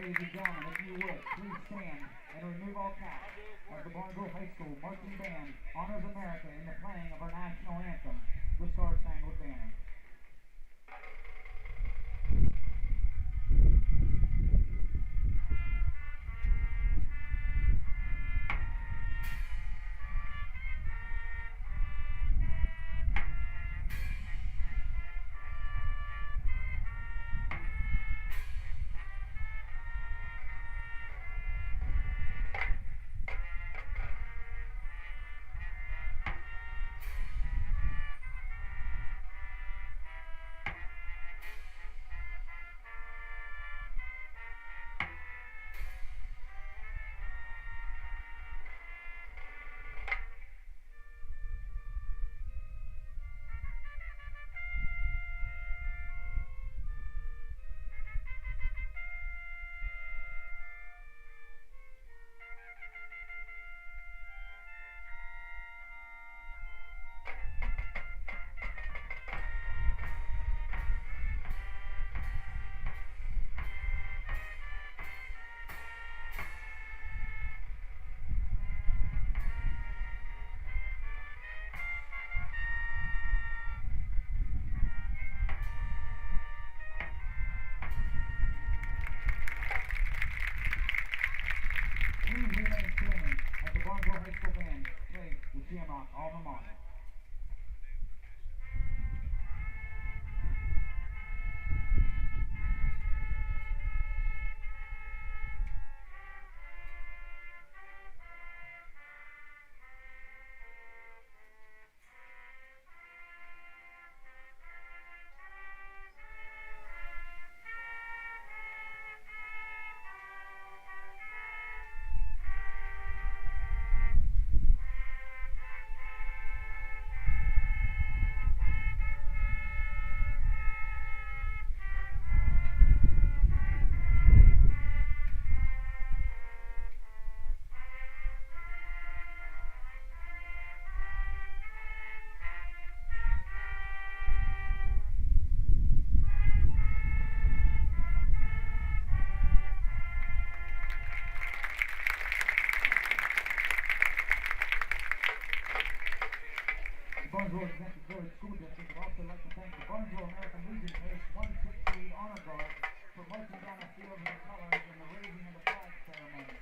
Ladies and gentlemen, if you would, please stand and remove all caps as the Barnesville High School Marching Band honors America in the playing of our national anthem, the Star Spangled Banner. Please remain standing as the Barnesville High School Band plays the Shamrocks alma mater. Barnesville Executive Village School District would also like to thank the Barnesville American Legion Ace 168 Honor Guard for marching down the field in the colors and the raising of the flag ceremony.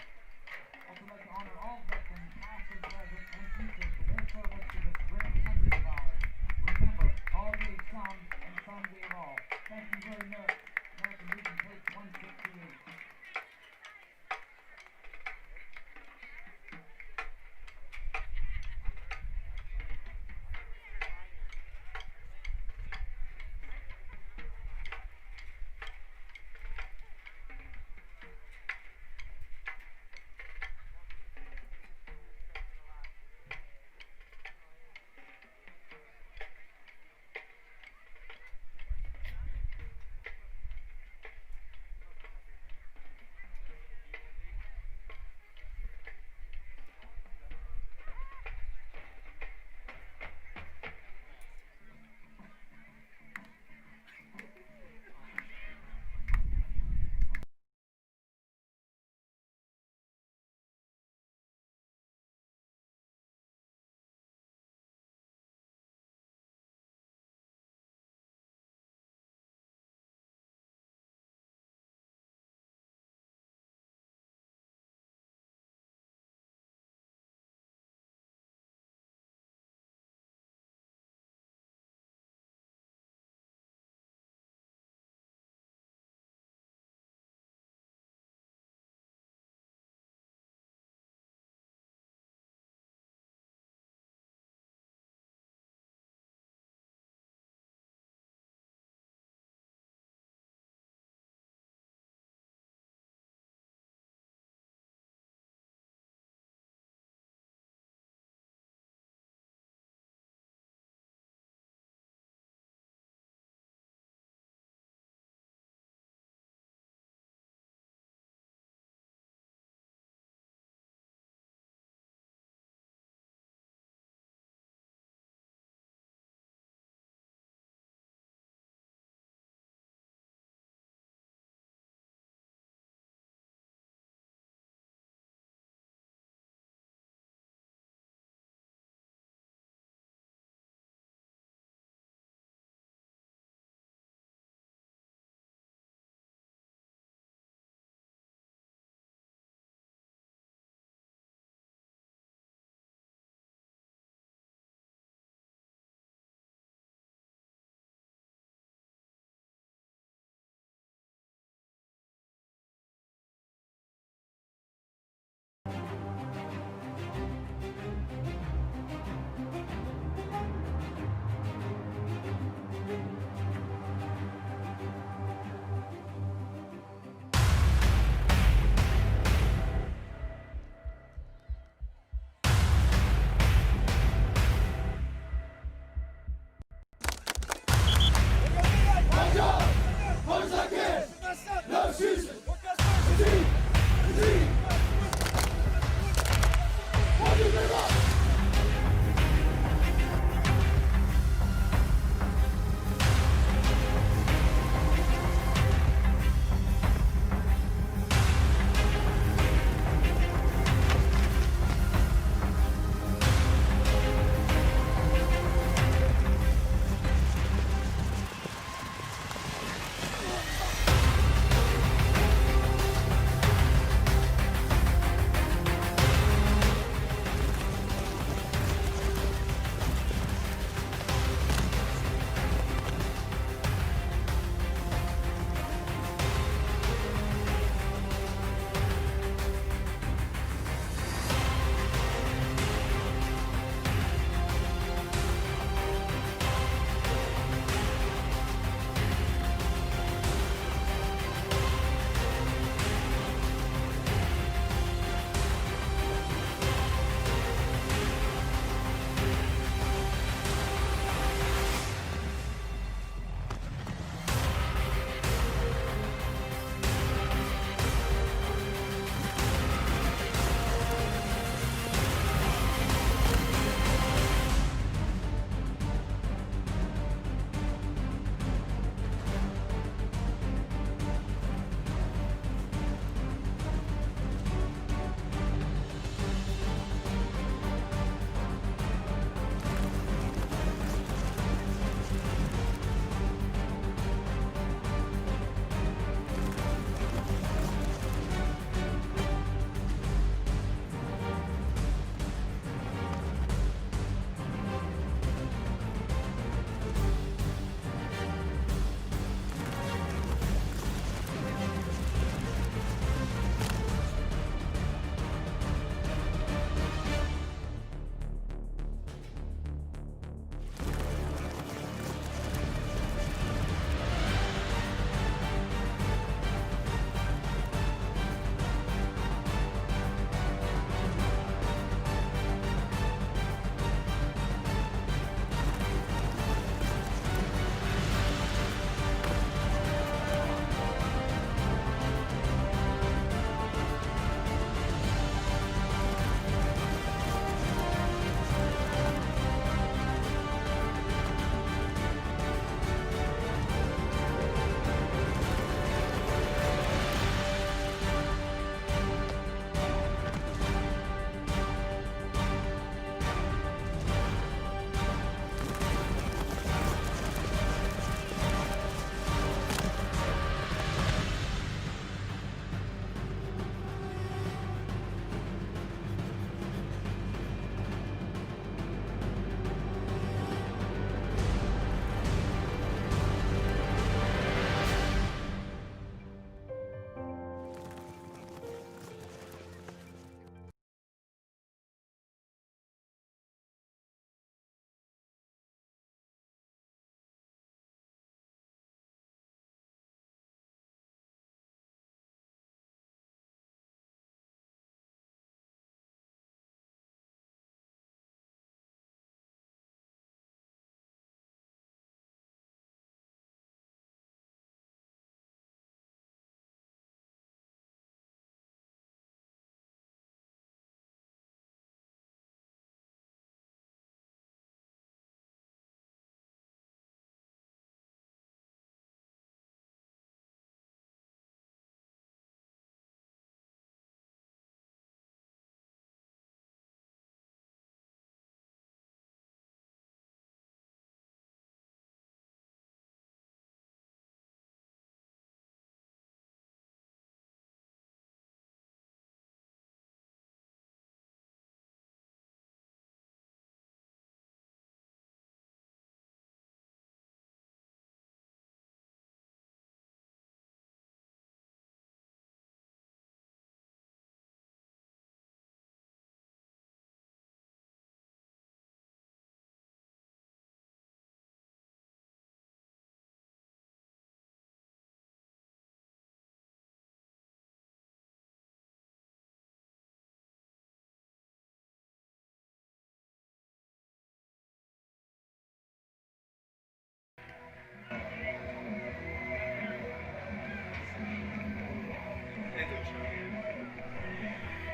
Also like to honor all veterans, past and present, and future for their service to this great country of ours. Remember, all gave some, and some gave all. Thank you very much, American Legion Ace 168.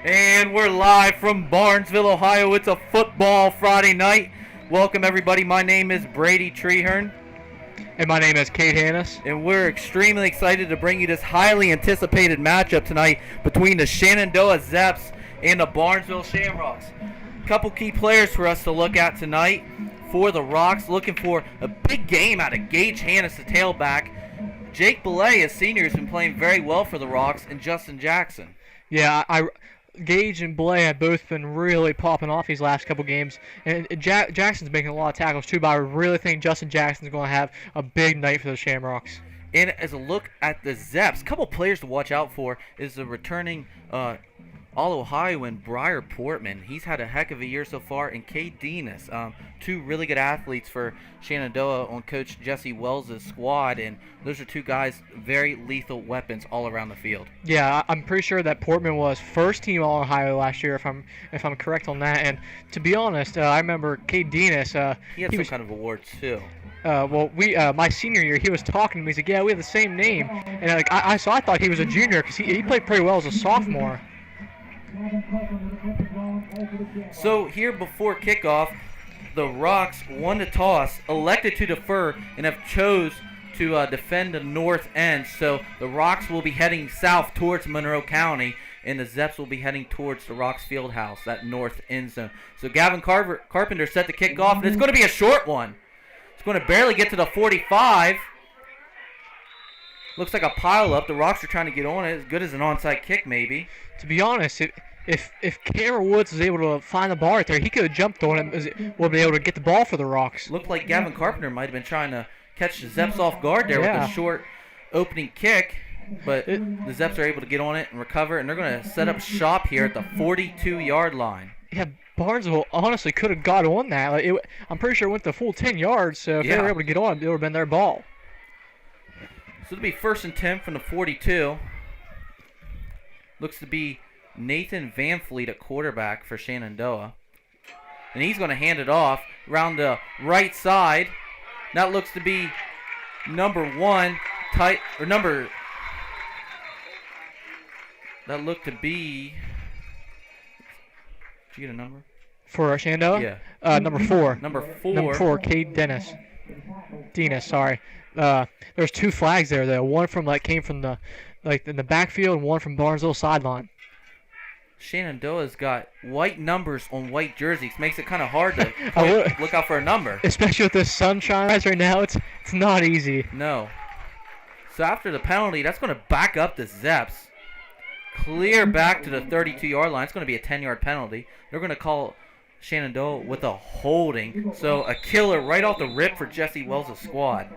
And we're live from Barnesville, Ohio. It's a football Friday night. Welcome, everybody. My name is Brady Treherne. And my name is Kate Hannis. And we're extremely excited to bring you this highly anticipated matchup tonight between the Shenandoah Zeps and the Barnesville Shamrocks. A couple key players for us to look at tonight for the Rocks. Looking for a big game out of Gage Hannis, the tailback. Jake Belay, a senior, has been playing very well for the Rocks, and Justin Jackson. Yeah, Gage and Blay have both been really popping off these last couple games, and Jackson's making a lot of tackles too, but I really think Justin Jackson's going to have a big night for the Shamrocks. And as a look at the Zeps, a couple players to watch out for is the returning All-Ohioan Briar Portman. He's had a heck of a year so far, and Cade Denis, two really good athletes for Shenandoah on Coach Jesse Wells' squad, and those are two guys, very lethal weapons all around the field. Yeah, I'm pretty sure that Portman was first team All-Ohio last year, if I'm correct on that. And to be honest, I remember Cade Denis. He had some kind of award too. My senior year, he was talking to me. He's like, "Yeah, we have the same name," and I thought he was a junior because he played pretty well as a sophomore. So here before kickoff, the Rocks won the toss, elected to defer, and have chose to defend the north end. So the Rocks will be heading south towards Monroe County, and the Zeps will be heading towards the Rocks field house, that north end zone. So Gavin Carpenter set the kickoff, and it's going to be a short one. It's going to barely get to the 45. Looks like a pile-up. The Rocks are trying to get on it, as good as an onside kick maybe. To be honest, if Cameron Woods was able to find the ball right there, he could have jumped on it, would be able to get the ball for the Rocks. Looked like Gavin Carpenter might have been trying to catch the Zeps off guard there with a short opening kick, but the Zeps are able to get on it and recover, and they're going to set up shop here at the 42-yard line. Yeah, Barnesville honestly could have got on that. I'm pretty sure it went the full 10 yards, so if they were able to get on, it would have been their ball. So it'll be 1st and 10 from the 42. Looks to be Nathan Van Fleet at quarterback for Shenandoah. And he's going to hand it off around the right side. That looks to be number 1. That looked to be... Did you get a number? For Shenandoah? Yeah. Number 4. Number 4. Number 4, Cade Denis, sorry. There's two flags there, though. One came from the in the backfield, and one from Barnesville sideline. Shenandoah's got white numbers on white jerseys. Makes it kind of hard to look out for a number. Especially with the sunshine right now, it's not easy. No. So after the penalty, that's going to back up the Zeps. Clear back to the 32-yard line. It's going to be a 10-yard penalty. They're going to call Shenandoah with a holding. So a killer right off the rip for Jesse Wells' squad.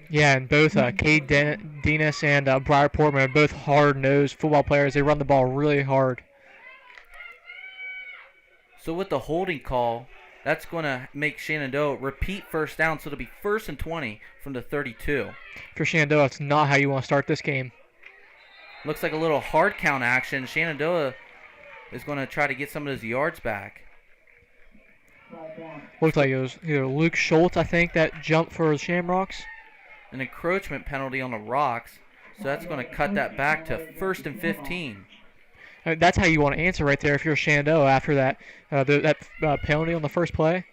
Yeah, and both Cade Denis and Briar Portman are both hard-nosed football players. They run the ball really hard. So with the holding call, that's going to make Shenandoah repeat first down. So it'll be 1st and 20 from the 32. For Shenandoah, it's not how you want to start this game. Looks like a little hard count action. Shenandoah is going to try to get some of those yards back. Looked like it was either Luke Schultz, I think, that jumped for the Shamrocks. An encroachment penalty on the Rocks. So that's going to cut that back to 1st and 15. That's how you want to answer right there if you're Shenandoah after that penalty on the first play.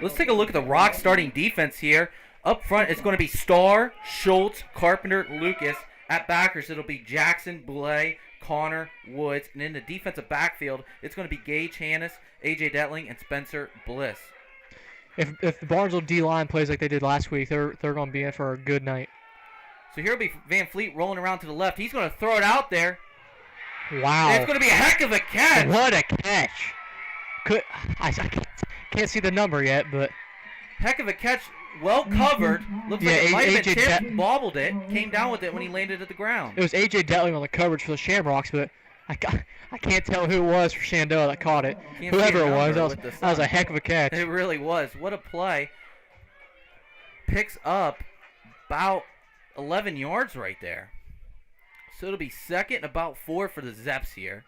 Let's take a look at the Rocks starting defense here. Up front, it's going to be Starr, Schultz, Carpenter, Lucas. At backers, it'll be Jackson, Blay, Connor, Woods. And in the defensive backfield, it's going to be Gage Hannis, A.J. Detling, and Spencer Bliss. If the Barnesville D-line plays like they did last week, they're going to be in for a good night. So here will be Van Fleet rolling around to the left. He's going to throw it out there. Wow. And it's going to be a heck of a catch. What a catch. I can't see the number yet, but... Heck of a catch. Well covered. Looks like it might have been tipped, bobbled it, came down with it when he landed at the ground. It was A.J. Detling on the coverage for the Shamrocks, but I can't tell who it was for Shenandoah that caught it. Whoever it was, that was a heck of a catch. It really was. What a play. Picks up about 11 yards right there. So it'll be 2nd and about 4 for the Zeps here.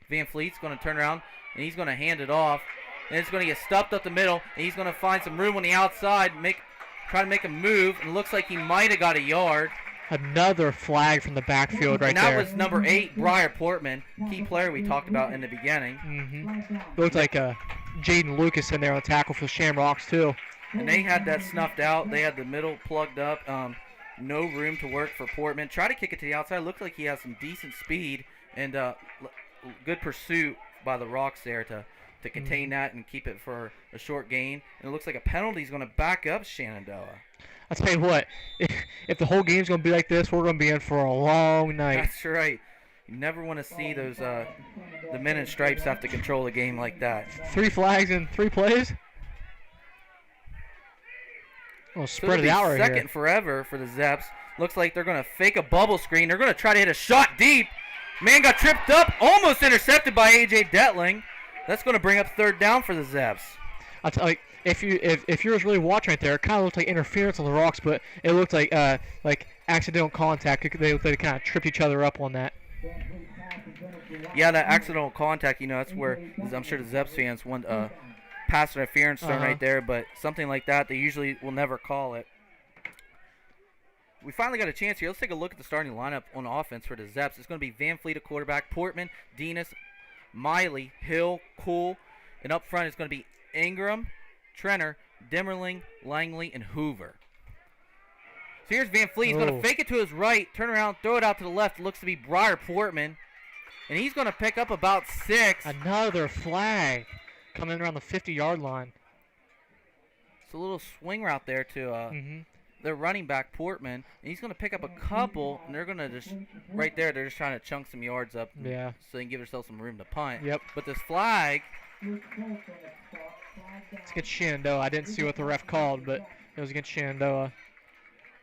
Van Fleet's going to turn around, and he's going to hand it off. And it's going to get stuffed up the middle, and he's going to find some room on the outside, try to make a move, and it looks like he might have got a yard. Another flag from the backfield right and that there. was number 8, Briar Portman, key player we talked about in the beginning. Looked like Jaden Lucas in there on tackle for the Shamrocks too. And they had that snuffed out. They had the middle plugged up. No room to work for Portman. Try to kick it to the outside. Looked like he has some decent speed and good pursuit by the Rocks there to contain that and keep it for a short gain. And it looks like a penalty is going to back up Shenandoah. I'll tell you what, if the whole game's going to be like this, we're going to be in for a long night. That's right. You never want to see those the men in stripes have to control a game like that. 3 flags in 3 plays? We'll spread it out right here. Second forever for the Zepps. Looks like they're going to fake a bubble screen. They're going to try to hit a shot deep. Man got tripped up, almost intercepted by A.J. Detling. That's going to bring up 3rd down for the Zepps. I'll tell you, if you were really watching right there, it kind of looked like interference on the Rocks, but it looked like accidental contact. They kind of tripped each other up on that. Yeah, that accidental contact, that's where I'm sure the Zepps fans want pass interference zone right there, but something like that, they usually will never call it. We finally got a chance here. Let's take a look at the starting lineup on offense for the Zepps. It's going to be Van Fleet at quarterback, Portman, Dinas, Miley, Hill, Cool, and up front it's going to be Ingram, Trenner, Dimmerling, Langley, and Hoover. So here's Van Fleet. He's going to fake it to his right, turn around, throw it out to the left. It looks to be Briar Portman, and he's going to pick up about 6. Another flag coming around the 50-yard line. It's a little swing route there to their running back, Portman, and he's going to pick up a couple, and they're going to just, right there, they're just trying to chunk some yards up so they can give themselves some room to punt. Yep. But this flag... It's against Shenandoah. I didn't see what the ref called, but it was against Shenandoah.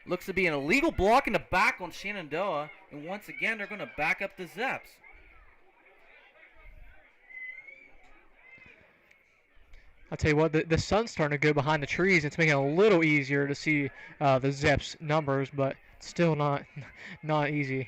Looks to be an illegal block in the back on Shenandoah, and once again, they're going to back up the Zepps. I'll tell you what, the sun's starting to go behind the trees. It's making it a little easier to see the Zepps numbers, but still not easy.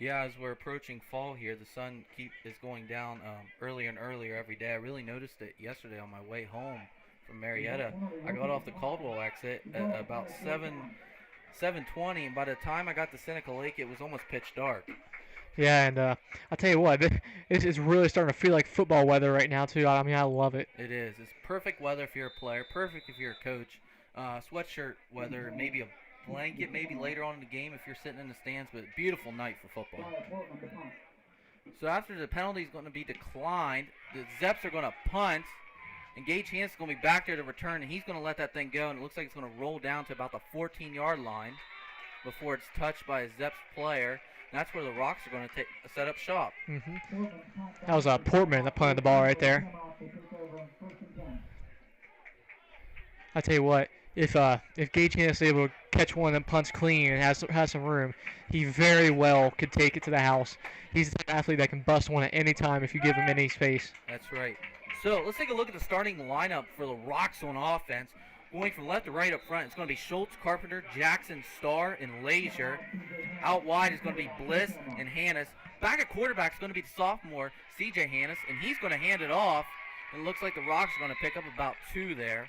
Yeah, as we're approaching fall here, the sun is going down earlier and earlier every day. I really noticed it yesterday on my way home from Marietta. I got off the Caldwell exit at about 7:20, and by the time I got to Seneca Lake, it was almost pitch dark. Yeah, and I'll tell you what, it's really starting to feel like football weather right now, too. I mean, I love it. It is. It's perfect weather if you're a player, perfect if you're a coach. Sweatshirt weather, maybe a blanket maybe later on in the game if you're sitting in the stands, but beautiful night for football. So after the penalty is going to be declined, the Zepps are going to punt, and Gage Hansen is going to be back there to return, and he's going to let that thing go, and it looks like it's going to roll down to about the 14-yard line before it's touched by a Zepps player. And that's where the Rocks are going to set up shop. That was Portman that punted the ball right there. I tell you what, if Gage Hansen is able to catch one of them punts clean and has some room, he very well could take it to the house. He's an athlete that can bust one at any time if you give him any space. That's right. So let's take a look at the starting lineup for the Rocks on offense. Going from left to right up front, it's going to be Schultz, Carpenter, Jackson, Starr, and Lazier. Out wide is going to be Bliss and Hannes. Back at quarterback is going to be the sophomore, C.J. Hannes, and he's going to hand it off. And it looks like the Rocks are going to pick up about 2 there.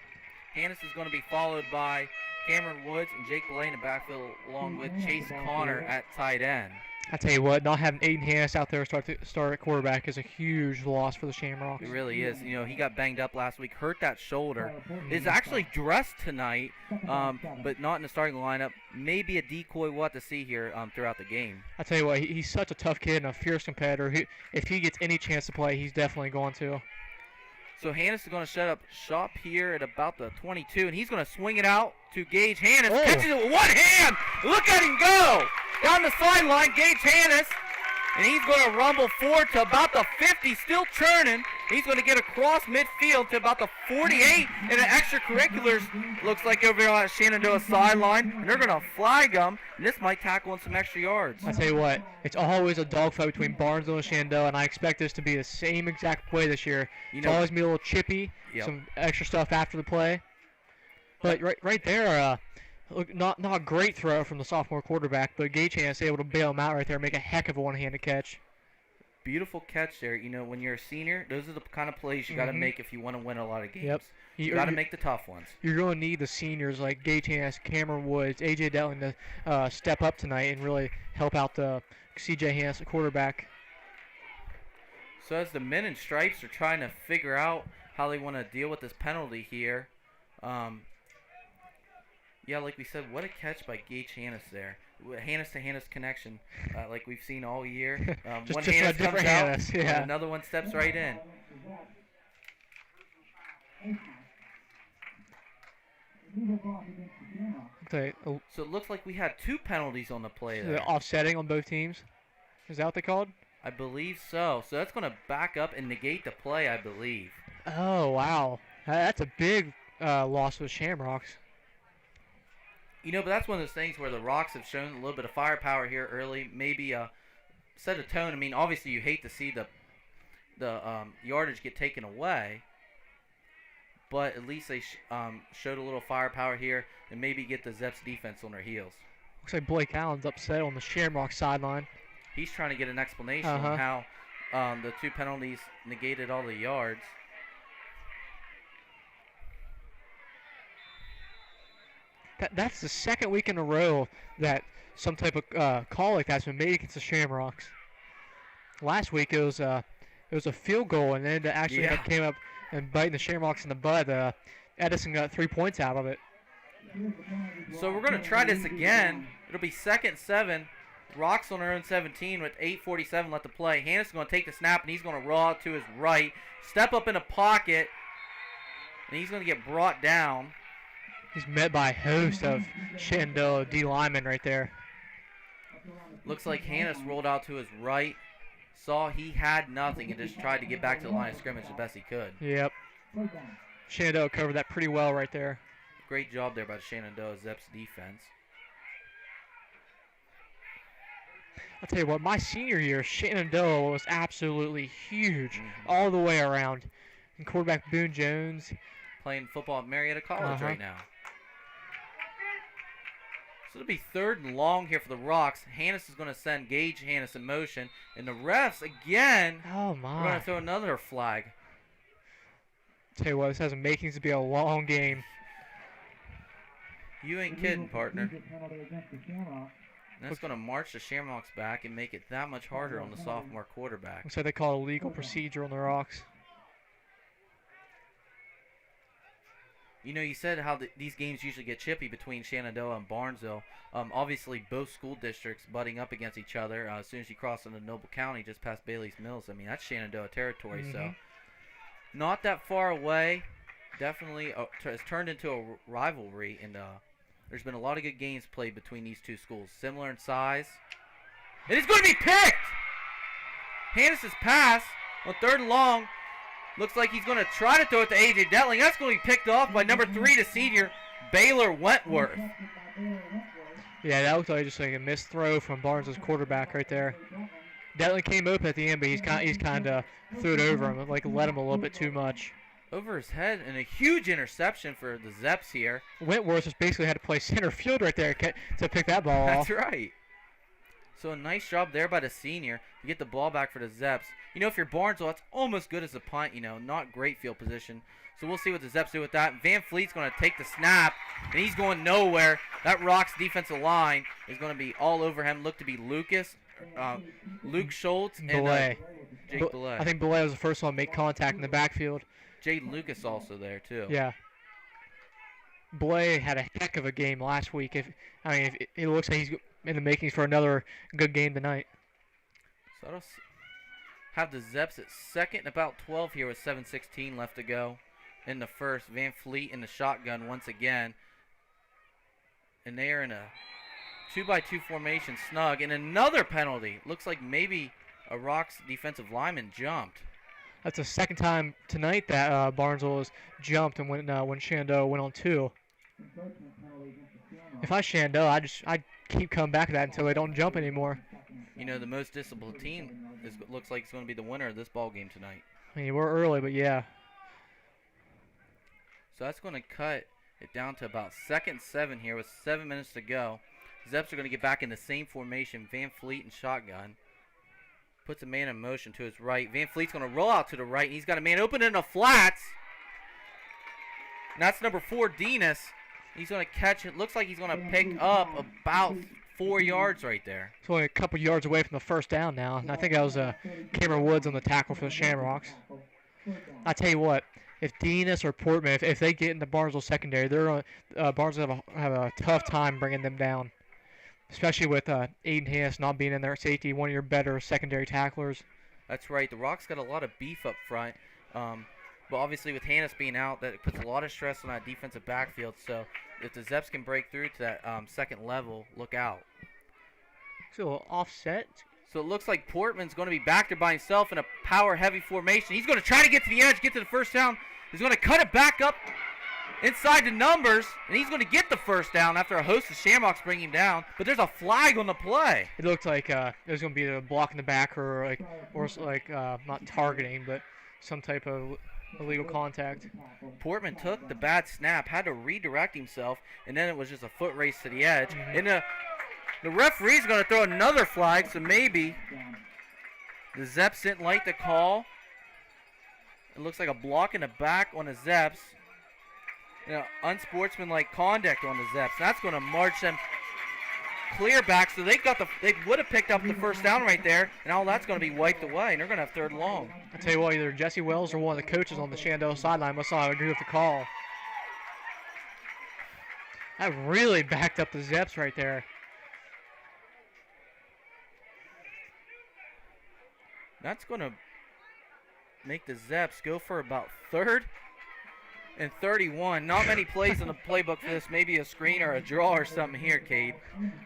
Hannes is going to be followed by Cameron Woods and Jake Belay in the backfield, along with Chase Connor at tight end. I tell you what, not having Aiden Hannes out there start at quarterback is a huge loss for the Shamrocks. It really is. He got banged up last week, hurt that shoulder. Is actually dressed tonight, but not in the starting lineup. Maybe a decoy. We'll have to see here throughout the game. I tell you what, he's such a tough kid and a fierce competitor. If he gets any chance to play, he's definitely going to. So Hannes is going to set up shop here at about the 22, and he's going to swing it out to Gage Hannes. Catches it with one hand. Look at him go. Down the sideline, Gage Hannes, and he's going to rumble forward to about the 50, still churning. He's going to get across midfield to about the 48, and the extracurriculars looks like over there on that Shenandoah sideline, and they're going to flag them, and this might tackle in some extra yards. I tell you what, it's always a dogfight between Barnesville and Shenandoah, and I expect this to be the same exact play this year. It's always be a little chippy, some extra stuff after the play. But right there, look, not a great throw from the sophomore quarterback, but Gage Hannes able to bail him out right there and make a heck of a one-handed catch. beautiful catch there. You know, when you're a senior, those are the kind of plays you got to make if you want to win a lot of games. Yep. You got to make the tough ones. You're going to need the seniors like Gage Hannes, Cameron Woods, A.J. Delton to step up tonight and really help out the C.J. Hannes, the quarterback. So as the men in stripes are trying to figure out how they want to deal with this penalty here, yeah, like we said, what a catch by Gage Hannes there. Hannes to Hannes connection, like we've seen all year. One just Hannes a different comes out, Hannes, yeah. another one steps right in. Okay. So it looks like we had 2 penalties on the play there. Offsetting on both teams. Is that what they called? I believe so. So that's going to back up and negate the play, I believe. Oh, wow. That's a big loss for the Shamrocks. You know, but that's one of those things where the Rocks have shown a little bit of firepower here early. Maybe set a tone. I mean, obviously you hate to see the yardage get taken away, but at least they showed a little firepower here and maybe get the Zepps defense on their heels. Looks like Blake Allen's upset on the Shamrock sideline. He's trying to get an explanation on how the 2 penalties negated all the yards. That's the second week in a row that some type of call like that's been made against the Shamrocks. Last week it was a field goal, and then actually came up and biting the Shamrocks in the butt. Edison got 3 points out of it. So we're going to try this again. It'll be 2nd 7. Rocks on their own 17 with 8:47 left to play. Hannes is going to take the snap, and he's going to roll out to his right. Step up in the pocket, and he's going to get brought down. He's met by a host of Shenandoah D linemen right there. Looks like Hannes rolled out to his right, saw he had nothing, and just tried to get back to the line of scrimmage the best he could. Yep. Shenandoah covered that pretty well right there. Great job there by the Shenandoah Zepps defense. I'll tell you what, my senior year, Shenandoah was absolutely huge all the way around. And quarterback Boone Jones. Playing football at Marietta College right now. So it'll be 3rd and long here for the Rocks. Hannes is going to send Gage Hannes in motion. And the refs, again, oh my, we're going to throw another flag. Tell you what, this has the makings to be a long game. You ain't kidding, partner. That's going to march the Shamrocks back and make it that much harder on the sophomore quarterback. Looks like they call a legal procedure on the Rocks. You know, you said how these games usually get chippy between Shenandoah and Barnesville. Obviously, both school districts butting up against each other. As soon as you cross into Noble County, just past Bailey's Mills, I mean, that's Shenandoah territory. So, not that far away. Definitely has turned into a rivalry, and there's been a lot of good games played between these 2 schools. Similar in size. And it's going to be picked! Hannes' pass on 3rd and long. Looks like he's going to try to throw it to A.J. Detling. That's going to be picked off by number 3, the senior, Baylor Wentworth. Yeah, that looked like just like a missed throw from Barnes' quarterback right there. Detling came open at the end, but he's kind of threw it over him, like let him a little bit too much. Over his head, and a huge interception for the Zepps here. Wentworth just basically had to play center field right there to pick that ball off. That's right. So a nice job there by the senior to get the ball back for the Zepps. You know, if you're Barnesville, that's almost good as a punt, you know, not great field position. So we'll see what the Zepps do with that. Van Fleet's going to take the snap, and he's going nowhere. That Rocks defensive line is going to be all over him. Look to be Luke Schultz, and Jake Belay. I think Belay was the first one to make contact in the backfield. Jaden Lucas also there, too. Yeah. Belay had a heck of a game last week. It looks like he's in the makings for another good game tonight. So that'll have the Zepps at 2nd and about 12 here with 7:16 left to go in the first. Van Fleet in the shotgun once again. And they are in a 2-by-2 formation snug. And another penalty. Looks like maybe a Rocks defensive lineman jumped. That's the 2nd time tonight that Barnesville has jumped, and when Shenandoah went on 2. If I Shenandoah, I'd keep coming back to that until they don't jump anymore. You know, the most disciplined team looks like it's going to be the winner of this ball game tonight. I mean, we're early, but yeah. So that's going to cut it down to about 2nd 7 here with 7 minutes to go. Zepps are going to get back in the same formation, Van Fleet and shotgun. Puts a man in motion to his right. Van Fleet's going to roll out to the right. He's got a man open in the flats. And that's number 4, Dinas. He's going to catch it. Looks like he's going to pick up about 4 yards right there. It's only a couple yards away from the first down now. And I think that was Cameron Woods on the tackle for the Shamrocks. I tell you what, if Dinas or Portman, if they get in the Barnesville secondary, Barnesville have a tough time bringing them down. Especially with Aiden Hannis not being in there at safety, one of your better secondary tacklers. That's right. The Rocks got a lot of beef up front. But obviously with Hannis being out, that puts a lot of stress on that defensive backfield. So if the Zepps can break through to that second level, look out. So offset. So it looks like Portman's going to be back there by himself in a power-heavy formation. He's going to try to get to the edge, get to the first down. He's going to cut it back up inside the numbers, and he's going to get the first down after a host of Shamrocks bring him down. But there's a flag on the play. It looked like there's going to be a block in the back or not targeting, but some type of illegal contact. Portman took the bad snap, had to redirect himself, and then it was just a foot race to the edge. And the referee's going to throw another flag, so maybe the Zepps didn't like the call. It looks like a block in the back on the Zepps. Unsportsmanlike conduct on the Zepps. That's going to march them clear back, so they would have picked up the first down right there, and all that's going to be wiped away, and they're going to have third and long. I tell you what, either Jesse Wells or one of the coaches on the Shenandoah sideline must not agree with the call. That really backed up the Zepps right there. That's going to make the Zepps go for about 3rd and 31. Not many plays in the playbook for this. Maybe a screen or a draw or something here, Cade.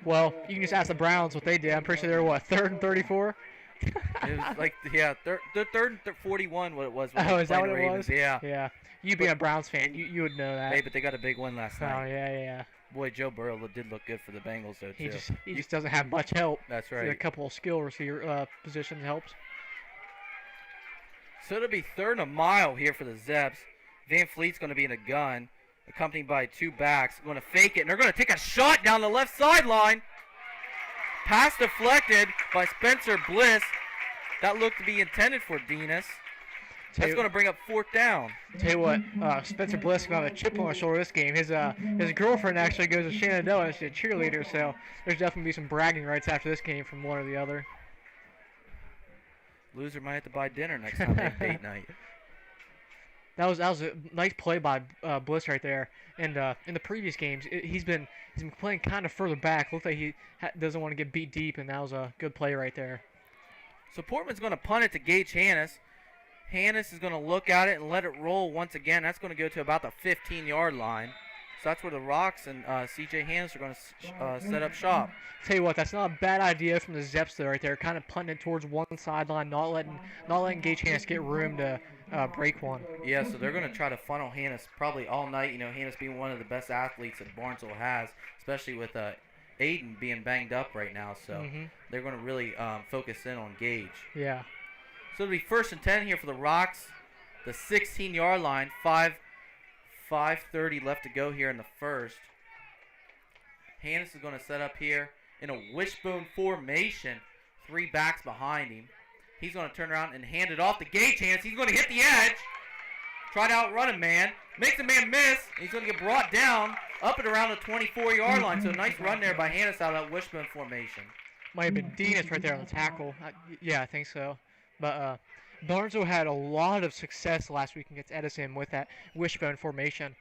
Well, you can just ask the Browns what they did. I'm pretty sure they were, 3rd and 34? It was like, the 3rd and 41 what it was. Oh, is that what it was? Yeah. Yeah. You being a Browns fan, you would know that. Hey, but they got a big win last night. Oh, yeah. Boy, Joe Burrow did look good for the Bengals, though, too. He just doesn't have much help. That's right. A couple of skill receiver positions helps. So it'll be 3rd and a mile here for the Zepps. Van Fleet's going to be in a gun, accompanied by 2 backs. Going to fake it, and they're going to take a shot down the left sideline. Pass deflected by Spencer Bliss. That looked to be intended for Dinas. That's going to bring up 4th down. Tell you what, Spencer Bliss got a chip on his shoulder this game. His girlfriend actually goes to Shenandoah and she's a cheerleader, so there's definitely be some bragging rights after this game from one or the other. Loser might have to buy dinner next time they have date night. That was a nice play by Bliss right there. And in the previous games, he's been playing kind of further back. Looks like he doesn't want to get beat deep, and that was a good play right there. So Portman's going to punt it to Gage Hannis. Hannis is going to look at it and let it roll once again. That's going to go to about the 15-yard line. So that's where the Rocks and C.J. Hannis are going to set up shop. Tell you what, that's not a bad idea from the Zepps though, right there. Kind of punting it towards one sideline, not letting Gage Hannis get room to break one. Yeah, so they're going to try to funnel Hannis probably all night. You know, Hannis being one of the best athletes that Barnesville has, especially with Aiden being banged up right now. So they're going to really focus in on Gage. Yeah. So it'll be 1st and 10 here for the Rocks. The 16-yard line, 5:30 left to go here in the first. Hannis is going to set up here in a wishbone formation. 3 backs behind him. He's going to turn around and hand it off to Gage Hannis. He's going to hit the edge. Try to outrun a man. Makes a man miss. He's going to get brought down up and around the 24-yard line. So a nice run there by Hannis out of that wishbone formation. Might have been Dinas right there on the tackle. Yeah, I think so. But Barnesville had a lot of success last week against Edison with that wishbone formation.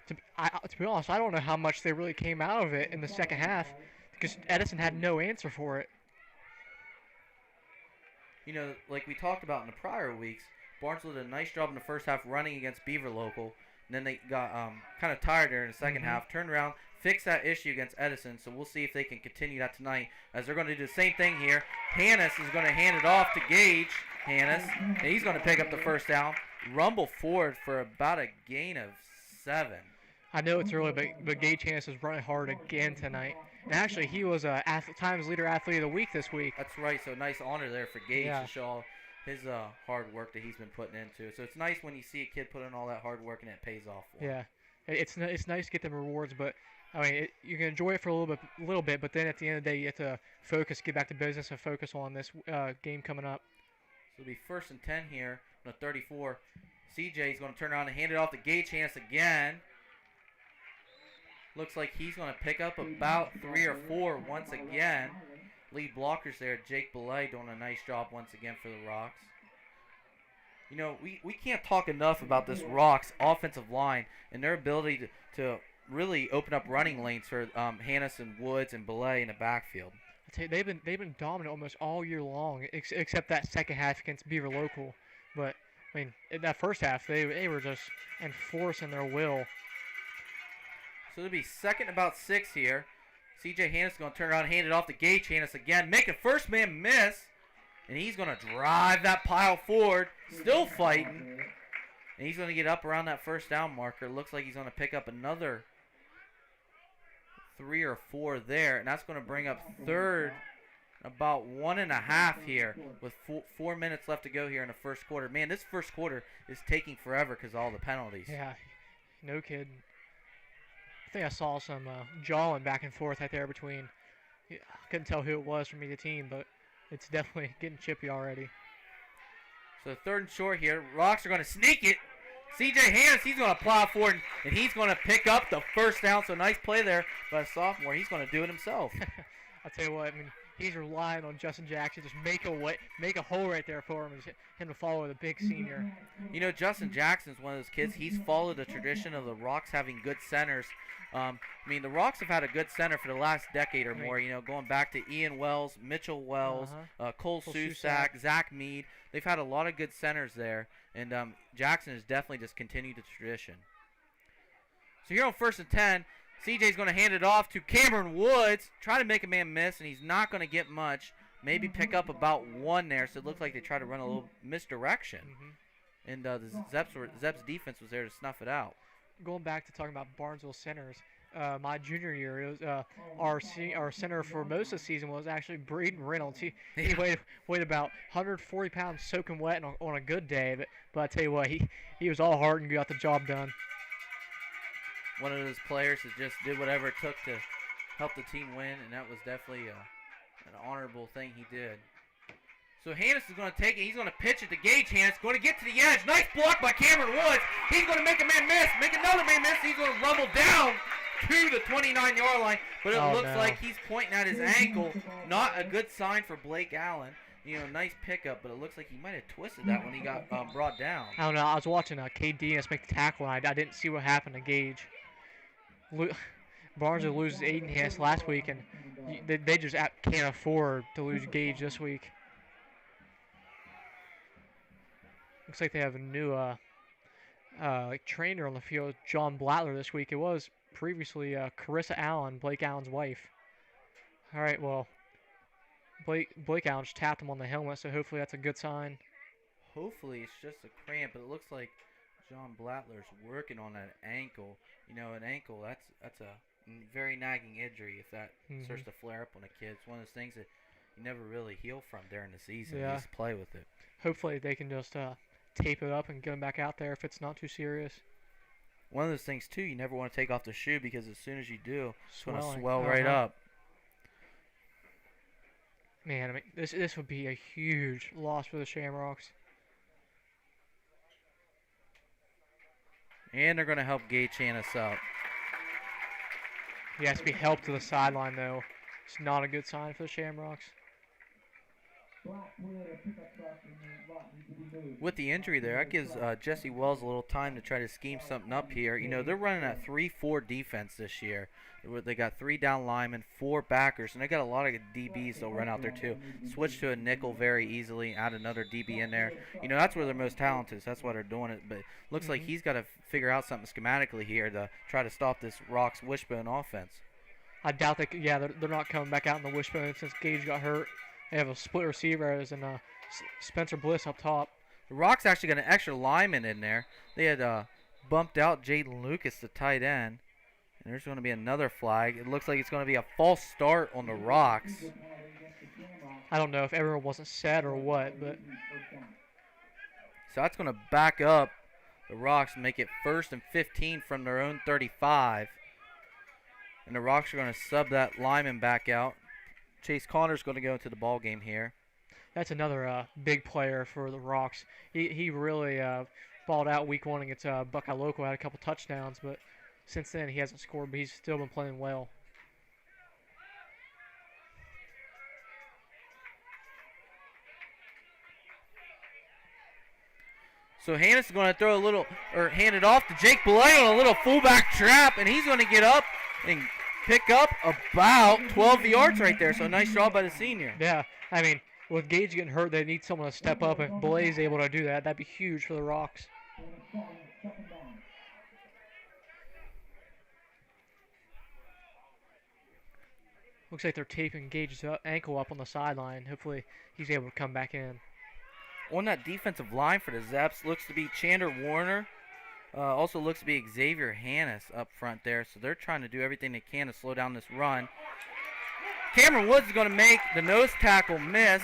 To be honest, I don't know how much they really came out of it in the second half because Edison had no answer for it. You know, like we talked about in the prior weeks, Barnesville did a nice job in the first half running against Beaver Local. And then they got kind of tired there in the second half, turned around, fixed that issue against Edison. So we'll see if they can continue that tonight as they're going to do the same thing here. Hannis is going to hand it off to Gage Hannis, and he's going to pick up the first down. Rumble forward for about a gain of 7. I know it's early, but Gage Hannis is running hard again tonight. And actually, he was Times Leader Athlete of the Week this week. That's right, so nice honor there for Gage to show his hard work that he's been putting into it. So it's nice when you see a kid put in all that hard work and it pays off for him. Yeah, it's nice to get the rewards, but I mean, you can enjoy it for a little bit, but then at the end of the day, you have to focus, get back to business, and focus on this game coming up. So it'll be 1st and 10 here on the 34. CJ's going to turn around and hand it off to Gage Hannes again. Looks like he's going to pick up about 3 or 4 once again. Lead blockers there, Jake Belay doing a nice job once again for the Rocks. You know, we can't talk enough about this Rocks offensive line and their ability to really open up running lanes for Hannes and Woods and Belay in the backfield. I tell you, they've been dominant almost all year long, except that second half against Beaver Local. But I mean, in that first half, they were just enforcing their will. So it'll be 2nd and about 6 here. CJ Hannes is going to turn around and hand it off to Gage Hannes again, make a first man miss, and he's going to drive that pile forward, still fighting, and he's going to get up around that first down marker. Looks like he's going to pick up another 3 or 4 there, and that's going to bring up 3rd, about 1.5 here with 4 minutes left to go here in the first quarter. Man, this first quarter is taking forever because of all the penalties. Yeah, no kidding. I think I saw some jawing back and forth right there between. I couldn't tell who it was from either team, but it's definitely getting chippy already. So 3rd and short here. Rocks are going to sneak it. CJ Hannes, he's going to plow forward, and he's going to pick up the first down. So nice play there by a sophomore. He's going to do it himself. I'll tell you what, I mean, he's relying on Justin Jackson to just make a hole right there for him, and him to follow the big senior. You know, Justin Jackson's one of those kids. He's followed the tradition of the Rocks having good centers. I mean, the Rocks have had a good center for the last decade or more, you know, going back to Ian Wells, Mitchell Wells, Cole Susak, Zach Mead. They've had a lot of good centers there, and Jackson has definitely just continued the tradition. So here on 1st and 10, CJ's going to hand it off to Cameron Woods, try to make a man miss, and he's not going to get much. Maybe pick up about 1 there, so it looks like they tried to run a little misdirection. And the Zepps defense was there to snuff it out. Going back to talking about Barnesville centers, my junior year, it was our center for most of the season was actually Braden Reynolds. He weighed about 140 pounds soaking wet on a good day, but I tell you what, he was all heart and got the job done. One of those players that just did whatever it took to help the team win, and that was definitely an honorable thing he did. So Hannes is going to take it. He's going to pitch it to Gage Hannes. Going to get to the edge. Nice block by Cameron Woods. He's going to make a man miss. Make another man miss. He's going to rumble down to the 29-yard line. But it looks like he's pointing at his ankle. Not a good sign for Blake Allen. You know, nice pickup, but it looks like he might have twisted that when he got brought down. I don't know. I was watching KD make the tackle, and I didn't see what happened to Gage. Barnesville loses Aiden Hannes last week, and they just can't afford to lose Gage this week. Looks like they have a new trainer on the field, John Blattler, this week. It was previously Carissa Allen, Blake Allen's wife. All right, well, Blake Allen just tapped him on the helmet, so hopefully that's a good sign. Hopefully it's just a cramp, but it looks like John Blattler's working on that ankle. You know, an ankle, that's a very nagging injury if that starts to flare up on a kid. It's one of those things that you never really heal from during the season. Yeah. You just play with it. Hopefully they can just tape it up and get him back out there if it's not too serious. One of those things, too, you never want to take off the shoe because as soon as you do, it's going to Swelling. swell right up. Man, I mean, this would be a huge loss for the Shamrocks. And they're going to help Gage Hannes out. He has to be helped to the sideline, though. It's not a good sign for the Shamrocks. With the injury there, that gives Jesse Wells a little time to try to scheme something up here. You know, they're running a 3-4 defense this year. They got 3 down linemen, 4 backers, and they got a lot of DBs they'll run out there too. Switch to a nickel very easily, add another DB in there. You know, that's where they're most talented, so that's why they're doing it. But it looks like he's got to figure out something schematically here to try to stop this Rocks wishbone offense. I doubt they're not coming back out in the wishbone since Gage got hurt. They have a split receiver as in Spencer Bliss up top. The Rocks actually got an extra lineman in there. They had bumped out Jaden Lucas, the tight end. And there's going to be another flag. It looks like it's going to be a false start on the Rocks. I don't know if everyone wasn't set or what, but so that's going to back up the Rocks and make it 1st and 15 from their own 35. and the Rocks are going to sub that lineman back out. Chase Connor's going to go into the ball game here. That's another big player for the Rocks. He really balled out week 1 against Buckeye Local, had a couple touchdowns, but since then he hasn't scored, but he's still been playing well. So Hannes is going to throw a little, or hand it off to Jake Belay on a little fullback trap, and he's going to get up and pick up about 12 yards right there. So nice job by the senior. Yeah, I mean, with Gage getting hurt, they need someone to step up. If Belay's able to do that, that'd be huge for the Rocks. Looks like they're taping Gage's ankle up on the sideline. Hopefully he's able to come back in. On that defensive line for the Zepps looks to be Chandler Warner. Also looks to be Xavier Hannes up front there. So they're trying to do everything they can to slow down this run. Cameron Woods is going to make the nose tackle miss.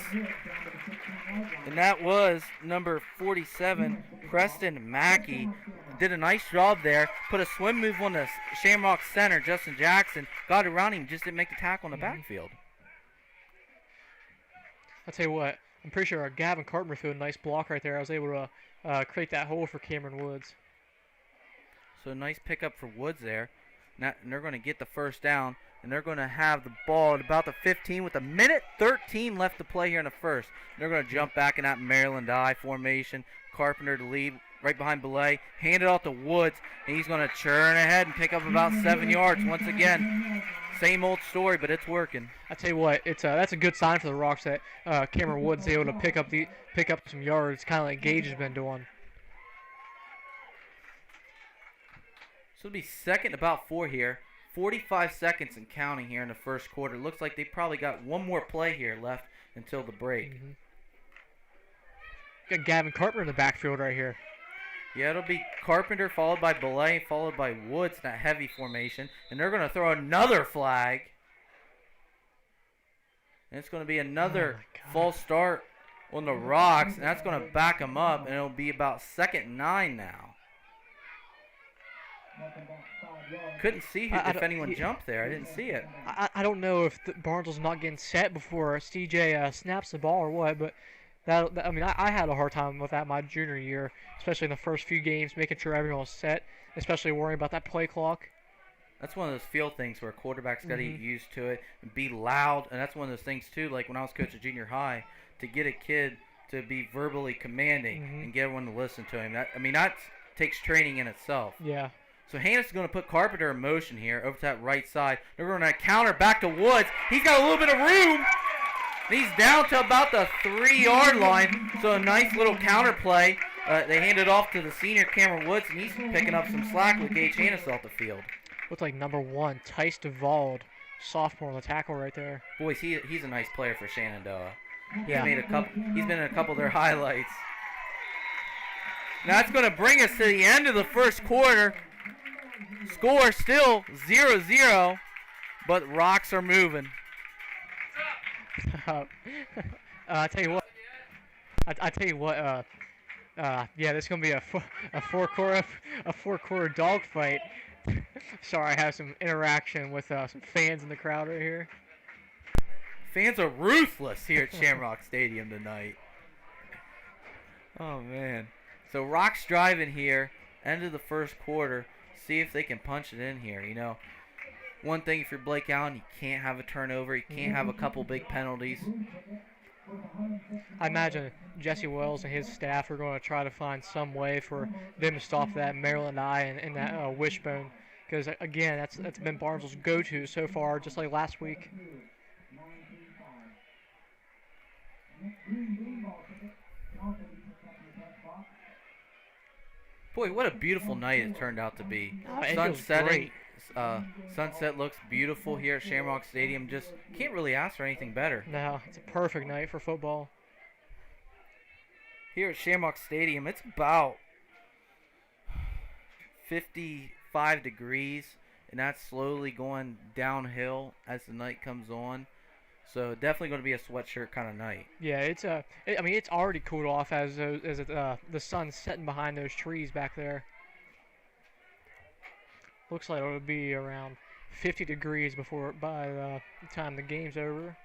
And that was number 47, Preston Mackey. Did a nice job there. Put a swim move on the Shamrocks center, Justin Jackson. Got around him, just didn't make the tackle in the backfield. I'll tell you what, I'm pretty sure Gavin Carpenter threw a nice block right there. I was able to create that hole for Cameron Woods. So nice pickup for Woods there. And they're going to get the first down. And they're going to have the ball at about the 15 with a minute 13 left to play here in the first. They're going to jump back in that Maryland I formation. Carpenter to lead right behind Belay. Hand it off to Woods. And he's going to churn ahead and pick up about 7 yards. Once again, same old story, but it's working. I tell you what, that's a good sign for the Rocks that Cameron Woods is able to pick up some yards, kind of like Gage has been doing. So it'll be second about 4 here. 45 seconds and counting here in the first quarter. Looks like they probably got one more play here left until the break. Got Gavin Carpenter in the backfield right here. Yeah, it'll be Carpenter followed by Belay, followed by Woods in that heavy formation. And they're going to throw another flag. And it's going to be another false start on the Rocks. And that's going to back them up. And it'll be about 2nd and 9 now. Couldn't see if anyone jumped there. I didn't see it. I don't know if Barnesville's not getting set before CJ snaps the ball or what, but I mean, I had a hard time with that my junior year, especially in the first few games, making sure everyone was set, especially worrying about that play clock. That's one of those field things where a quarterback's got to get used to it and be loud, and that's one of those things too, like when I was coaching junior high, to get a kid to be verbally commanding and get everyone to listen to him. That takes training in itself. Yeah. So Hannes is going to put Carpenter in motion here over to that right side. They're going to counter back to Woods. He's got a little bit of room. He's down to about the 3-yard line. So a nice little counter play. They hand it off to the senior Cameron Woods, and he's picking up some slack with Gage Hannes off the field. Looks like number 1, Tice Duvald, sophomore on the tackle right there. Boys, he's a nice player for Shenandoah. He's been in a couple of their highlights. Now that's going to bring us to the end of the first quarter. Score still 0-0, but Rocks are moving. I tell you what. Yeah, this is gonna be a four-quarter dogfight. Sorry, I have some interaction with some fans in the crowd right here. Fans are ruthless here at Shamrock Stadium tonight. Oh man. So Rocks driving here, end of the first quarter. See if they can punch it in here. You know, one thing if you're Blake Allen, you can't have a turnover. You can't have a couple big penalties. I imagine Jesse Wells and his staff are going to try to find some way for them to stop that Maryland I and that wishbone. Because, again, that's been Barnesville's go-to so far, just like last week. Boy, what a beautiful night it turned out to be. Sun setting. Sunset looks beautiful here at Shamrock Stadium. Just can't really ask for anything better. No, it's a perfect night for football. Here at Shamrock Stadium, it's about 55 degrees, and that's slowly going downhill as the night comes on. So definitely going to be a sweatshirt kind of night. Yeah, it's already cooled off as the sun's setting behind those trees back there. Looks like it'll be around 50 degrees by the time the game's over.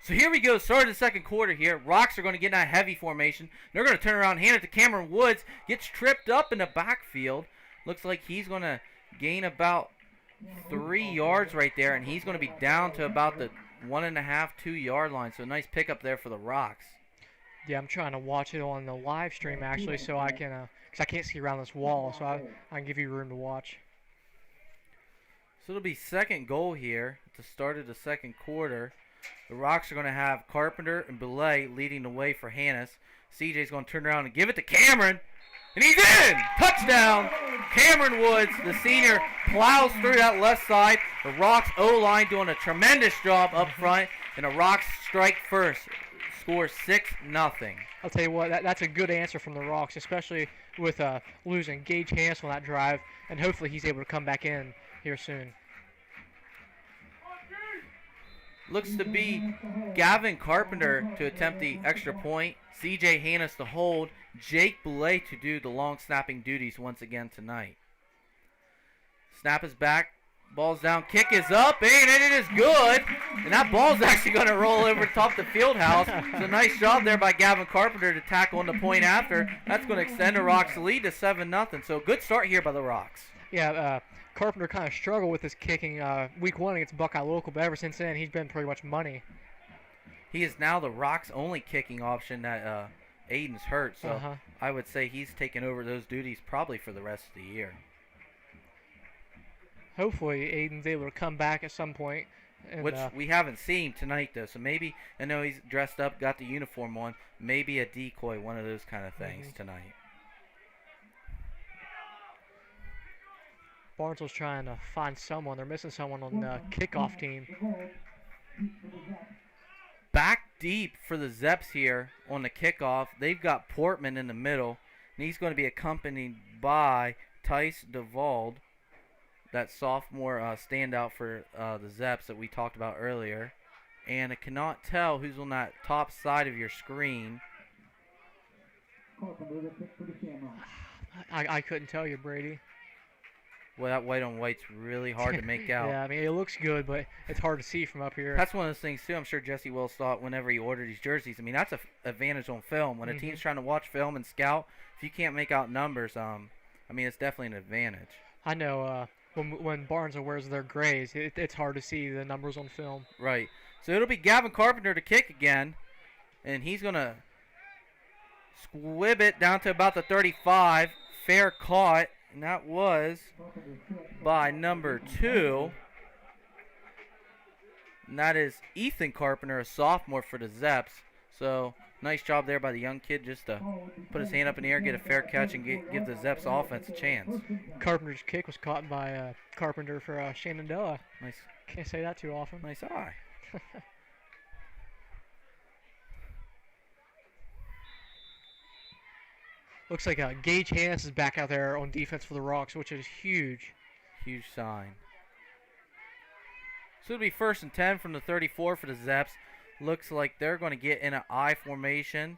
So here we go, start of the second quarter here. Rocks are going to get in that heavy formation. They're going to turn around, hand it to Cameron Woods. Gets tripped up in the backfield. Looks like he's going to gain about 3 yards right there, and he's going to be down to about the 1.5, 2 yard line. So nice pickup there for the Rocks. Yeah, I'm trying to watch it on the live stream actually, so I can, because I can't see around this wall, so I can give you room to watch. So it'll be second goal here at the start of the second quarter. The Rocks are going to have Carpenter and Belay leading the way for Hannes. CJ's going to turn around and give it to Cameron. And he's in! Touchdown! Cameron Woods, the senior, plows through that left side. The Rocks O-line doing a tremendous job up front. And the Rocks strike first. Score 6-0. I'll tell you what, that's a good answer from the Rocks, especially with losing Gage Hannes on that drive. And hopefully he's able to come back in here soon. Looks to be Gavin Carpenter to attempt the extra point. CJ Hannes to hold. Jake Belay to do the long snapping duties once again tonight. Snap is back. Ball's down. Kick is up. And it is good. And that ball's actually going to roll over top the field house. So nice job there by Gavin Carpenter to tackle on the point after. That's going to extend the Rocks' lead to 7-0. So good start here by the Rocks. Yeah, Carpenter kind of struggled with his kicking week 1 against Buckeye Local, but ever since then he's been pretty much money. He is now the Rocks' only kicking option that Aiden's hurt, so I would say he's taken over those duties probably for the rest of the year. Hopefully Aiden's able to come back at some point. And, which we haven't seen tonight, though, so maybe, I know he's dressed up, got the uniform on, maybe a decoy, one of those kind of things tonight. Barnesville's trying to find someone. They're missing someone on the kickoff team. Back deep for the Zepps here on the kickoff. They've got Portman in the middle, and he's going to be accompanied by Tice DeVald, that sophomore standout for the Zepps that we talked about earlier. And I cannot tell who's on that top side of your screen. I couldn't tell you, Brady. Well, that white on white's really hard to make out. Yeah, I mean, it looks good, but it's hard to see from up here. That's one of those things, too. I'm sure Jesse Wills thought whenever he ordered these jerseys. I mean, that's an advantage on film. When a team's trying to watch film and scout, if you can't make out numbers, I mean, it's definitely an advantage. I know when Barnesville wears their grays, it's hard to see the numbers on film. Right. So it'll be Gavin Carpenter to kick again, and he's going to squib it down to about the 35. Fair caught. And that was by number 2. And that is Ethan Carpenter, a sophomore for the Zepps. So, nice job there by the young kid just to put his hand up in the air, get a fair catch, and give the Zepps offense a chance. Carpenter's kick was caught by Carpenter for Shenandoah. Nice. Can't say that too often. Nice eye. Looks like Gage Hannes is back out there on defense for the Rocks, which is huge. Huge sign. So it'll be 1st and 10 from the 34 for the Zepps. Looks like they're going to get in an I formation.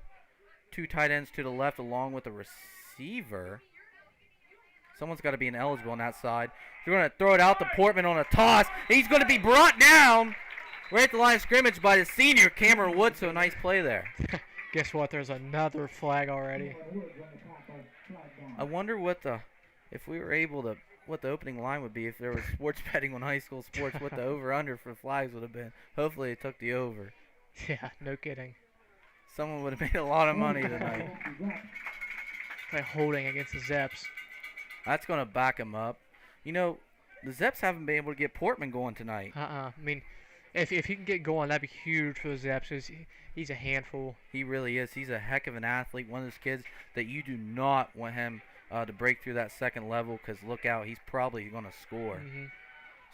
2 tight ends to the left along with the receiver. Someone's got to be ineligible on that side. They're going to throw it out to Portman on a toss. He's going to be brought down right at the line of scrimmage by the senior, Cameron Woods. So nice play there. Guess what? There's another flag already. I wonder if we were able to, what the opening line would be if there was sports betting on high school sports, what the over-under for flags would have been. Hopefully it took the over. Yeah, no kidding. Someone would have made a lot of money tonight. By holding against the Zepps. That's going to back him up. You know, the Zepps haven't been able to get Portman going tonight. I mean, if he can get going, that'd be huge for the Zepps. He's a handful. He really is. He's a heck of an athlete. One of those kids that you do not want him to break through that second level because look out, he's probably going to score.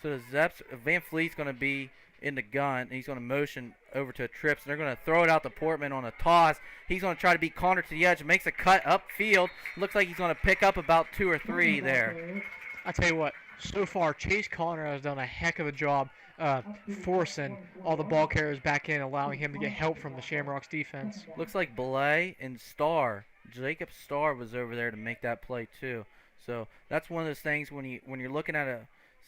So the Zepps, Van Fleet's going to be in the gun, and he's going to motion over to a Trips, and they're going to throw it out to Portman on a toss. He's going to try to beat Connor to the edge, makes a cut upfield. Looks like he's going to pick up about 2 or 3 there. I tell you what, so far Chase Connor has done a heck of a job forcing all the ball carriers back in, allowing him to get help from the Shamrocks defense. Looks like Belay and Jacob Starr was over there to make that play too. So that's one of those things when you're looking at a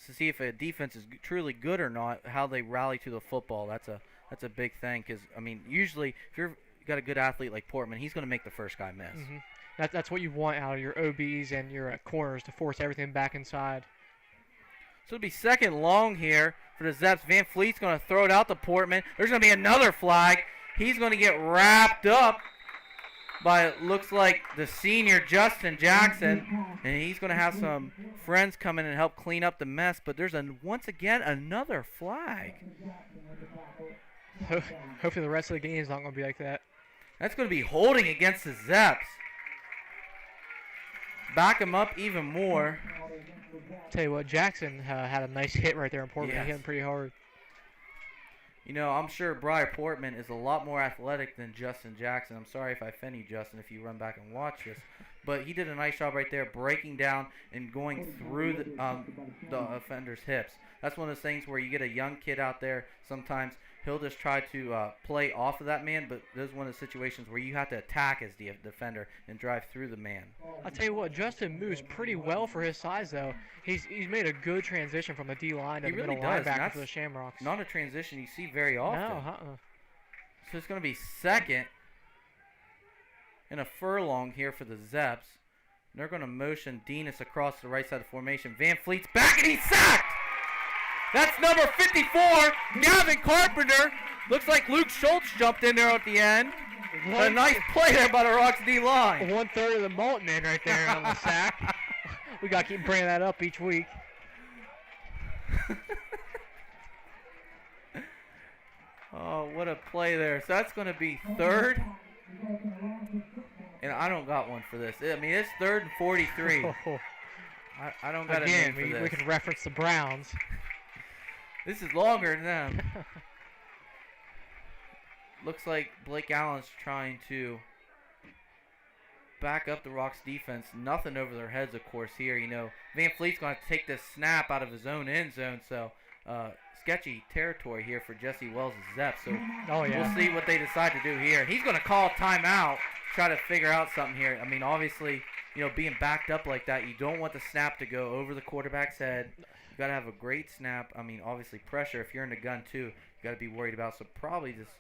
to see if a defense is truly good or not, how they rally to the football. That's a big thing because, I mean, usually if you got a good athlete like Portman, he's going to make the first guy miss. Mm-hmm. That's what you want out of your OBs and your corners, to force everything back inside. So it'll be second long here for the Zepps. Van Fleet's going to throw it out to Portman. There's going to be another flag. He's going to get wrapped up by, it looks like, the senior Justin Jackson. And he's going to have some friends come in and help clean up the mess. But there's, once again, another flag. Hopefully the rest of the game is not going to be like that. That's going to be holding against the Zepps. Back him up even more. Tell you what, Jackson had a nice hit right there in Portman. Yes. He hit him pretty hard. You know, I'm sure Briar Portman is a lot more athletic than Justin Jackson. I'm sorry if I offend you, Justin, if you run back and watch this. But he did a nice job right there breaking down and going through the offender's hips. That's one of those things where you get a young kid out there, sometimes he'll just try to play off of that man, but there's one of the situations where you have to attack as the defender and drive through the man. I'll tell you what, Justin moves pretty well for his size, though. He's made a good transition from the D-line to the middle linebacker for the Shamrocks. Not a transition you see very often. No, So it's going to be second and a furlong here for the Zepps. They're going to motion Denis across the right side of the formation. Van Fleet's back, and he's sacked! That's number 54, Gavin Carpenter. Looks like Luke Schultz jumped in there at the end. A nice play there by the Rocks D-line. 1/3 of the Molten Man right there on the sack. We got to keep bringing that up each week. Oh, what a play there. So that's going to be third. And I don't got one for this. I mean, it's 3rd and 43. I don't got a name for this. We can reference the Browns. This is longer than them. Looks like Blake Allen's trying to back up the Rocks defense. Nothing over their heads, of course, here. You know, Van Fleet's going to take this snap out of his own end zone. So, sketchy territory here for Jesse Wells' Zepps. So we'll see what they decide to do here. He's going to call a timeout, try to figure out something here. I mean, obviously, you know, being backed up like that, you don't want the snap to go over the quarterback's head. You got to have a great snap. I mean, obviously pressure. If you're in the gun too, you got to be worried about. So probably just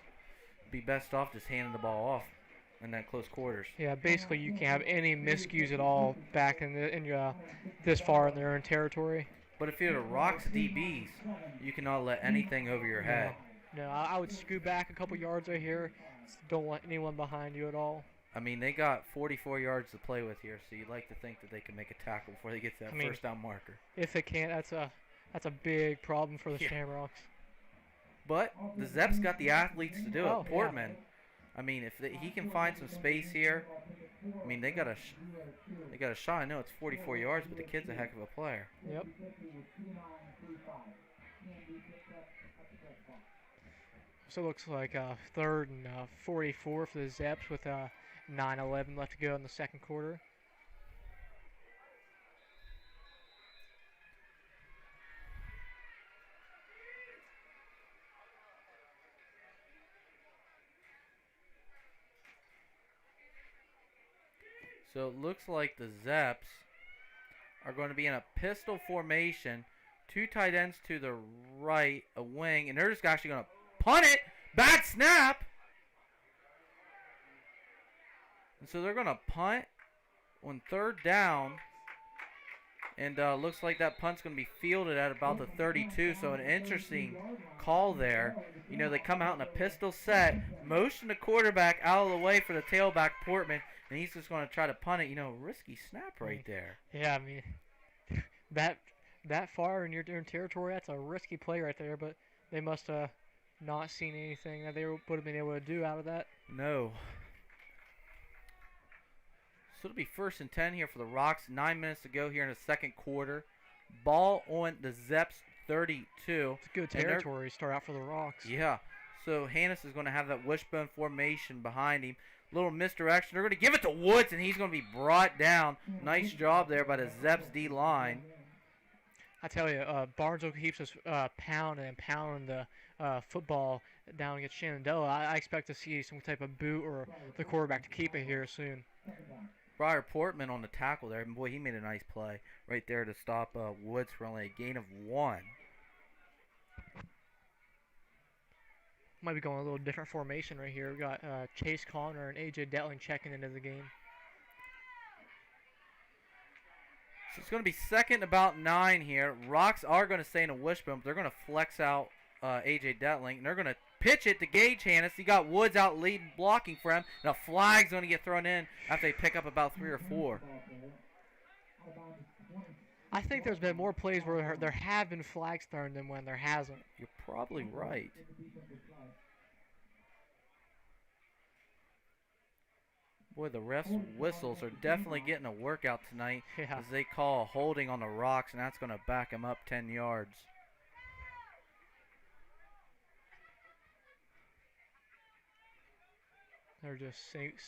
be best off just handing the ball off in that close quarters. Yeah, basically you can't have any miscues at all back in this far in their own territory. But if you're the Rocks DBs, you cannot let anything over your head. No, I would scoot back a couple yards right here. Don't want anyone behind you at all. I mean, they got 44 yards to play with here, so you'd like to think that they can make a tackle before they get to that first down marker. If they can't, that's a big problem for the Shamrocks. But the Zepps got the athletes to do it. Portman, yeah. I mean, if he can find some space here, I mean, they got a shot. I know it's 44 yards, but the kid's a heck of a player. Yep. So it looks like 3rd and 44 for the Zepps with 9:11 left to go in the second quarter. So it looks like the Zepps are going to be in a pistol formation. 2 tight ends to the right, a wing, and they're just actually going to punt it. Bad snap. And so they're going to punt on 3rd down. And looks like that punt's going to be fielded at about the 32. So an interesting call there. You know, they come out in a pistol set, motion the quarterback out of the way for the tailback Portman, and he's just going to try to punt it. You know, risky snap right there. Yeah, I mean, that far in your own territory, that's a risky play right there. But they must have not seen anything that they would have been able to do out of that. No. So it'll be 1st and 10 here for the Rocks. 9 minutes to go here in the second quarter. Ball on the Zepps 32. It's a good territory to start out for the Rocks. Yeah. So Hannes is going to have that wishbone formation behind him. Little misdirection. They're going to give it to Woods, and he's going to be brought down. Nice job there by the Zepps D-line. I tell you, Barnesville keeps us pounding and pounding the football down against Shenandoah. I expect to see some type of boot or the quarterback to keep it here soon. Briar Portman on the tackle there. And boy, he made a nice play right there to stop Woods for only a gain of 1. Might be going a little different formation right here. We got Chase Connor and A.J. Detling checking into the game. So it's going to be second about 9 here. Rocks are going to stay in a wishbone, but they're going to flex out A.J. Detling, and they're going to pitch it to Gage Hannes. You got Woods out leading, blocking for him, and a flag's going to get thrown in after they pick up about 3 or 4. I think there's been more plays where there have been flags thrown than when there hasn't. You're probably right. Boy, the refs' whistles are definitely getting a workout tonight as they call a holding on the Rocks, and that's going to back them up 10 yards. They're just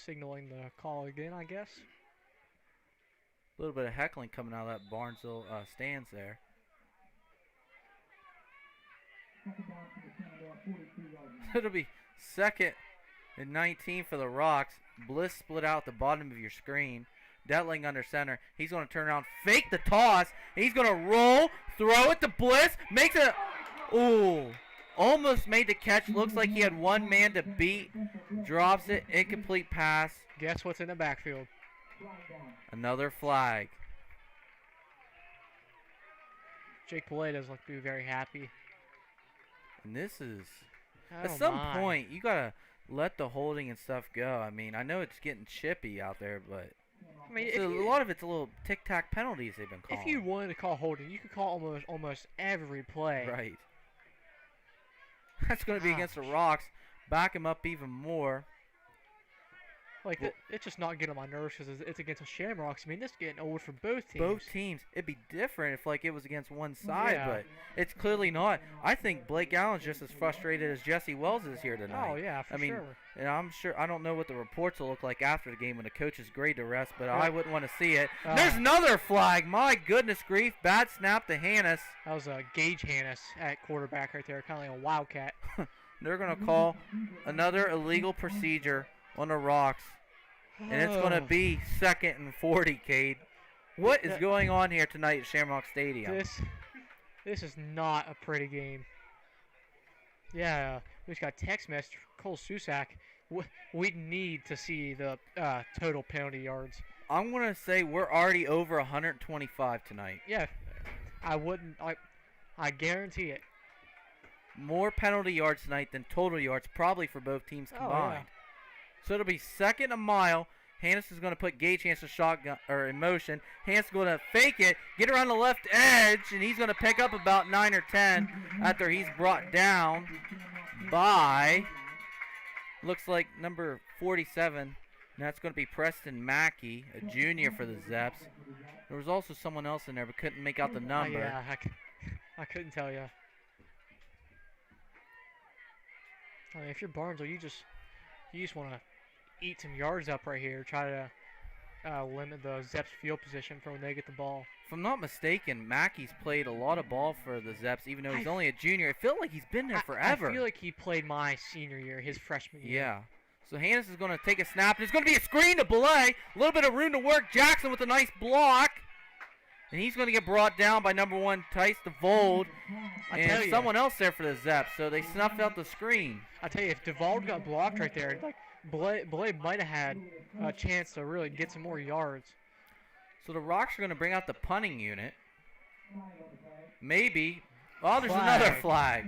signaling the call again, I guess. A little bit of heckling coming out of that Barnesville stands there. It'll be second and 19 for the Rocks. Bliss split out the bottom of your screen. Detling under center. He's going to turn around, fake the toss. He's going to roll, throw it to Bliss. Makes it. Ooh. Almost made the catch. Looks like he had one man to beat. Drops it. Incomplete pass. Guess what's in the backfield? Another flag. Jake Boulay doesn't look to be very happy. And this is. At some point, you got to let the holding and stuff go. I mean, I know it's getting chippy out there, but I mean, a lot of it's a little tic-tac penalties they've been calling. If you wanted to call holding, you could call almost every play. Right. That's going to be against the Rocks. Back him up even more. Like, it's just not getting on my nerves because it's against the Shamrocks. I mean, this is getting old for both teams. Both teams. It'd be different if, like, it was against one side, but it's clearly not. I think Blake Allen's just as frustrated as Jesse Wells is here tonight. Oh, yeah, for sure. And I'm sure, I don't know what the reports will look like after the game when the coach is grade to rest, but I wouldn't want to see it. There's another flag. My goodness grief. Bad snap to Hannes. That was Gage Hannes at quarterback right there, kind of like a wildcat. They're going to call another illegal procedure on the Rocks. And it's going to be 2nd and 40, Cade. What is going on here tonight at Shamrock Stadium? This is not a pretty game. Yeah, we just got a text message. Cole Susak. We need to see the total penalty yards. I'm going to say we're already over 125 tonight. Yeah, I wouldn't. I guarantee it. More penalty yards tonight than total yards, probably for both teams combined. Oh, yeah. So it'll be 2nd a mile. Hannes is going to put Gage Hannes shotgun or in motion. Hannes is going to fake it, get around the left edge, and he's going to pick up about 9 or 10 after he's brought down by, looks like number 47. And that's going to be Preston Mackey, a junior for the Zeps. There was also someone else in there, but couldn't make out the number. Yeah, I couldn't tell you. I mean, if you're Barnesville, you just want to eat some yards up right here. Try to limit the Zepps field position for when they get the ball. If I'm not mistaken, Mackey's played a lot of ball for the Zepps, even though he's only a junior. It felt like he's been there forever. I feel like he played my senior year, his freshman year. Yeah. So Hannes is going to take a snap. There's going to be a screen to Belay. A little bit of room to work. Jackson with a nice block. And he's going to get brought down by number 1, Tice DeVold. And someone else there for the Zepps. So they snuffed out the screen. I tell you, if DeVold got blocked right there, like Belay might have had a chance to really get some more yards. So the Rocks are going to bring out the punting unit. Maybe. Oh, there's another flag.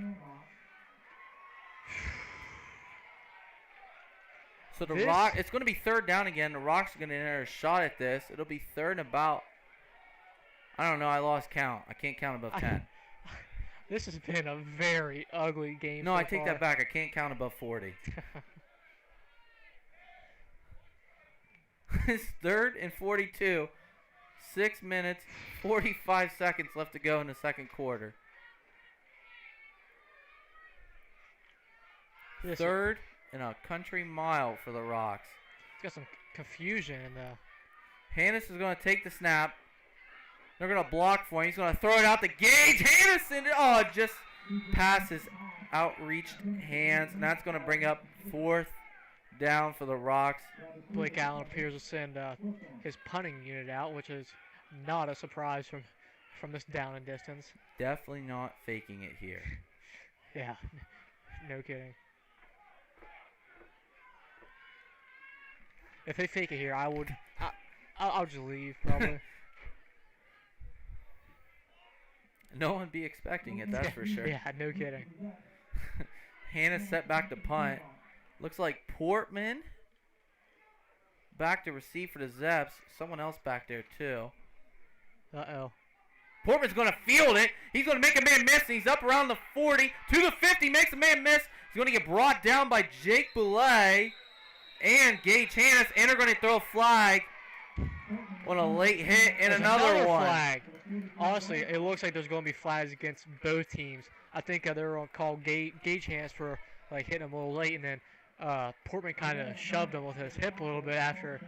So the Rock, it's going to be 3rd down again. The Rocks are going to enter a shot at this. It'll be 3rd and about, I don't know, I lost count. I can't count above 10. This has been a very ugly game. No, I take that back. I can't count above 40. It's 3rd and 42. 6 minutes, 45 seconds left to go in the second quarter. 3rd and a country mile for the Rocks. It's got some confusion in the. Hannes is going to take the snap. They're going to block for him. He's going to throw it out to Gage. Hannes, just passes outreached hands, and that's going to bring up 4th down for the Rocks. Blake Allen appears to send his punting unit out, which is not a surprise from this down and distance. Definitely not faking it here. Yeah, no kidding. If they fake it here, I'll just leave probably. No one would be expecting it, that's for sure. Yeah, no kidding. Hannah set back to punt. Looks like Portman back to receive for the Zepps. Someone else back there too. Uh-oh. Portman's going to field it. He's going to make a man miss. And he's up around the 40 to the 50. Makes a man miss. He's going to get brought down by Jake Boulay and Gage Hannes. And they're going to throw a flag on a late hit and another one. Flag. Honestly, it looks like there's going to be flags against both teams. I think they're going to call Gage Hannes for like hitting him a little late, and then Portman kind of shoved him with his hip a little bit after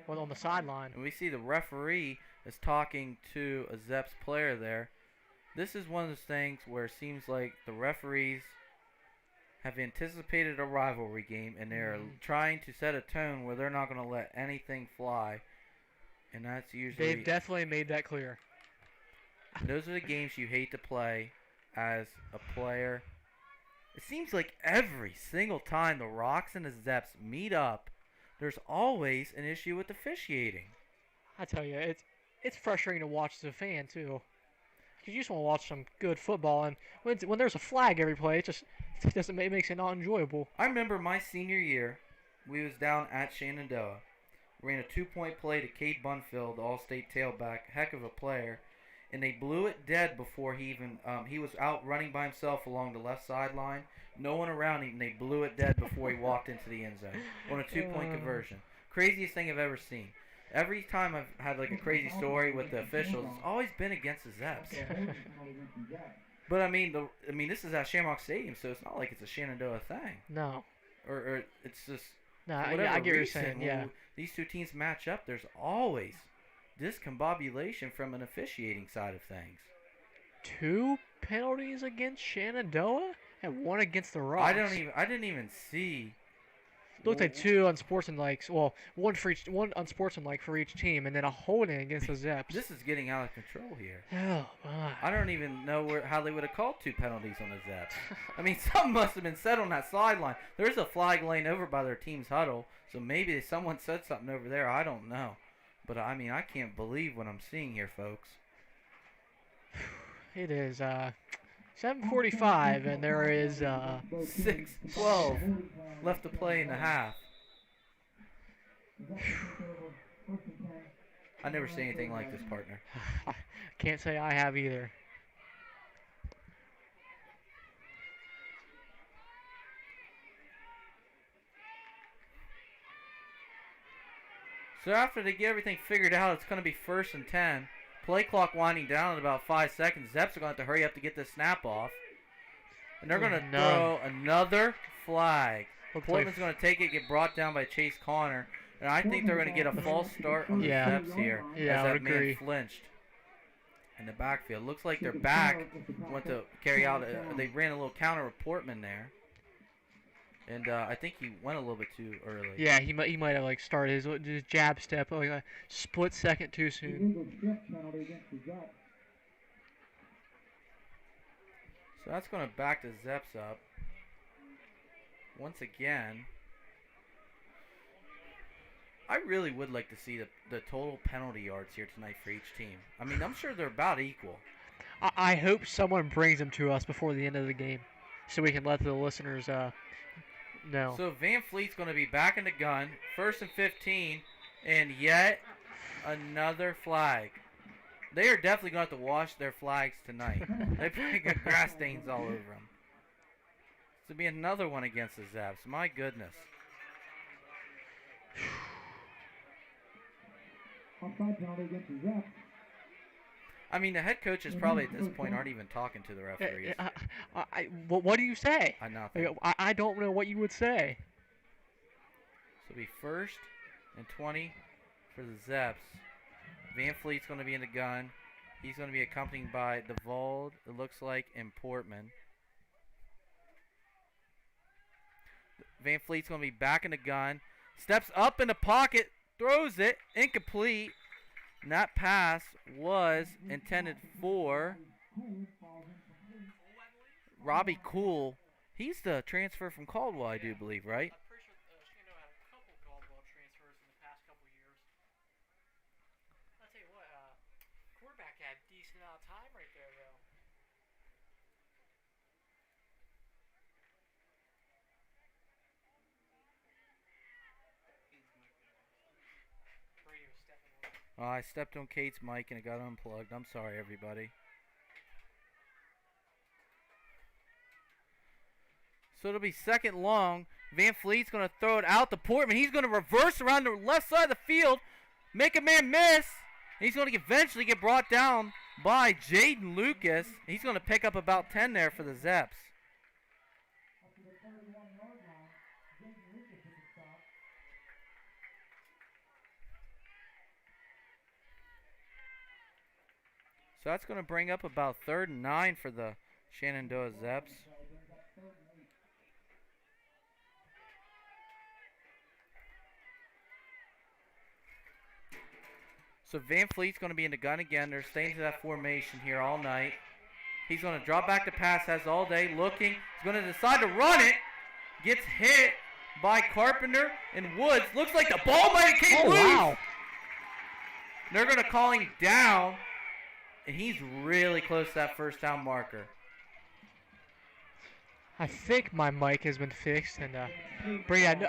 on the sideline. And we see the referee is talking to a Zepps player there. This is one of those things where it seems like the referees have anticipated a rivalry game, and they're trying to set a tone where they're not going to let anything fly. And that's usually... They've definitely made that clear. Those are the games you hate to play as a player. It seems like every single time the Rocks and the Zepps meet up, there's always an issue with officiating. I tell you, it's frustrating to watch as a fan too, because you just want to watch some good football, and when there's a flag every play, it makes it not enjoyable. I remember my senior year, we was down at Shenandoah, ran a 2-point play to Cade Bunfield, the All-State tailback, heck of a player, and they blew it dead before he even he was out running by himself along the left sideline, no one around him, and they blew it dead before he walked into the end zone on a 2-point conversion. Craziest thing I've ever seen. Every time I've had like a crazy story with the officials, it's always been against the Zepps. But I mean, this is at Shamrocks Stadium, so it's not like it's a Shenandoah thing. No. Or it's just no. I get what you're saying. Yeah. These two teams match up. There's always discombobulation from an officiating side of things. 2 penalties against Shenandoah and 1 against the Rocks. I didn't even see. Looked like 2 unsportsmanlike. Well, one unsportsmanlike for each team, and then a holding against the Zepps. This is getting out of control here. Oh my! I don't even know how they would have called 2 penalties on the Zepps. I mean, something must have been said on that sideline. There's a flag laying over by their team's huddle, so maybe someone said something over there. I don't know, but I mean, I can't believe what I'm seeing here, folks. It is 7:45, and there is 6:12 left to play in the half. I never seen anything like this, partner. Can't say I have either. So after they get everything figured out, it's going to be 1st and 10. Play clock winding down in about 5 seconds. Zepps are going to have to hurry up to get this snap off. And they're going to throw another flag. Portland's going to take it, get brought down by Chase Connor. And I think they're going to get a false start on the Zepps here. Yeah, as that man flinched in the backfield. Looks like their back went to carry out. They ran a little counter with Portman there. And I think he went a little bit too early. Yeah, he might have like started his jab step like a split second too soon. So that's going to back the Zepps up. Once again, I really would like to see the total penalty yards here tonight for each team. I mean, I'm sure they're about equal. I hope someone brings them to us before the end of the game so we can let the listeners know. So Van Fleet's going to be back in the gun, 1st and 15, and yet another flag. They are definitely going to have to wash their flags tonight. They probably got grass stains all over them. This will be another one against the Zepps. My goodness. I mean, the head coaches probably at this point aren't even talking to the referees. What do you say? Nothing. I don't know what you would say. So it'll be 1st and 20 for the Zepps. Van Fleet's going to be in the gun. He's going to be accompanied by DeVold, it looks like, and Portman. Van Fleet's going to be back in the gun. Steps up in the pocket, throws it, incomplete. And that pass was intended for Robbie Cool. He's the transfer from Caldwell, I do believe, right? I'm pretty sure Shenandoah had a couple Caldwell transfers in the past couple years. I'll tell you what, quarterback had a decent amount of time right there, though. Brady was stepping on. I stepped on Kate's mic and it got unplugged. I'm sorry, everybody. So it'll be second long. Van Fleet's going to throw it out to Portman. He's going to reverse around the left side of the field, make a man miss. And he's going to eventually get brought down by Jaden Lucas. He's going to pick up about 10 there for the Zeps. So that's going to bring up about 3rd and 9 for the Shenandoah Zeps. So Van Fleet's going to be in the gun again. They're staying to that formation here all night. He's going to drop back to pass, has all day, looking. He's going to decide to run it. Gets hit by Carpenter and Woods. Looks like the ball might have came loose. Wow. They're going to call him down. And he's really close to that first down marker. I think my mic has been fixed. And, Brady,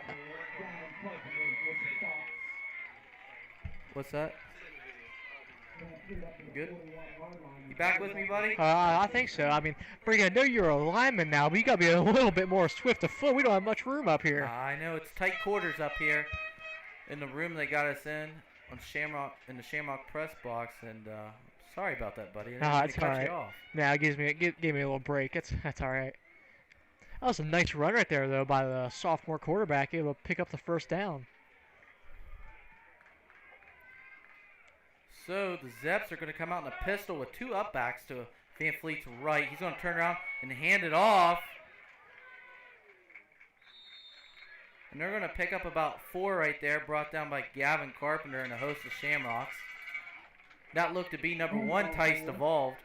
What's that? You good? You back with me, buddy? I think so. I mean, Brady, I know you're a lineman now, but you got to be a little bit more swift of foot. We don't have much room up here. I know. It's tight quarters up here in the room they got us in on Shamrock, in the Shamrock press box. And sorry about that, buddy. I didn't mean to cut you off. Nah, it gave me a little break. That's all right. That was a nice run right there, though, by the sophomore quarterback, able to pick up the first down. So the Zeps are going to come out in a pistol with 2 upbacks to Van Fleet's right. He's going to turn around and hand it off. And they're going to pick up about 4 right there, brought down by Gavin Carpenter and a host of Shamrocks. That looked to be number 1, Tice Devolved.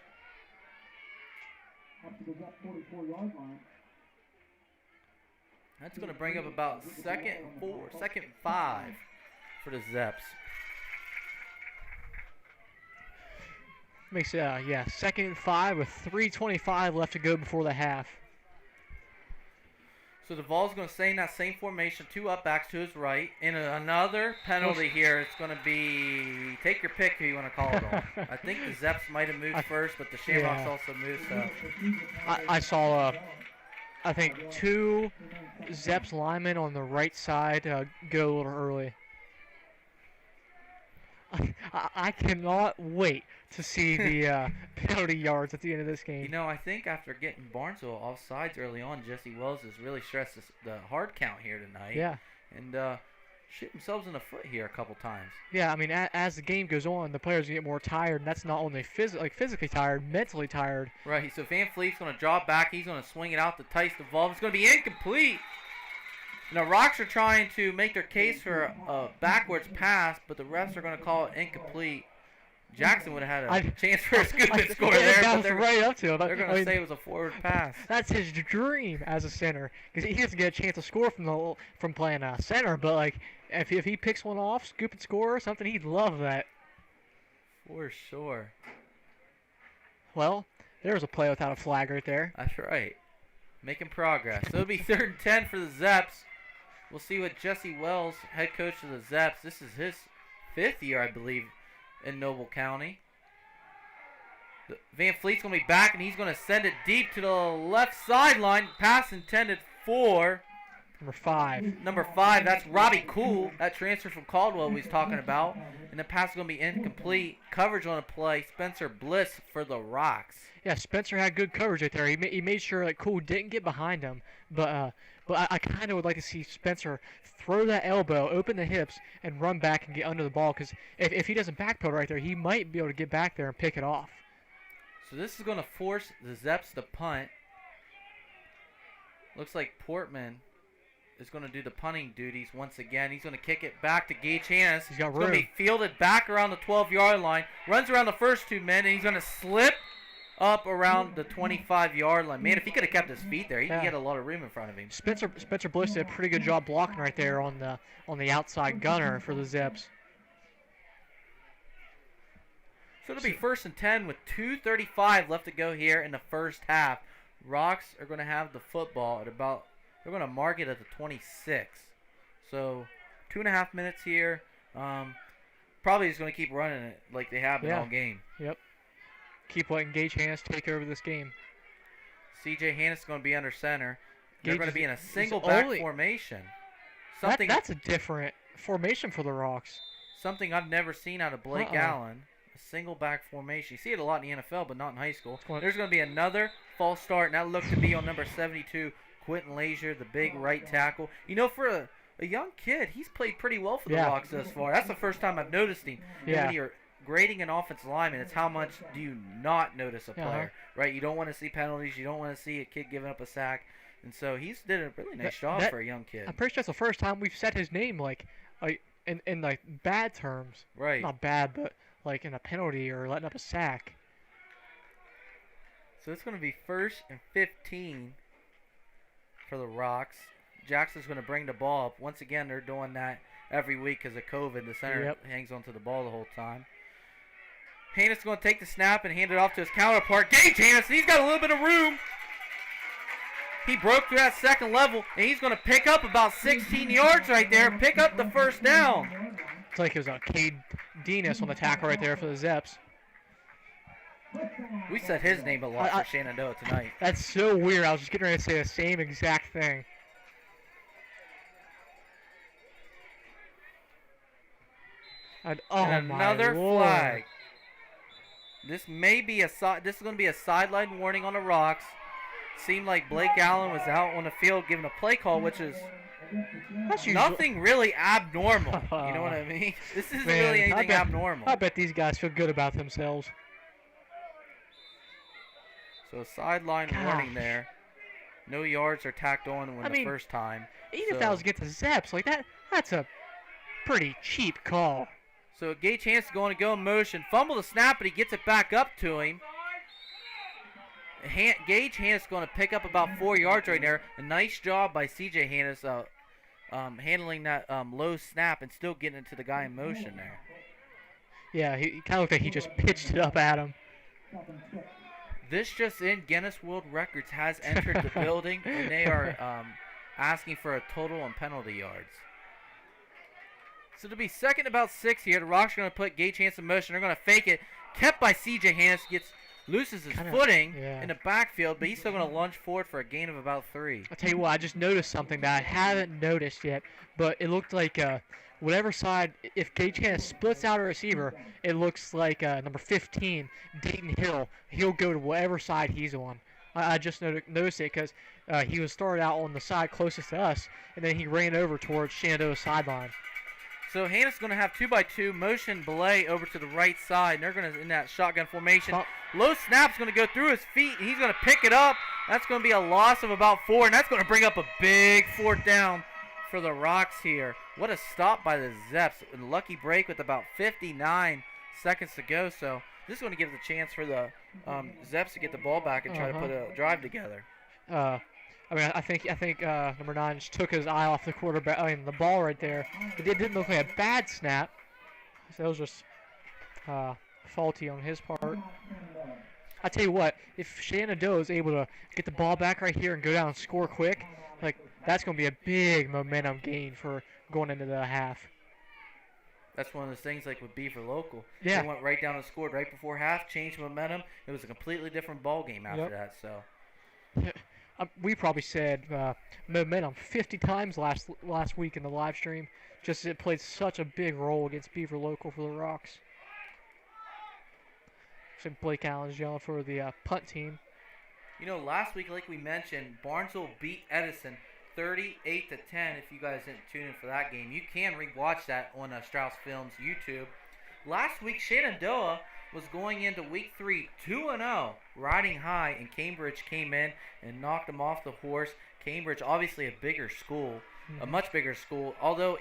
That's going to bring up about second 5 for the Zeps. Makes 2nd and 5 with 3:25 left to go before the half. So the Vols going to stay in that same formation, 2 upbacks to his right. And another penalty here. It's going to be, take your pick who you want to call it on. I think the Zeps might have moved first, but the Shamrocks also moved. So. I saw, I think 2 Zeps linemen on the right side go a little early. I cannot wait to see the penalty yards at the end of this game. You know, I think after getting Barnesville off sides early on, Jesse Wells has really stressed the hard count here tonight. Yeah. And shoot themselves in the foot here a couple times. Yeah, I mean, as the game goes on, the players get more tired, and that's not only physically tired, mentally tired. Right, so Van Fleet's going to drop back. He's going to swing it out to Tice Devolve. It's going to be incomplete. Now, Rocks are trying to make their case for a backwards pass, but the refs are going to call it incomplete. Jackson would have had a chance for a scoop and score there, but they're right up to him. They're going to say it was a forward pass. That's his dream as a center, because he doesn't get a chance to score from playing center. But like, if he picks one off, scoop and score or something, he'd love that. For sure. Well, there's a play without a flag right there. That's right. Making progress. So it'll be 3rd and 10 for the Zeps. We'll see what Jesse Wells, head coach of the Zeps, this is his 5th year, I believe, in Noble County. Van Fleet's going to be back, and he's going to send it deep to the left sideline. Pass intended for Number 5, that's Robbie Cool. That transfer from Caldwell we was talking about. And the pass is going to be incomplete. Coverage on the play. Spencer Bliss for the Rocks. Yeah, Spencer had good coverage right there. He made sure that Cool didn't get behind him. But I kind of would like to see Spencer throw that elbow, open the hips, and run back and get under the ball. Because if he doesn't backpedal right there, he might be able to get back there and pick it off. So this is going to force the Zeps to punt. Looks like Portman is going to do the punting duties once again. He's going to kick it back to Gage Hannes. He's got room. It's going to be fielded back around the 12-yard line. Runs around the first 2 men, and he's going to slip up around the 25-yard line. Man, if he could have kept his feet there, he could get a lot of room in front of him. Spencer Bliss did a pretty good job blocking right there on the outside gunner for the Zeps. So it'll be 1st and 10 with 2:35 left to go here in the first half. Rocks are going to have the football at about, they're going to mark it at the 26. So 2.5 minutes here. Probably just going to keep running it like they have been all game. Yep. Keep letting Gage Hannes take over this game. CJ Hannes is going to be under center. They're going to be in a single he's back only- formation. That's a different formation for the Rocks. Something I've never seen out of Blake Allen. A single back formation. You see it a lot in the NFL, but not in high school. There's going to be another false start, and that looked to be on number 72, Quentin Lazier, the big right tackle. You know, for a young kid, he's played pretty well for the Rocks thus far. That's the first time I've noticed him. And when you're grading an offensive lineman, it's how much do you not notice a player, right? You don't want to see penalties. You don't want to see a kid giving up a sack. And so he's did a really nice job for a young kid. I'm pretty sure that's the first time we've said his name in like bad terms. Right. Not bad, but like in a penalty or letting up a sack. So it's going to be 1st and 15 for the Rocks. Jackson's going to bring the ball up. Once again, they're doing that every week because of COVID. The center hangs onto the ball the whole time. Hannes is going to take the snap and hand it off to his counterpart, Gage Hannes. He's got a little bit of room. He broke through that second level, and he's going to pick up about 16 yards right there, pick up the first down. It's like it was a Cade Dinas on the tackle right there for the Zeps. We said his name a lot for Shenandoah tonight. That's so weird. I was just getting ready to say the same exact thing. And another flag. This may be this is going to be a sideline warning on the Rocks. Seemed like Blake Allen was out on the field giving a play call, which is nothing really abnormal. You know what I mean? This isn't really anything abnormal. I bet these guys feel good about themselves. So sideline warning there. No yards are tacked on the first time. Even if that was against the Zeps, like that's a pretty cheap call. So Gage Hannes is going to go in motion. Fumble the snap, but he gets it back up to him. Gage Hannes is going to pick up about 4 yards right there. A nice job by CJ Hannes handling that low snap and still getting it to the guy in motion there. Yeah, he kind of looked like he just pitched it up at him. This just in, Guinness World Records has entered the building, and they are asking for a total on penalty yards. So to be 2nd and about 6 here, the Rocks are going to put Gage Hannes in motion. They're going to fake it. Kept by CJ Hannes. Loses his footing in the backfield, but he's still going to lunge forward for a gain of about 3. I'll tell you what, I just noticed something that I haven't noticed yet, but it looked like whatever side, if Gage Hannes splits out a receiver, it looks like number 15, Dayton Hill. He'll go to whatever side he's on. I just noticed it because he was started out on the side closest to us, and then he ran over towards Shenandoah's sideline. So Hannes is going to have 2x2, motion Belay over to the right side, and they're going to in that shotgun formation. Low snap's going to go through his feet, and he's going to pick it up. That's going to be a loss of about 4, and that's going to bring up a big 4th down for the Rocks here. What a stop by the Zeps. A lucky break with about 59 seconds to go. So this is going to give the chance for the Zeps to get the ball back and try to put a drive together. I think number 9 just took his eye off the quarterback. The ball right there. It didn't look like a bad snap. So it was just faulty on his part. I tell you what, if Shenandoah is able to get the ball back right here and go down and score quick, like that's going to be a big momentum gain for going into the half. That's one of those things like with Beaver Local. Yeah. They went right down and scored right before half, changed momentum. It was a completely different ball game after that. So. We probably said momentum 50 times last week in the live stream. Just it played such a big role against Beaver Local for the Rocks. So Blake Allen's yelling for the punt team. You know, last week, like we mentioned, Barnesville beat Edison 38-10. If you guys didn't tune in for that game, you can rewatch that on Strauss Films YouTube. Last week, Shenandoah was going into week 3 2-0, riding high, and Cambridge came in and knocked them off the horse. Cambridge, obviously a bigger school, a much bigger school. Although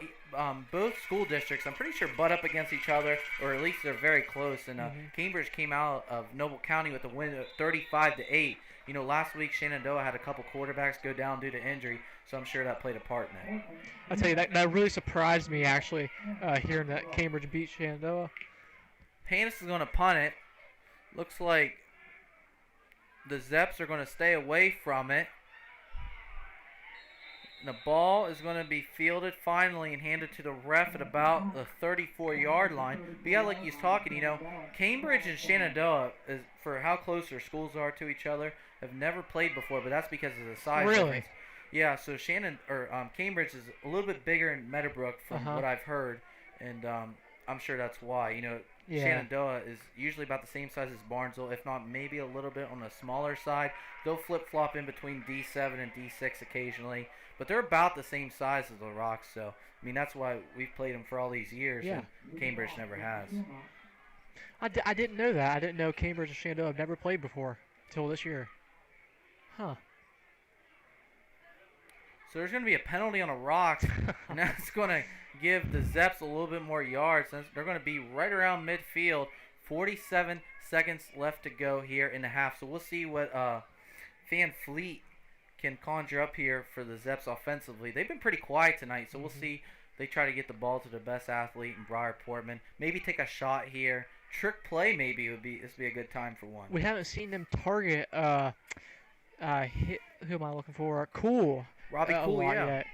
both school districts, I'm pretty sure, butt up against each other, or at least they're very close. And Cambridge came out of Noble County with a win of 35-8. You know, last week Shenandoah had a couple quarterbacks go down due to injury, so I'm sure that played a part in it. I'll tell you, that really surprised me, actually, hearing that Cambridge beat Shenandoah. Panis is going to punt it. Looks like the Zepps are going to stay away from it. And the ball is going to be fielded finally and handed to the ref at about the 34-yard line. But yeah, like he's talking, you know, Cambridge and Shenandoah, is, for how close their schools are to each other, have never played before, but that's because of the size difference. Yeah, so Cambridge is a little bit bigger in Meadowbrook from what I've heard, and I'm sure that's why. You know, Shenandoah is usually about the same size as Barnesville, if not maybe a little bit on the smaller side. They'll flip-flop in between D7 and D6 occasionally, but they're about the same size as the Rocks. So, I mean, that's why we've played them for all these years, and Cambridge never has. I didn't know that. I didn't know Cambridge and Shenandoah have never played before until this year. Huh. So there's going to be a penalty on the Rocks, and that's going to give the Zepps a little bit more yards. They're going to be right around midfield. 47 seconds left to go here in the half. So we'll see what Van Fleet can conjure up here for the Zepps offensively. They've been pretty quiet tonight, so we'll see. They try to get the ball to the best athlete in Briar Portman. Maybe take a shot here. Trick play maybe would be a good time for one. We haven't seen them target who am I looking for? Cool. Robbie Cool, yet.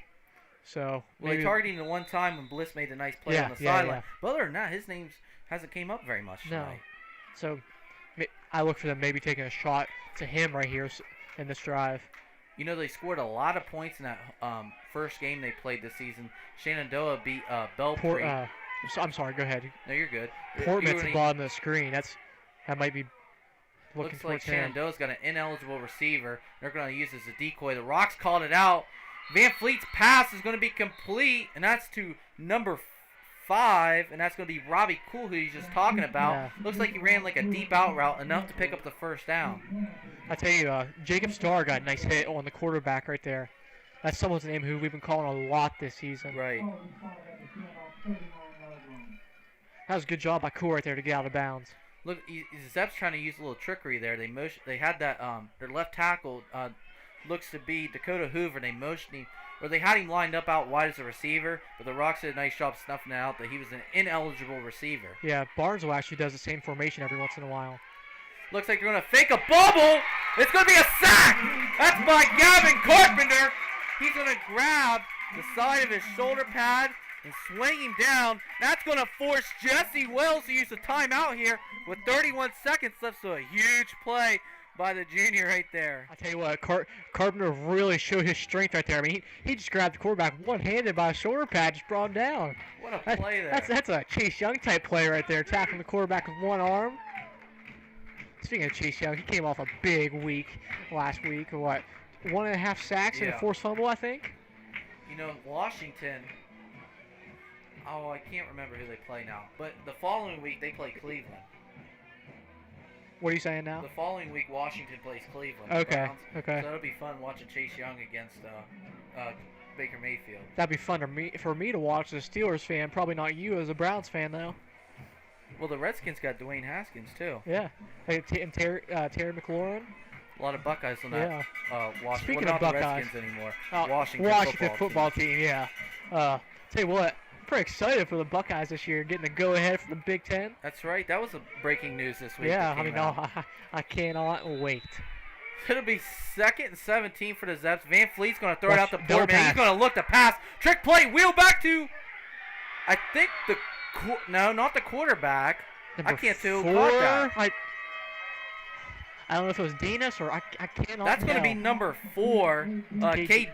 So they targeted him the one time when Bliss made the nice play on the sideline. But other than that, his name hasn't came up very much tonight. So I look for them maybe taking a shot to him right here in this drive. You know, they scored a lot of points in that first game they played this season. Shenandoah beat Belpre. I'm sorry, go ahead. No, you're good. Portman's at the bottom of the screen. That might be looking looks like towards him. Shenandoah's got an ineligible receiver. They're going to use as a decoy. The Rocks called it out. Van Fleet's pass is going to be complete, and that's to number 5, and that's going to be Robbie Cool, who he's just talking about. Yeah. Looks like he ran like a deep out route, enough to pick up the first down. I tell you, Jacob Starr got a nice hit on the quarterback right there. That's someone's name who we've been calling a lot this season. Right. That was a good job by Cool right there to get out of bounds. Look, Zep's trying to use a little trickery there. They had that their left tackle looks to be Dakota Hoover. They motioned him, or they had him lined up out wide as a receiver, but the Rocks did a nice job snuffing it out that he was an ineligible receiver. Yeah, Barnesville actually does the same formation every once in a while. Looks like they're going to fake a bubble. It's going to be a sack. That's by Gavin Carpenter. He's going to grab the side of his shoulder pad and swing him down. That's going to force Jesse Wells to use a timeout here with 31 seconds left. So a huge play by the junior right there. I tell you what, Carpenter really showed his strength right there. I mean, he just grabbed the quarterback one-handed by a shoulder pad, just brought him down. What a play there. That's a Chase Young type play right there, tackling the quarterback with one arm. Speaking of Chase Young, he came off a big week last week. What, 1.5 sacks and a forced fumble, I think? You know, Washington, I can't remember who they play now. But the following week, they play Cleveland. What are you saying now? The following week, Washington plays Cleveland. Okay, So okay. that'll be fun watching Chase Young against Baker Mayfield. That'd be fun for me to watch as a Steelers fan. Probably not you as a Browns fan, though. Well, the Redskins got Dwayne Haskins, too. Yeah. And Terry McLaurin. A lot of Buckeyes on that. Yeah. Speaking of of Buckeyes. the Redskins anymore. Washington football team, yeah. Tell you what, I'm pretty excited for the Buckeyes this year, getting the go-ahead for the Big Ten. That's right. That was a breaking news this week. Yeah, I cannot wait. It'll be 2nd and 17 for the Zepps. Van Fleet's going to throw it out the board, man. He's going to look to pass. Trick play, wheel back to, I think not the quarterback. I can't tell who caught that. I don't know if it was Dinas or I cannot That's going to be number 4, Kate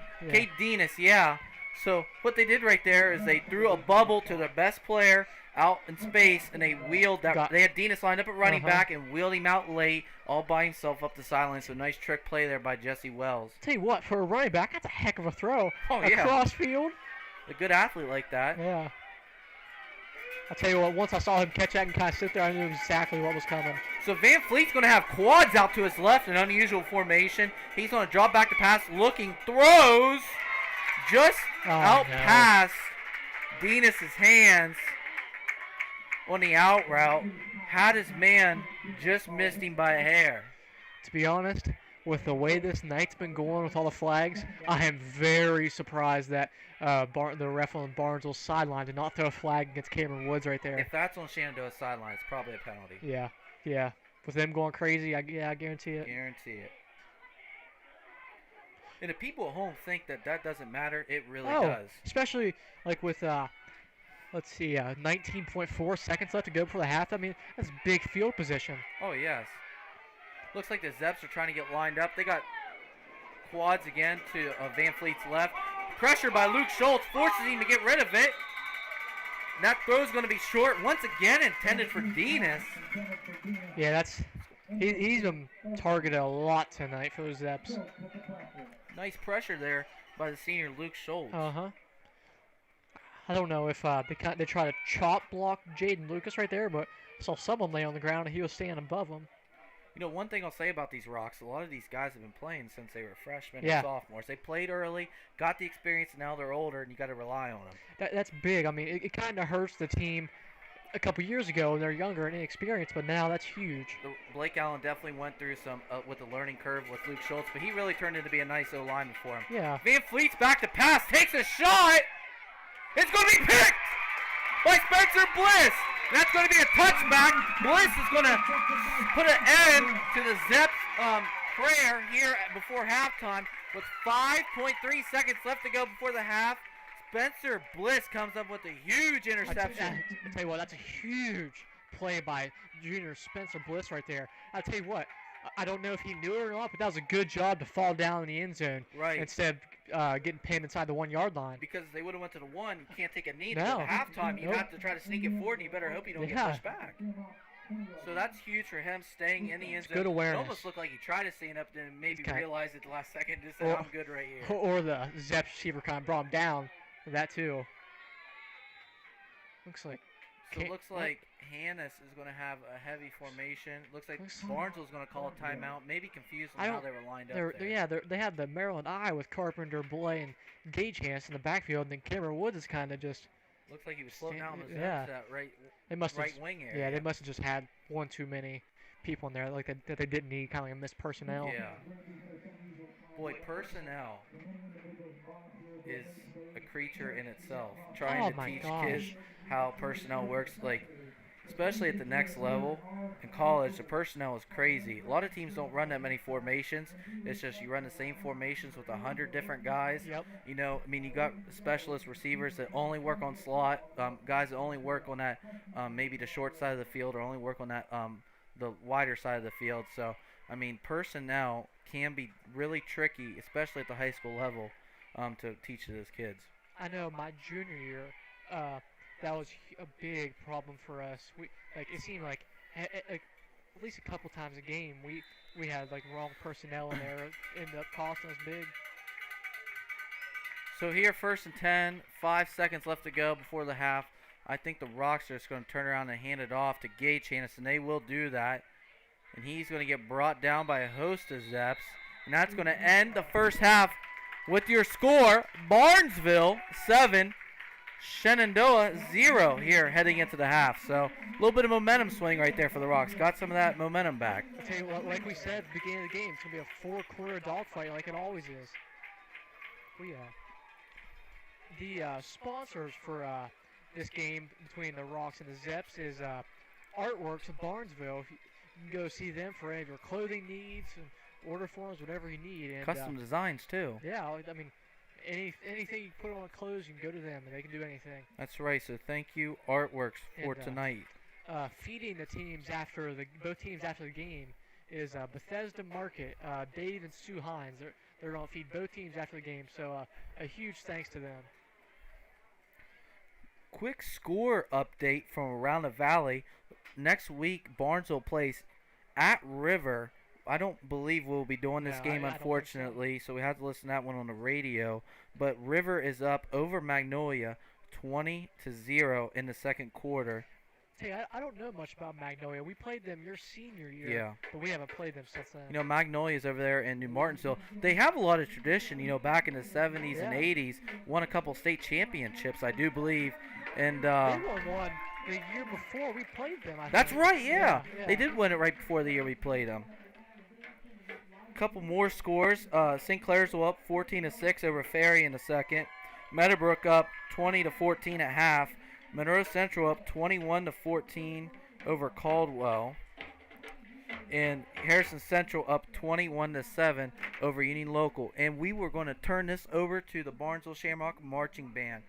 Dinas, yeah. So what they did right there is they threw a bubble to their best player out in space, and they wheeled that. They had Dinas lined up at running back and wheeled him out late, all by himself up the sideline. So nice trick play there by Jesse Wells. Tell you what, for a running back, that's a heck of a throw. Oh, yeah. Across field. A good athlete like that. Yeah. I'll tell you what, once I saw him catch that and kind of sit there, I knew exactly what was coming. So Van Fleet's going to have quads out to his left, an unusual formation. He's going to drop back to pass, looking, throws. just out no. past Denis's hands on the out route. Had his man, just missed him by a hair. To be honest, with the way this night's been going with all the flags, I am very surprised that the ref on Barnesville sideline did not throw a flag against Cameron Woods right there. If that's on Shenandoah's sideline, it's probably a penalty. Yeah. With them going crazy, I guarantee it. Guarantee it. And if people at home think that doesn't matter, it really Oh, does. especially like with, let's see, 19.4 seconds left to go before the half. I mean, that's big field position. Oh, yes. Looks like the Zepps are trying to get lined up. They got quads again to Van Fleet's left. Pressure by Luke Schultz forces him to get rid of it. And that throw's going to be short. Once again, intended for Denis. Yeah, he's been targeted a lot tonight for those Zeps. Nice pressure there by the senior Luke Schultz. I don't know if they try to chop block Jaden Lucas right there, but I saw someone lay on the ground and he was standing above him. You know, one thing I'll say about these Rocks, a lot of these guys have been playing since they were freshmen Yeah. and sophomores. They played early, got the experience, and now they're older, and you got to rely on them. That's big. I mean, it kind of hurts the team a couple years ago when they're younger and inexperienced, but now that's huge. Blake Allen definitely went through some with the learning curve with Luke Schultz, but he really turned into be a nice O-lineman for him. Yeah. Van Fleet's back to pass, takes a shot. It's going to be picked by Spencer Bliss. That's going to be a touchback. Bliss is going to put an end to the Zepps prayer here before halftime with 5.3 seconds left to go before the half. Spencer Bliss comes up with a huge interception. I tell you what, that's a huge play by junior Spencer Bliss right there. I'll tell you what, I don't know if he knew it or not, but that was a good job to fall down in the end zone instead of getting pinned inside the 1 yard line. Because if they would have went to the one, you can't take a knee. No. At halftime, you have to try to sneak it forward, and you better hope you don't get pushed back. So that's huge for him staying in the end zone. Good awareness. It almost looked like he tried to stand up, then maybe realized at the last second, just said, I'm good right here. Or the Zeps receiver kind of brought him down. That too. Looks like. So it looks like Hannes is going to have a heavy formation. Looks like Barnesville's going to call a timeout. Maybe confused on how they were lined up there. They have the Maryland eye with Carpenter, Blay, and Gage Hannes in the backfield, and then Cameron Woods is kind of just. Looks like he was floating out on the that right wing area. Yeah, they must have just had one too many people in there like that they didn't need, kind of like missed personnel. Yeah. Boy, personnel is a creature in itself. Trying to teach kids how personnel works, like especially at the next level in college, the personnel is crazy. A lot of teams don't run that many formations. It's just you run the same formations with 100 different guys. Yep. You know, I mean, you got specialist receivers that only work on slot, guys that only work on that maybe the short side of the field, or only work on that the wider side of the field. So, I mean, personnel can be really tricky, especially at the high school level, to teach to those kids. I know my junior year, that was a big problem for us. It seemed like at least a couple times a game we had like wrong personnel in there. It ended up costing us big. So here, 1st and 10, 5 seconds left to go before the half. I think the Rocks are just going to turn around and hand it off to Gage Hannes, and they will do that. And he's going to get brought down by a host of Zeps. And that's going to end the first half with your score, Barnesville 7, Shenandoah 0 here heading into the half. So a little bit of momentum swing right there for the Rocks. Got some of that momentum back. I'll tell you what, like we said at the beginning of the game, it's going to be a 4-quarter dogfight like it always is. The sponsors for this game between the Rocks and the Zeps is Artworks of Barnesville. You can go see them for any of your clothing needs and order forms, whatever you need. And, custom designs too. Yeah, I mean, anything you put on clothes, you can go to them and they can do anything. That's right. So thank you, Artworks, for tonight. Feeding the teams both teams after the game is Bethesda Market. Dave and Sue Hines. They're going to feed both teams after the game. So a huge thanks to them. Quick score update from around the valley. Next week, Barnesville plays at River. I don't believe we'll be doing this game, unfortunately, so we have to listen to that one on the radio. But River is up over Magnolia 20-0 in the second quarter. tell you, I don't know much about Magnolia. We played them your senior year, Yeah. but we haven't played them since then. You know, Magnolia's over there in New Martinsville. They have a lot of tradition. You know, back in the 70s and 80s, won a couple state championships, I do believe. And they won one the year before we played them. That's think. right. Yeah. Yeah. They did win it right before the year we played them. Couple more scores. St. Clair's up 14-6 over Ferry in the second. Meadowbrook up 20-14 at half. Monroe Central up 21-14 over Caldwell. And Harrison Central up 21-7 over Union Local. And we were going to turn this over to the Barnesville Shamrock Marching Band.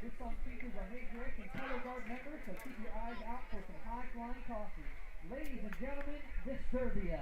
This song features a Hey Drake and Color Guard members, so keep your eyes out for some high-flying coffee. Ladies and gentlemen, Disturbia.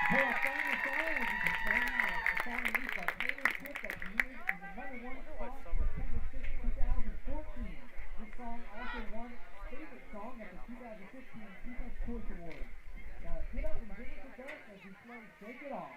For a final song, we'll be playing a song released by Taylor Swift that premiered in the #1 spot September 6, 2014. This song also won Favorite Song at the 2015 People's Choice Awards. Now get up and dance with us as we play Shake It Off.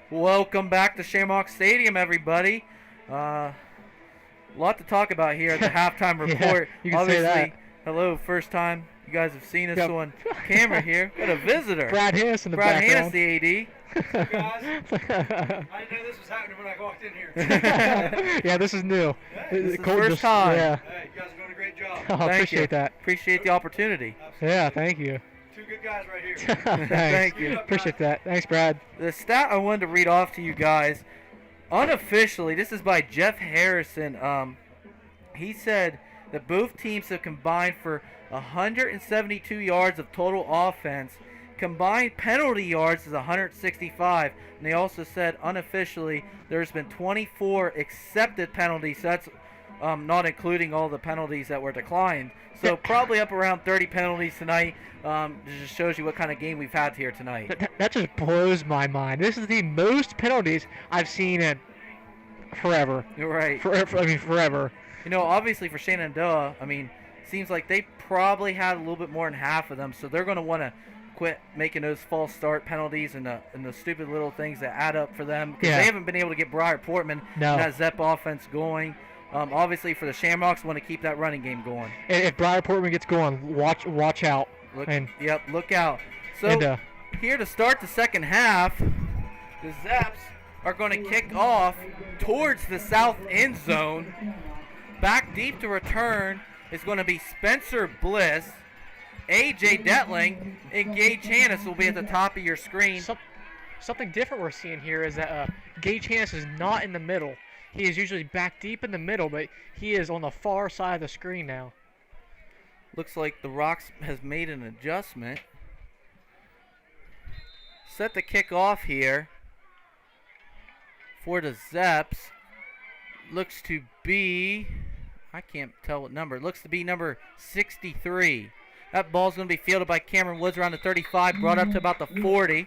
Welcome back to Shamrocks Stadium, everybody. A lot to talk about here at the halftime report. You can Obviously, say that. hello, first time you guys have seen us on camera here. Got a visitor. Brad Hannis in the Brad background. Hannis, the AD. Hey guys, I didn't know this was happening when I walked in here. Yeah, this is new. This is Cole first just- time. Yeah. Hey, you guys are doing a great job. Oh, Thank appreciate you. that. Appreciate the opportunity. Absolutely. Yeah, thank you. Two good guys right here. Thanks. Thank you. Appreciate that. Thanks, Brad. The stat I wanted to read off to you guys, unofficially, this is by Jeff Harrison. He said that both teams have combined for 172 yards of total offense. Combined penalty yards is 165. And they also said unofficially there's been 24 accepted penalties. So that's not including all the penalties that were declined. So probably up around 30 penalties tonight. It just shows you what kind of game we've had here tonight. That just blows my mind. This is the most penalties I've seen in forever. You're right. Forever. You know, obviously for Shenandoah, I mean, seems like they probably had a little bit more than half of them. So they're going to want to quit making those false start penalties and the stupid little things that add up for them. Because they haven't been able to get Briar Portman and that Zep offense going. Obviously for the Shamrocks, want to keep that running game going. And if Briar Portman gets going, watch out. Look out. So here to start the second half, the Zeps are going to kick off towards the south end zone. Back deep to return is going to be Spencer Bliss. A.J. Detling and Gage Hannis will be at the top of your screen. Something different we're seeing here is that Gage Hannis is not in the middle. He is usually back deep in the middle, but he is on the far side of the screen now. Looks like the Rocks has made an adjustment. Set the kick off here for the Zeps. Looks to be, I can't tell what number. It looks to be number 63. That ball's going to be fielded by Cameron Woods around the 35, brought up to about the 40.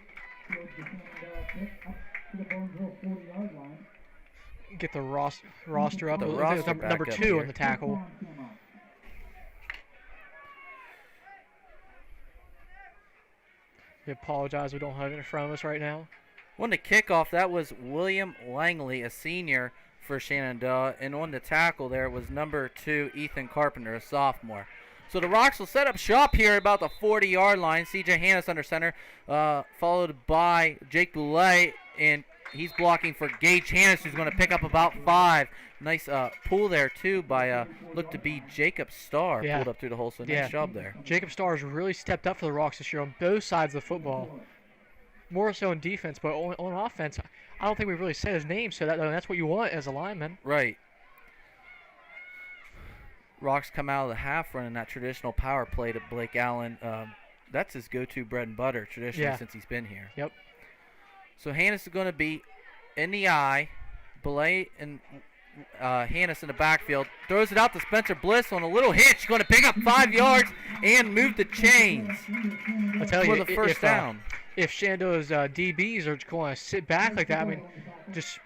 Get the roster up. Roster number back up 2 here. on the tackle. We apologize, we don't have it in front of us right now. On the kickoff, that was William Langley, a senior for Shenandoah, and on the tackle there was number 2, Ethan Carpenter, a sophomore. So the Rocks will set up shop here at about the 40-yard line. C.J. Hannis under center, followed by Jake Boulay, and he's blocking for Gage Hannis, who's going to pick up about 5. Nice pull there, too, by looked to be Jacob Starr. Pulled up through the hole, so nice job there. Jacob Starr has really stepped up for the Rocks this year on both sides of the football. More so in defense, but on offense, I don't think we really said his name, so that's what you want as a lineman. Right. Rocks come out of the half running that traditional power play to Blake Allen. That's his go-to bread and butter traditionally since he's been here. Yep. So Hannis is going to be in the eye. Belay and Hannis in the backfield. Throws it out to Spencer Bliss on a little hitch. Going to pick up 5 yards and move the chains I'll tell for you, the first down. If Shenandoah's DBs are going to sit back like that, I mean, just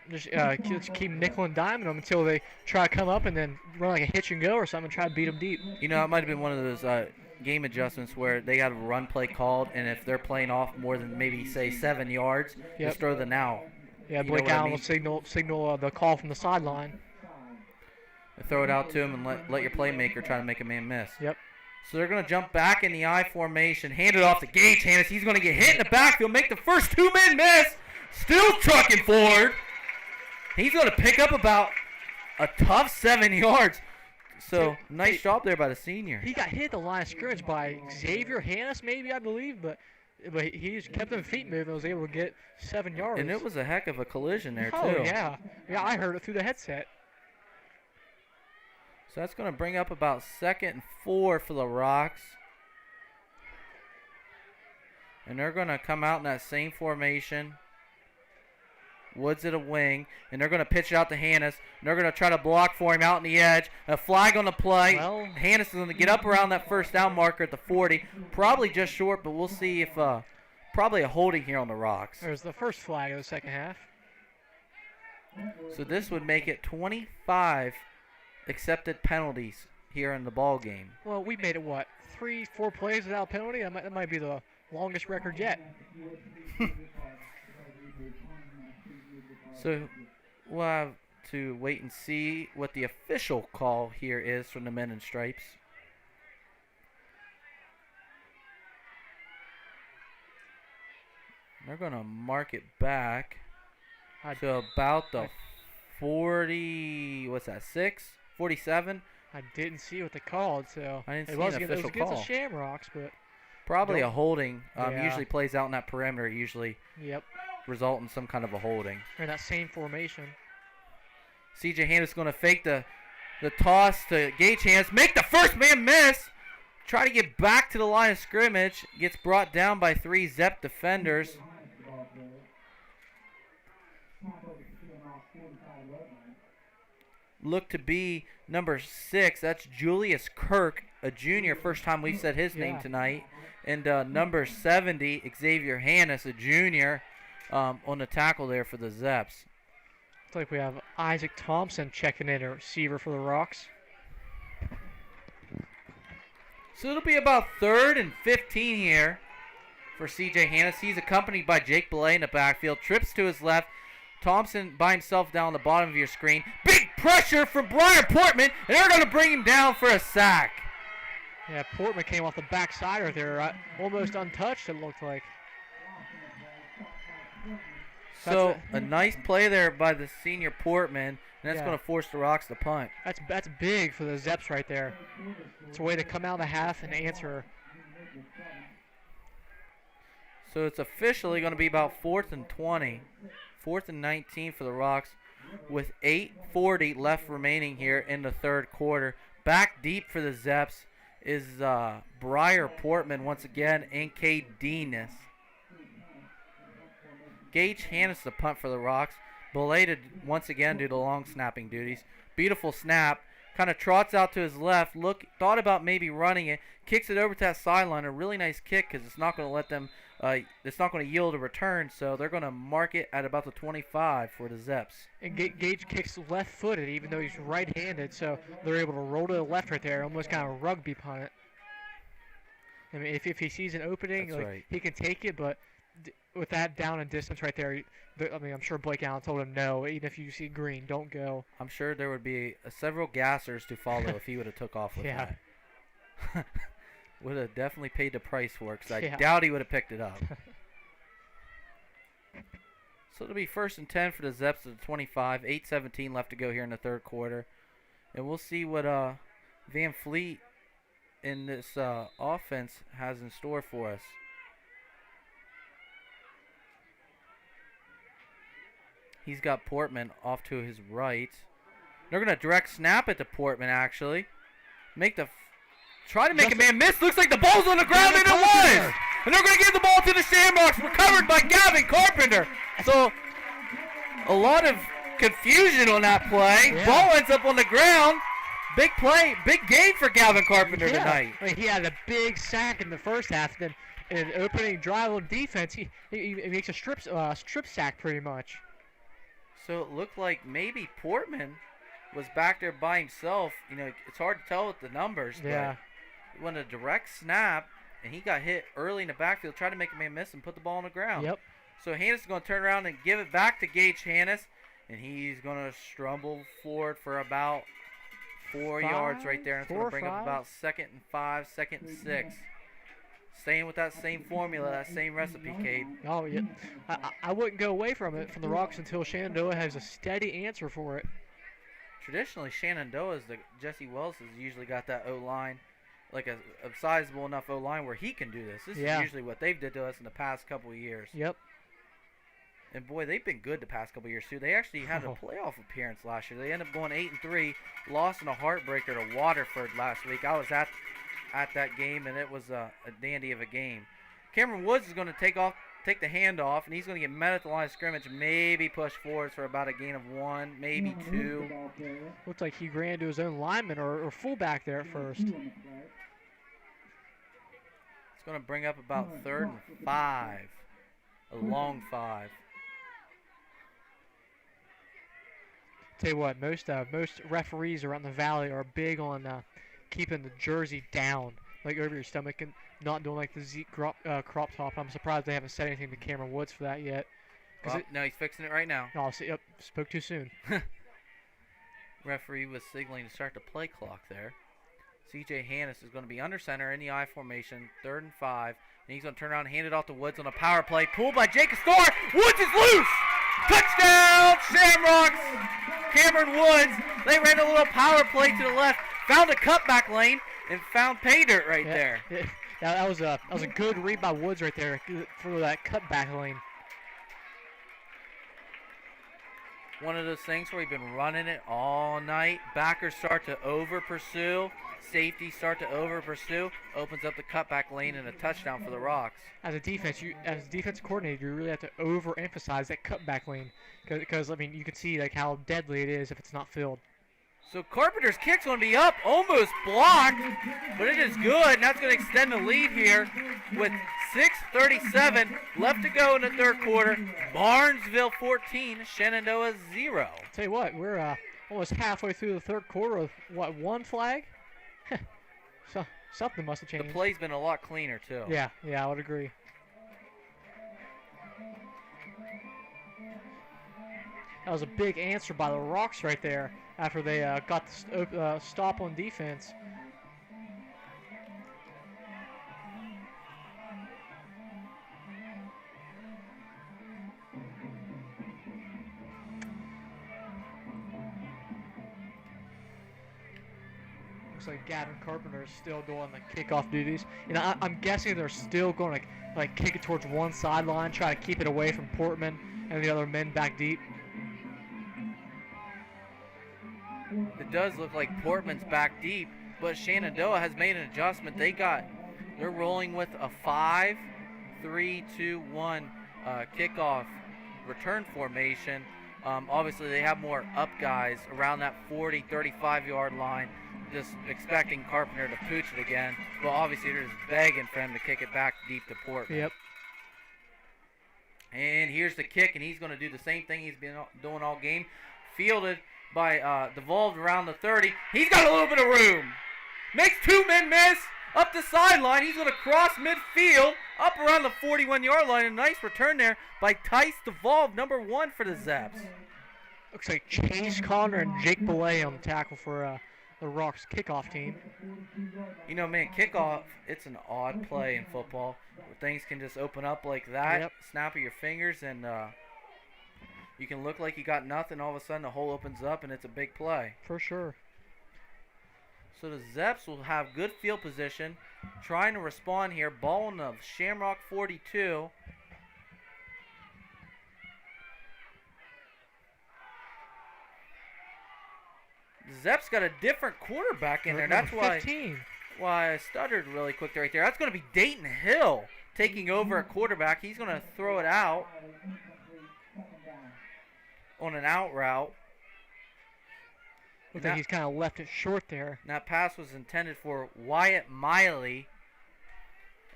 keep nickel and diming them until they try to come up and then run like a hitch and go or something and try to beat them deep. You know, it might have been one of those game adjustments where they got a run play called, and if they're playing off more than maybe, say, 7 yards, just throw the now. Yeah, Blake Allen will signal the call from the sideline. Throw it out to him and let your playmaker try to make a man miss. Yep. So they're going to jump back in the I formation, hand it off to Gage Hannis. He's going to get hit in the backfield, make the first 2-man miss. Still trucking forward. He's going to pick up about a tough 7 yards. So nice job there by the senior. He got hit at the line of scrimmage by Xavier Hannis, maybe, I believe, but he just kept them feet moving and was able to get 7 yards. And it was a heck of a collision there, too. Oh, yeah. Yeah, I heard it through the headset. So that's going to bring up about 2nd and 4 for the Rocks. And they're going to come out in that same formation. Woods at a wing. And they're going to pitch it out to Hannis. And they're going to try to block for him out in the edge. A flag on the play. Well, Hannis is going to get up around that first down marker at the 40. Probably just short, but we'll see if probably a holding here on the Rocks. there's the first flag of the second half. So this would make it 25 accepted penalties here in the ball game. Well, we made it, 3-4 plays without penalty? That might be the longest record yet. So we'll have to wait and see what the official call here is from the men in stripes. They're going to mark it back to about the 40, what's that, 6? 47? I didn't see what they called, so I didn't see it was an against official call. the Shamrocks, but probably a holding. Yeah. Usually plays out in that perimeter, usually yep. result in some kind of a holding. Or that same formation. CJ Hanna's going to fake the toss to Gage Hannes. Make the first man miss. Try to get back to the line of scrimmage. Gets brought down by 3 Zepp defenders. Look to be number 6. That's Julius Kirk, a junior. First time we've said his name tonight. And number 70, Xavier Hannes, a junior, on the tackle there for the Zepps. Looks like we have Isaac Thompson checking in, a receiver for the Rocks. So it'll be about 3rd and 15 here for C.J. Hannes. He's accompanied by Jake Belay in the backfield. Trips to his left. Thompson by himself down the bottom of your screen. Big pressure from Briar Portman, and they're going to bring him down for a sack. Yeah, Portman came off the backside right there, almost untouched, it looked like. So a nice play there by the senior Portman, and that's going to force the Rocks to punt. That's big for the Zepps right there. It's a way to come out of the half and answer. So it's officially going to be about 4th and 20. 4th and 19 for the Rocks with 8:40 left remaining here in the 3rd quarter. Back deep for the Zepps is Briar Portman once again and Cade Denis. Gage Hannes the punt for the Rocks. Belated once again do the long snapping duties. Beautiful snap. Kind of trots out to his left. Thought about maybe running it. Kicks it over to that sideline. A really nice kick because it's not going to let them. It's not going to yield a return, so they're going to mark it at about the 25 for the Zepps. And Gage kicks left-footed, even though he's right-handed, so they're able to roll to the left right there, almost kind of rugby punt it. I mean, if he sees an opening, he can take it, but with that down and distance right there, I mean, I'm sure Blake Allen told him no. Even if you see green, don't go. I'm sure there would be several gassers to follow if he would have took off with that. Would have definitely paid the price for it because I doubt he would have picked it up. So it'll be 1st and 10 for the Zepps at the 25. 8:17 left to go here in the 3rd quarter. And we'll see what Van Fleet in this offense has in store for us. He's got Portman off to his right. They're going to direct snap it to Portman, actually. Try to make a man miss. Looks like the ball's on the ground, and it was! And they're going to give the ball to the Shamrocks, recovered by Gavin Carpenter. So, a lot of confusion on that play. Yeah. Ball ends up on the ground. Big play, big game for Gavin Carpenter tonight. I mean, he had a big sack in the first half, then in an opening drive on defense, he makes a strip sack pretty much. So it looked like maybe Portman was back there by himself. You know, it's hard to tell with the numbers. Yeah. But he went a direct snap, and he got hit early in the backfield, tried to make a man miss and put the ball on the ground. Yep. So Hannes is going to turn around and give it back to Gage Hannes, and he's going to strumble forward for about 4 yards right there. And it's going to bring up about 2nd and 5, 2nd and 6. Staying with that same formula, that same recipe, Cade. Oh, yeah. I wouldn't go away from it, from the Rocks, until Shenandoah has a steady answer for it. Traditionally, Shenandoah, Jesse Wells has usually got that O-line, like a sizable enough O-line where he can do this. This is usually what they've did to us in the past couple of years. Yep. And, boy, they've been good the past couple of years, too. They actually had a playoff appearance last year. They ended up going 8-3, lost in a heartbreaker to Waterford last week. I was at that game, and it was a dandy of a game. Cameron Woods is going to take the handoff, and he's going to get met at the line of scrimmage, maybe push forward for about a gain of 1, maybe 2. Looks like he ran to his own lineman or fullback there at first. It's going to bring up about 3rd and 5, a long 5. Tell you what, most referees around the valley are big on keeping the jersey down, like over your stomach, and not doing like the Zeke crop top. I'm surprised they haven't said anything to Cameron Woods for that yet. No, he's fixing it right now. Oh, see, yep, spoke too soon. Referee was signaling to start the play clock there. C.J. Hannes is going to be under center in the I formation, 3rd and 5. And he's going to turn around and hand it off to Woods on a power play. Pulled by Jake Astor. Woods is loose! Touchdown, Shamrocks! Cameron Woods. They ran a little power play to the left, found a cutback lane, and found pay dirt right there. Yeah, that was a good read by Woods right there for that cutback lane. One of those things where we've been running it all night. Backers start to over-pursue. Safeties start to over-pursue. Opens up the cutback lane and a touchdown for the Rocks. As a defense coordinator, you really have to overemphasize that cutback lane because I mean you can see like how deadly it is if it's not filled. So Carpenter's kick's going to be up, almost blocked, but it is good, and that's going to extend the lead here with 6:37 left to go in the 3rd quarter. Barnesville 14, Shenandoah 0. Tell you what, we're almost halfway through the 3rd quarter with what, 1 flag? So something must have changed. The play's been a lot cleaner too. Yeah, I would agree. That was a big answer by the Rocks right there after they got the stop on defense. Looks like Gavin Carpenter is still doing the kickoff duties. And I'm guessing they're still going to like kick it towards one sideline, try to keep it away from Portman and the other men back deep. It does look like Portman's back deep, but Shenandoah has made an adjustment. They're rolling with a 5-3-2-1 kickoff return formation. Obviously, they have more up guys around that 40, 35-yard line, just expecting Carpenter to pooch it again. But obviously, they're just begging for him to kick it back deep to Portman. Yep. And here's the kick, and he's going to do the same thing he's been doing all game. Fielded by devolved around the 30. He's got a little bit of room. Makes 2 men miss. Up the sideline. He's going to cross midfield. Up around the 41-yard line. A nice return there by Tice Devolved, number 1 for the Zeps. Looks like Chase Connor and Jake Belay on the tackle for the Rocks kickoff team. You know, man, kickoff, it's an odd play in football. Where things can just open up like that. Yep. Snap of your fingers, and you can look like you got nothing. All of a sudden, the hole opens up, and it's a big play. For sure. So the Zeps will have good field position, trying to respond here. Ball in the Shamrock 42. Zeps got a different quarterback in there. That's why I stuttered really quick right there. That's going to be Dayton Hill taking over at quarterback. He's going to throw it out on an out route. Looks like he's kind of left it short there. And that pass was intended for Wyatt Miley.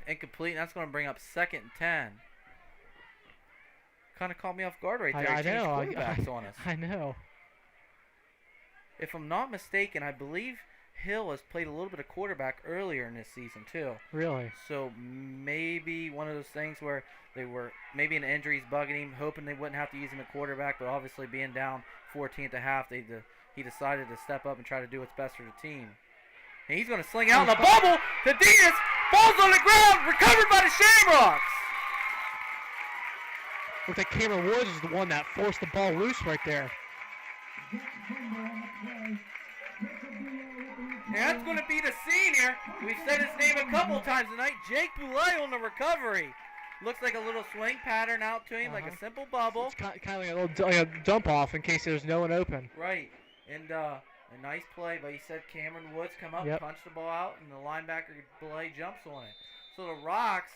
Incomplete, and that's going to bring up 2nd and 10. Kind of caught me off guard right there. I know. Quarterbacks on us. I know. If I'm not mistaken, I believe Hill has played a little bit of quarterback earlier in this season too. Really? So maybe one of those things where they were maybe an injury's bugging him, hoping they wouldn't have to use him at quarterback, but obviously being down 14 at the half, he decided to step up and try to do what's best for the team. And he's going to sling out in the bubble to Diaz, falls on the ground, recovered by the Shamrocks. Looks like Cameron Woods is the one that forced the ball loose right there. And that's going to be the scene here. We've said his name a couple times tonight. Jake Boulay on the recovery. Looks like a little swing pattern out to him, like a simple bubble. It's kind of like a little dump off in case there's no one open. Right. And a nice play, but he said Cameron Woods come up, punch the ball out, and the linebacker Boulay jumps on it. So the Rocks,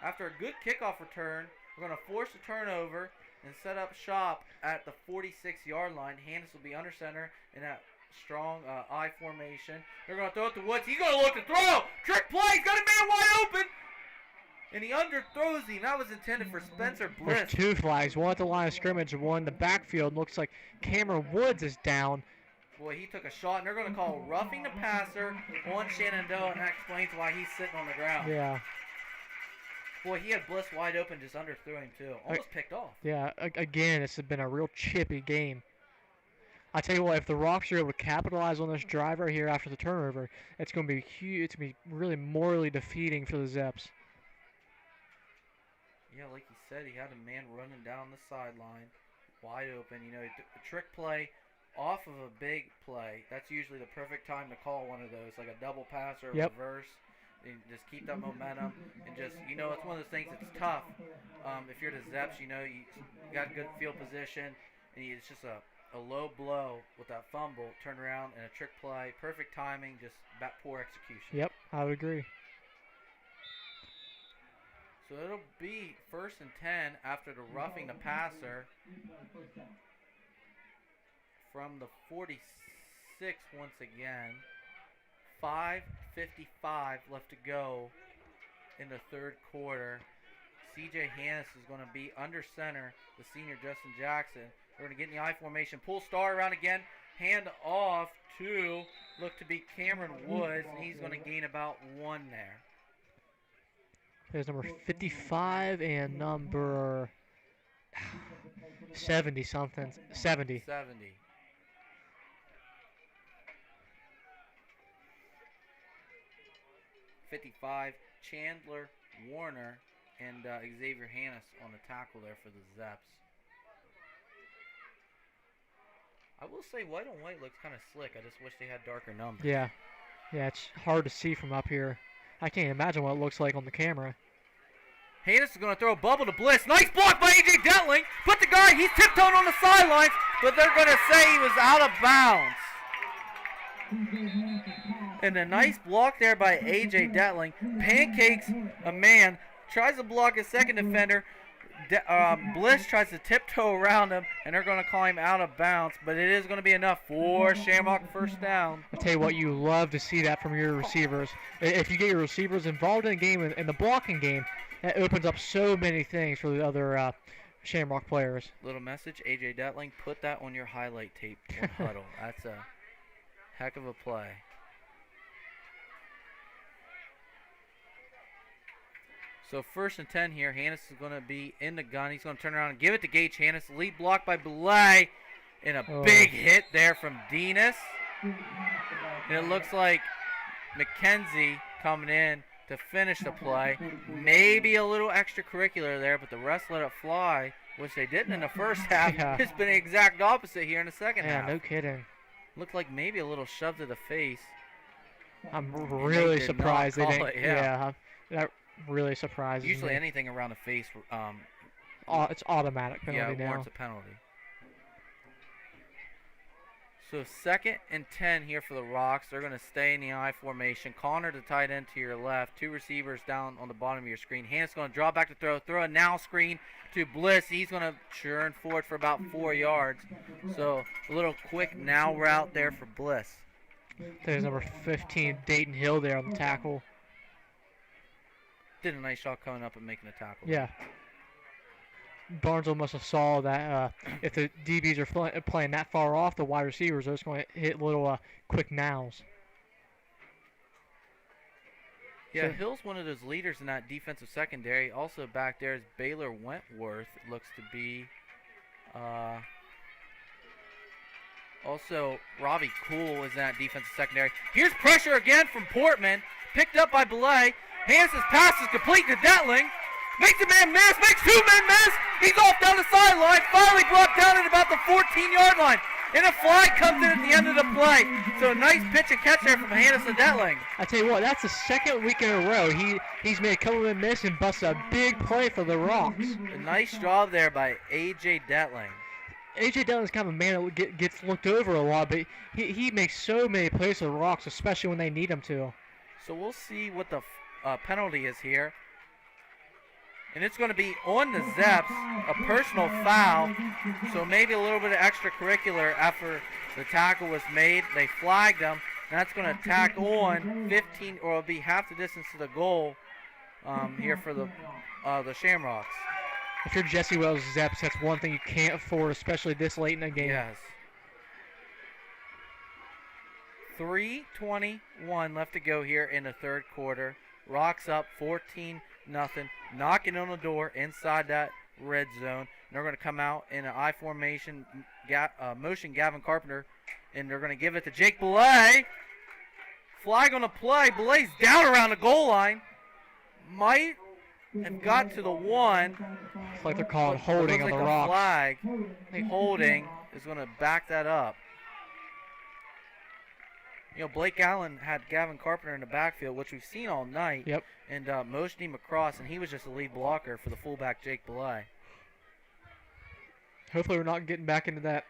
after a good kickoff return, we're going to force a turnover and set up shop at the 46-yard line. Hannes will be under center in that strong I formation. They're going to throw it to Woods. He's going to look to throw. Trick play. He's got a man wide open. And he underthrows him. That was intended for Spencer Bliss. There's 2 flags. One at the line of scrimmage and one in the backfield. Looks like Cameron Woods is down. Boy, he took a shot, and they're going to call roughing the passer on Shenandoah, and that explains why he's sitting on the ground. Yeah. Boy, he had Bliss wide open, just underthrew him too. Almost picked off. Yeah, again, this has been a real chippy game. I tell you what, if the Rocks are able to capitalize on this drive right here after the turnover, it's going to be huge. It's going to be really morally defeating for the Zepps. Yeah, like he said, he had a man running down the sideline, wide open. You know, a trick play off of a big play. That's usually the perfect time to call one of those, like a double pass or a reverse. And just keep that momentum and just, you know, it's one of those things that's tough. If you're the Zepps, you know, you got good field position, and it's just a low blow with that fumble, turn around, and a trick play. Perfect timing, just poor execution. Yep, I would agree. So it'll be 1st and 10 after the roughing the passer from the 46 once again. 5:55 left to go in the third quarter. C.J. Hannes is going to be under center, the senior Justin Jackson. They're going to get in the I formation. Pull star around again. Hand off to, look to be Cameron Woods, and he's going to gain about 1 there. There's number 55 and number 70-something. 70. 55, Chandler Warner and Xavier Hannes on the tackle there for the Zepps. I will say white on white looks kind of slick. I just wish they had darker numbers. Yeah, it's hard to see from up here. I can't imagine what it looks like on the camera. Hannes is going to throw a bubble to Bliss. Nice block by A.J. Detling. Put the guy, he's tiptoeing on the sidelines, but they're going to say he was out of bounds. And a nice block there by A.J. Detling. Pancakes a man, tries to block a second defender. Bliss tries to tiptoe around him, and they're going to call him out of bounds, but it is going to be enough for Shamrock first down. I'll tell you what, you love to see that from your receivers. If you get your receivers involved in the game, in the blocking game, that opens up so many things for the other Shamrock players. Little message, A.J. Detling, put that on your highlight tape on huddle. That's a heck of a play. So 1st and 10 here. Hannes is going to be in the gun. He's going to turn around and give it to Gage Hannes. Lead block by Belay. And a big hit there from Dinas. And it looks like McKenzie coming in to finish the play. Maybe a little extracurricular there, but the rest let it fly, which they didn't in the first half. Yeah. It's been the exact opposite here in the second half. Yeah, no kidding. Looked like maybe a little shove to the face. I'm really surprised they didn't. Yeah. That really surprises Usually me. anything around the face, It's automatic penalty now. warrants a penalty. So 2nd and 10 here for the Rocks. They're going to stay in the I formation. Connor, the tight end to your left. 2 receivers down on the bottom of your screen. Hannes going to draw back to throw. Throw a now screen to Bliss. He's going to churn forward for about 4 yards. So a little quick now route there for Bliss. There's number 15, Dayton Hill there on the tackle. Did a nice job coming up and making a tackle. Yeah. Barnesville must have saw that if the DBs are playing that far off, the wide receivers are just going to hit little quick nows. Yeah, Hill's one of those leaders in that defensive secondary. Also back there is Baylor Wentworth, it looks to be. Also, Robbie Cool is in that defensive secondary. Here's pressure again from Portman. Picked up by Belay. Hannes' pass is complete to Detling. Makes a man miss. Makes 2 men miss. He's off down the sideline. Finally brought down at about the 14-yard line. And a flag comes in at the end of the play. So a nice pitch and catch there from Hannes and Detling. I tell you what, that's the second week in a row. He's made a couple of men miss and busted a big play for the Rocks. A nice job there by A.J. Detling. A.J. Detling is kind of a man that gets looked over a lot, but he makes so many plays for the Rocks, especially when they need him to. So we'll see what the penalty is here. And it's going to be on the Zepps, a personal foul. So maybe a little bit of extracurricular after the tackle was made. They flagged them. And that's going to tack on 15, or it'll be half the distance to the goal here for the Shamrocks. If you're Jesse Wells Zepps, that's one thing you can't afford, especially this late in the game. Yes. 3:21 left to go here in the third quarter. Rocks up 14 nothing. Knocking on the door inside that red zone. And they're going to come out in an I formation, motion Gavin Carpenter, and they're going to give it to Jake Belay. Flag on the play. Belay's down around the goal line. Might have got to the 1. It's like they're calling holding on the Rocks. Flag, holding, is going to back that up. You know, Blake Allen had Gavin Carpenter in the backfield, which we've seen all night. Yep. And motioned him across, and he was just a lead blocker for the fullback, Jake Belay. Hopefully we're not getting back into that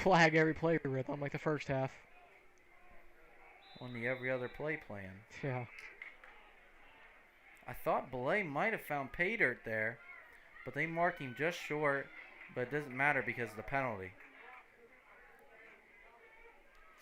flag every play rhythm like the first half. On the every other play plan. Yeah. I thought Belay might have found pay dirt there, but they marked him just short, but it doesn't matter because of the penalty.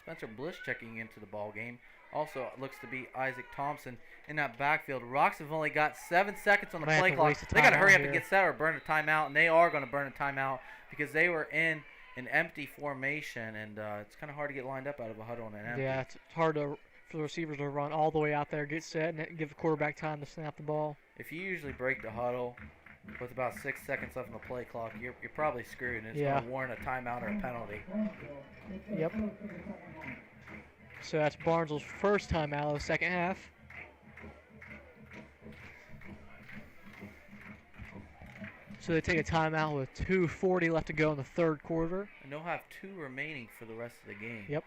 Spencer Bliss checking into the ball game. Also, it looks to be Isaac Thompson in that backfield. Rocks have only got 7 seconds on the play clock. They got to hurry up and get set or burn a timeout, and they are going to burn a timeout because they were in an empty formation, and it's kind of hard to get lined up out of a huddle in an empty. Yeah, it's hard for the receivers to run all the way out there, get set, and give the quarterback time to snap the ball. If you usually break the huddle with about 6 seconds left on the play clock, you're probably screwed, and it's going to warrant a timeout or a penalty. Yep. So that's Barnesville's first time out of the second half. So they take a timeout with 2:40 left to go in the third quarter. And they'll have 2 remaining for the rest of the game. Yep.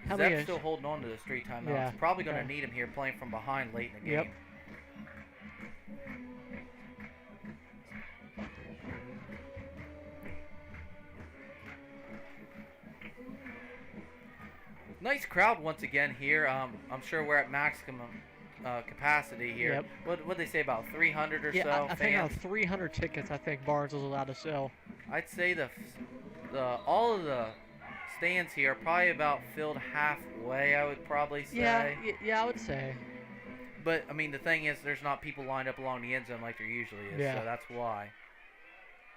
Zeps still holding on to the 3 timeouts. Yeah. Probably going to need him here playing from behind late in the game. Yep. Nice crowd once again here. I'm sure we're at maximum capacity here. Yep. What they say, about 300 or so I think fans? about 300 tickets I think Barnes is allowed to sell. I'd say all of the stands here are probably about filled halfway, I would probably say. Yeah, I would say. But, I mean, the thing is, there's not people lined up along the end zone like there usually is, so that's why.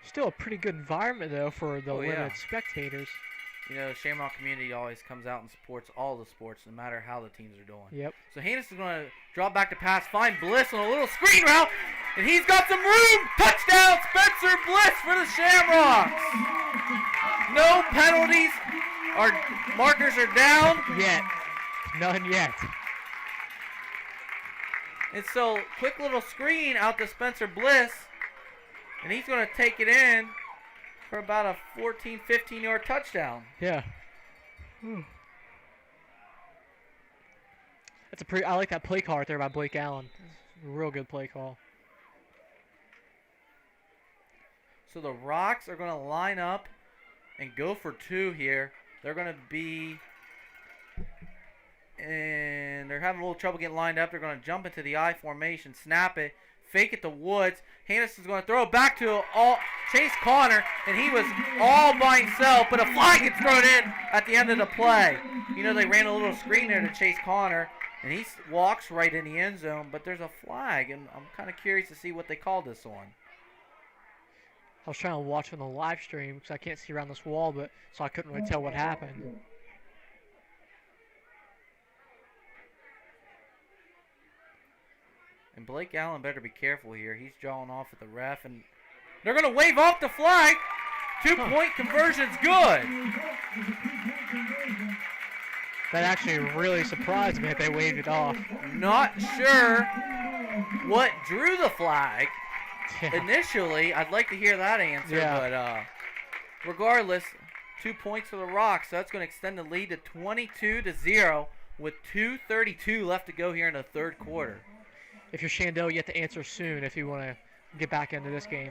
Still a pretty good environment, though, for the limited spectators. You know, the Shamrock community always comes out and supports all the sports, no matter how the teams are doing. Yep. So Hannes is going to drop back to pass, find Bliss on a little screen route, and he's got some room. Touchdown, Spencer Bliss for the Shamrocks. No penalties. Our markers are down. Yet. None yet. And so, quick little screen out to Spencer Bliss, and he's going to take it in for about a 14, 15-yard touchdown. Yeah. I like that play call right there by Blake Allen. It's a real good play call. So the Rocks are going to line up and go for 2 here. They're going to be, and they're having a little trouble getting lined up. They're going to jump into the I formation, snap it, fake it to Woods. Hannes is going to throw it back to Chase Connor, and he was all by himself, but a flag gets thrown in at the end of the play. You know, they ran a little screen there to Chase Connor, and he walks right in the end zone, but there's a flag, and I'm kind of curious to see what they called this on. I was trying to watch on the live stream because I can't see around this wall, so I couldn't really tell what happened. And Blake Allen better be careful here. He's jawing off at the ref, and they're going to wave off the flag. 2-point conversion's good. That actually really surprised me that they waved it off. Not sure what drew the flag. Initially, I'd like to hear that answer, but regardless, 2 points for the Rocks. So that's going to extend the lead to 22-0 with 2:32 left to go here in the third quarter. If you're Shenandoah, you have to answer soon if you want to get back into this game.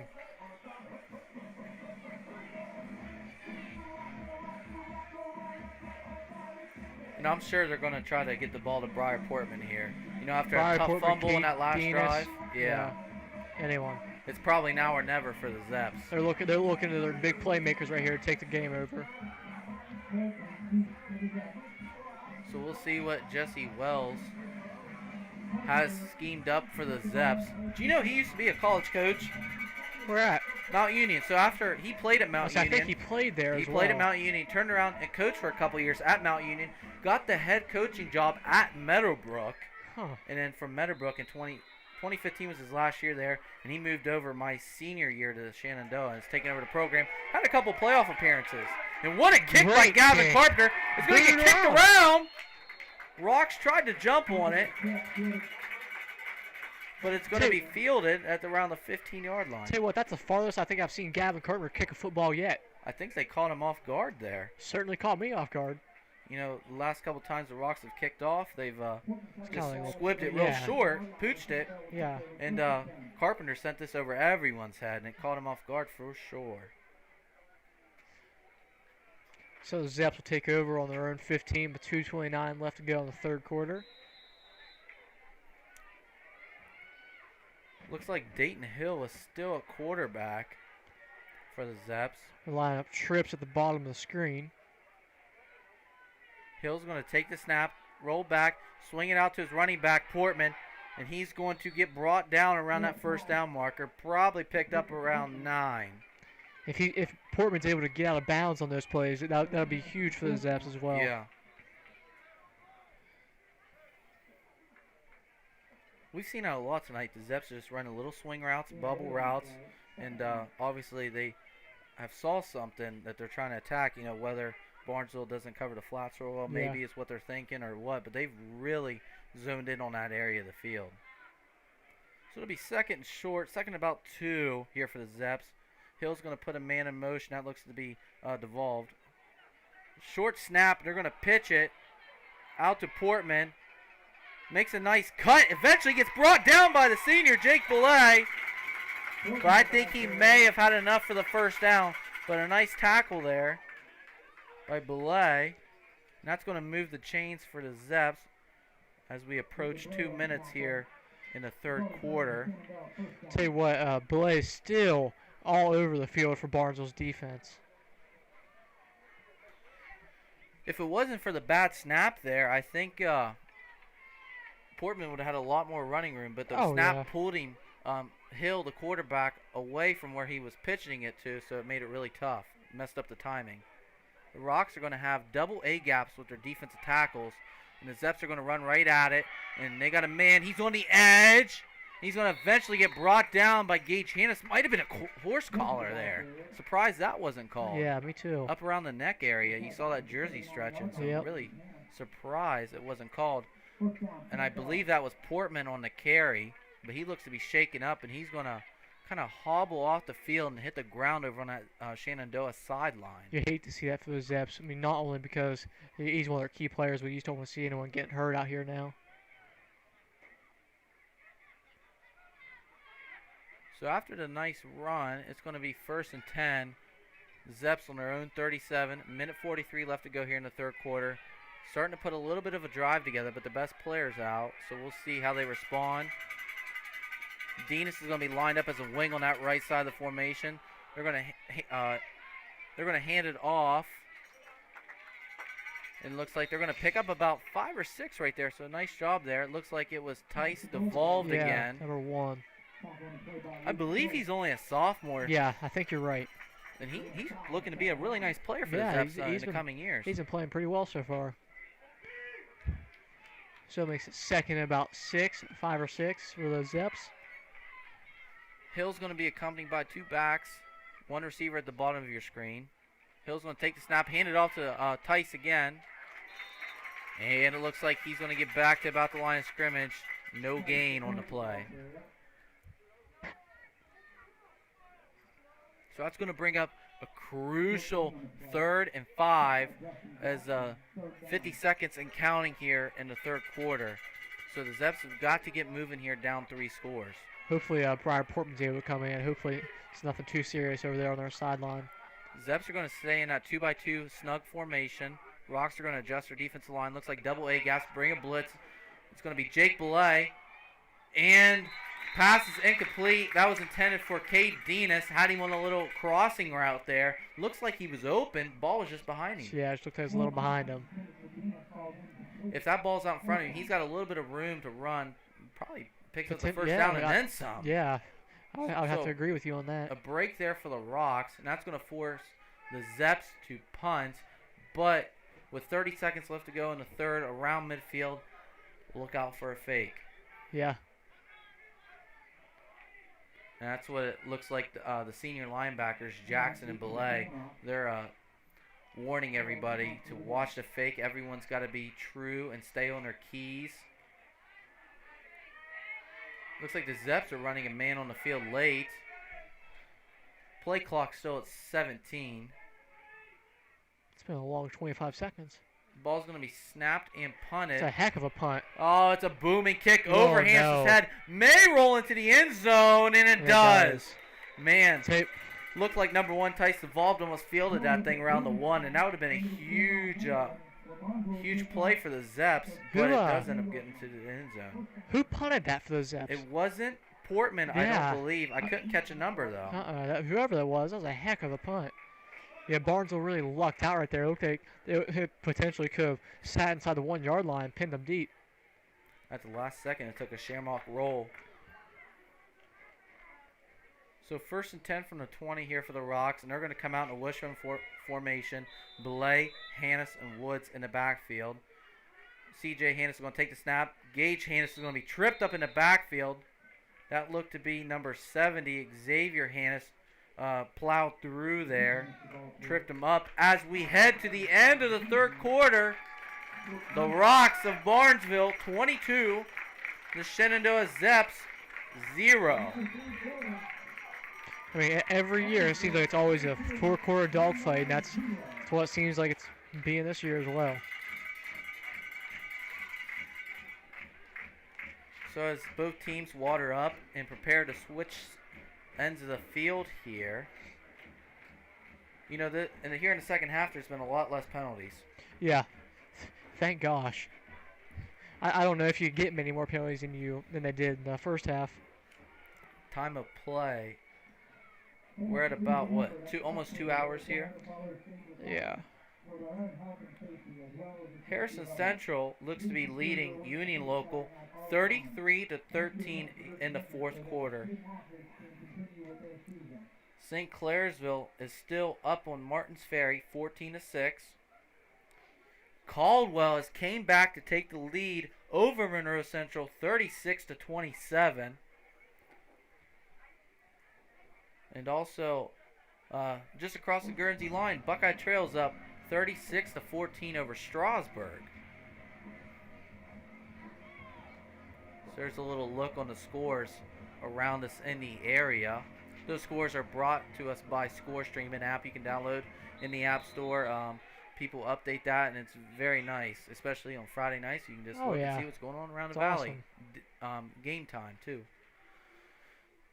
And I'm sure they're going to try to get the ball to Briar Portman here. You know, after Briar a tough Portman, fumble in that last Venus, drive. Yeah. Anyone. It's probably now or never for the Zeps. They're looking to their big playmakers right here to take the game over. So we'll see what Jesse Wells has schemed up for the Zeps. Do you know he used to be a college coach? Where at? Mount Union. So after he played at Mount Union. I think he played there as well. He played at Mount Union, turned around and coached for a couple years at Mount Union, got the head coaching job at Meadowbrook. And then from Meadowbrook in 2015 was his last year there, and he moved over my senior year to Shenandoah and has taken over the program. Had a couple playoff appearances. And what a kick by Gavin Carpenter. It's going to get kicked around. Rocks tried to jump on it, but it's going to be fielded at around the 15-yard line. Tell you what, that's the farthest I think I've seen Gavin Carpenter kick a football yet. I think they caught him off guard there. Certainly caught me off guard. You know, the last couple times the Rocks have kicked off, they've just like, squibbed it real short, pooched it. Yeah. And Carpenter sent this over everyone's head, and it caught him off guard for sure. So the Zepps will take over on their own 15, but 2:29 left to go in the third quarter. Looks like Dayton Hill is still a quarterback for the Zepps. The lineup trips at the bottom of the screen. Hill's going to take the snap, roll back, swing it out to his running back, Portman, and he's going to get brought down around that first down marker, probably picked up around 9. If Portman's able to get out of bounds on those plays, that'll be huge for the Zepps as well. Yeah. We've seen that a lot tonight. The Zepps just run little swing routes, bubble routes, and obviously they have saw something that they're trying to attack. You know, whether Barnesville doesn't cover the flats real well, maybe it's what they're thinking or what, but they've really zoned in on that area of the field. So it'll be second and short, second about 2 here for the Zepps. Hill's going to put a man in motion. That looks to be devolved. Short snap. They're going to pitch it out to Portman. Makes a nice cut. Eventually gets brought down by the senior, Jake Belay. But I think he may have had enough for the first down. But a nice tackle there by Belay. And that's going to move the chains for the Zepps as we approach 2 minutes here in the third quarter. Tell you what, Belay is still all over the field for Barnesville's defense. If it wasn't for the bad snap there, I think Portman would have had a lot more running room, but the snap pulled him, Hill, the quarterback, away from where he was pitching it to, so it made it really tough. Messed up the timing. The Rocks are going to have double A gaps with their defensive tackles, and the Zepps are going to run right at it, and they got a man. He's on the edge. He's going to eventually get brought down by Gage Hannes. Might have been a horse collar there. Surprised that wasn't called. Yeah, me too. Up around the neck area. You saw that jersey stretching, so really surprised it wasn't called. And I believe that was Portman on the carry, but he looks to be shaken up, and he's going to kind of hobble off the field and hit the ground over on that Shenandoah sideline. You hate to see that for the Zepps. I mean, not only because he's one of their key players, but you just don't want to see anyone getting hurt out here now. So after the nice run, it's going to be 1st and 10. Zepps on their own 37. Minute 43 left to go here in the third quarter. Starting to put a little bit of a drive together, but the best player's out, so we'll see how they respond. Denis is going to be lined up as a wing on that right side of the formation. They're going to hand it off. It looks like they're going to pick up about 5 or 6 right there, so nice job there. It looks like it was Tice devolved again. Number 1. I believe he's only a sophomore. Yeah, I think you're right. And he's looking to be a really nice player for the Zepps in the coming years. He's been playing pretty well so far. So it makes it second and about 5 or 6 for those Zepps. Hill's going to be accompanied by 2 backs, 1 receiver at the bottom of your screen. Hill's going to take the snap, hand it off to Tice again. And it looks like he's going to get back to about the line of scrimmage. No gain on the play. So that's going to bring up a crucial 3rd and 5 as 50 seconds and counting here in the third quarter. So the Zepps have got to get moving here down 3 scores. Hopefully Brian Portman's able to come in. Hopefully it's nothing too serious over there on their sideline. Zepps are going to stay in that 2x2 snug formation. Rocks are going to adjust their defensive line. Looks like double A gaps, bring a blitz. It's going to be Jake Belay. And pass is incomplete. That was intended for Cade Denis. Had him on a little crossing route there. Looks like he was open. Ball was just behind him. Yeah, it just looked like it was a little behind him. If that ball's out in front of him, he's got a little bit of room to run. Probably picks up the first down and then some. Yeah, I would have to agree with you on that. A break there for the Rocks, and that's going to force the Zepps to punt. But with 30 seconds left to go in the third, around midfield, look out for a fake. Yeah. And that's what it looks like. The senior linebackers, Jackson and Belay, they're warning everybody to watch the fake. Everyone's got to be true and stay on their keys. Looks like the Zepps are running a man on the field late. Play clock still at 17. It's been a long 25 seconds. Ball's going to be snapped and punted. It's a heck of a punt. Oh, it's a booming kick Oh, over Hanson's no. head. May roll into the end zone, and it does. Man, looked like number 1 Tyson Volb almost fielded that thing around the 1, and that would have been a huge play for the Zepps, but it does end up getting to the end zone. Who punted that for the Zepps? It wasn't Portman, I don't believe. I couldn't catch a number, though. Whoever that was a heck of a punt. Yeah, Barnesville really lucked out right there. It looked like it potentially could have sat inside the 1 yard line, pinned them deep. At the last second, it took a Shamrock roll. So 1st and 10 from the 20 here for the Rocks, and they're going to come out in a wishbone formation. Belay, Hannes, and Woods in the backfield. C.J. Hannes is going to take the snap. Gage Hannes is going to be tripped up in the backfield. That looked to be number 70, Xavier Hannes. Plowed through there, tripped him up. As we head to the end of the 3rd quarter, the Rocks of Barnesville 22, the Shenandoah Zepps 0. I mean, every year it seems like it's always a 4-quarter dogfight, and that's what it seems like it's being this year as well. So as both teams water up and prepare to switch ends of the field here, you know, here in the second half, there's been a lot less penalties. Yeah, thank gosh. I don't know if you get many more penalties than they did in the first half. Time of play, we're at about what, almost 2 hours here. Yeah. Harrison Central looks to be leading Union Local 33-13 in the 4th quarter. St. Clairsville is still up on Martins Ferry 14-6. Caldwell has came back to take the lead over Monroe Central 36-27. And also just across the Guernsey line, Buckeye Trail's up 36-14 over Strasburg. So there's a little look on the scores around us in the area. Those scores are brought to us by ScoreStream, an app you can download in the App Store. People update that, and it's very nice, especially on Friday nights. You can just look and see what's going on around the valley. Game time, too.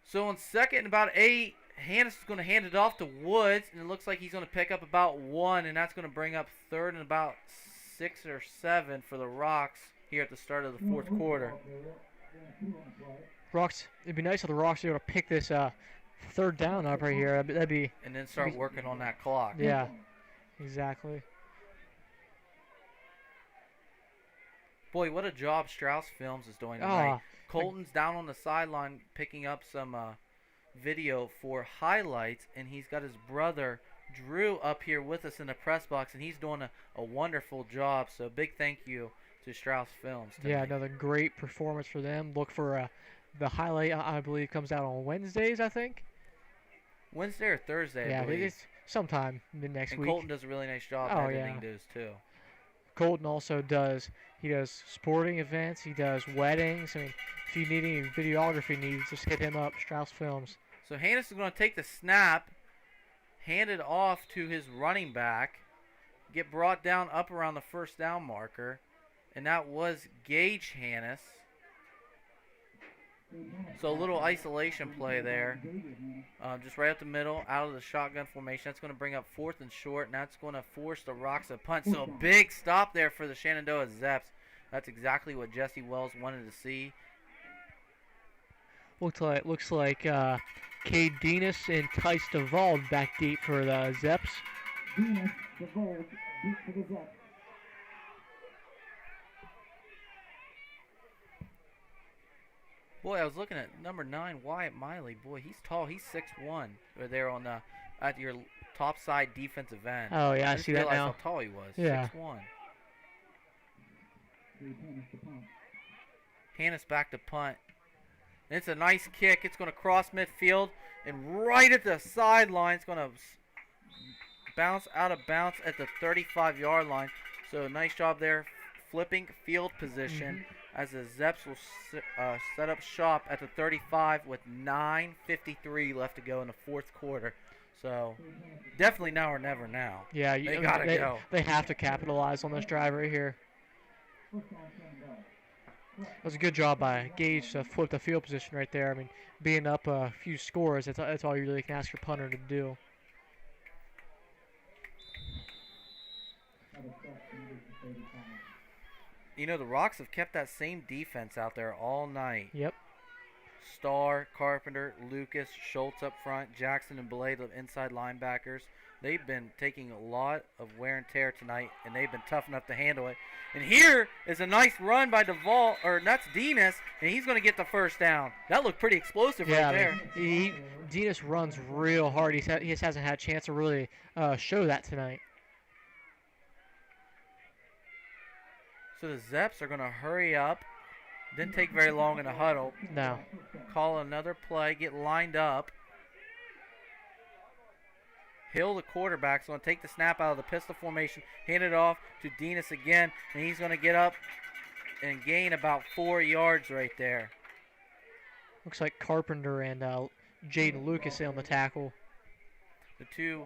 So on 2nd and about 8, Hannes is going to hand it off to Woods, and it looks like he's going to pick up about 1, and that's going to bring up 3rd and about 6 or 7 for the Rocks here at the start of the 4th quarter. Rocks, it'd be nice if the Rocks were able to pick this 3rd down up right here. That'd be. And then start working on that clock. Yeah, exactly. Boy, what a job Strauss Films is doing tonight. Colton's down on the sideline picking up some video for highlights, and he's got his brother Drew up here with us in the press box, and he's doing a wonderful job. So big thank you to Strauss Films tonight. Yeah, another great performance for them. Look for the highlight, I believe, comes out on Wednesdays, I think. Wednesday or Thursday, I believe. It's sometime next week. And Colton does a really nice job editing those, too. Colton also does sporting events. He does weddings. I mean, if you need any videography needs, just hit him up, Strauss Films. So Hannes is going to take the snap, hand it off to his running back, get brought down up around the 1st down marker, and that was Gage Hannes. So a little isolation play there, just right up the middle, out of the shotgun formation. That's going to bring up 4th and short, and that's going to force the Rocks to punt. So a big stop there for the Shenandoah Zepps. That's exactly what Jesse Wells wanted to see. Looks like Cade Denis and Tice DeVald back deep for the Zepps. Denis, DeVald, deep for the Zepps. Boy, I was looking at number 9, Wyatt Miley. Boy, he's tall. He's 6'1". Right there on the at your top side defensive end. Oh yeah, I see that now. How tall he was. Yeah. 6'1". hand us back to punt. And it's a nice kick. It's going to cross midfield and right at the sideline. It's going to bounce out of bounds at the 35-yard line. So nice job there, flipping field position as the Zeps will set up shop at the 35 with 9:53 left to go in the fourth quarter. So definitely now or never now. Yeah, they gotta go. They have to capitalize on this drive right here. That was a good job by Gage to flip the field position right there. I mean, being up a few scores, that's all you really can ask your punter to do. You know, the Rocks have kept that same defense out there all night. Yep. Starr, Carpenter, Lucas, Schultz up front, Jackson and Belay, the inside linebackers. They've been taking a lot of wear and tear tonight, and they've been tough enough to handle it. And here is a nice run by Duvall, or that's Dinas, and he's going to get the first down. That looked pretty explosive right there. Dinas runs real hard. He just hasn't had a chance to really show that tonight. So the Zeps are going to hurry up. Didn't take very long in the huddle. No. Call another play, get lined up. Hill, the quarterback, is going to take the snap out of the pistol formation, hand it off to Dinas again, and he's going to get up and gain about 4 yards right there. Looks like Carpenter and Jaden Lucas on the tackle. The two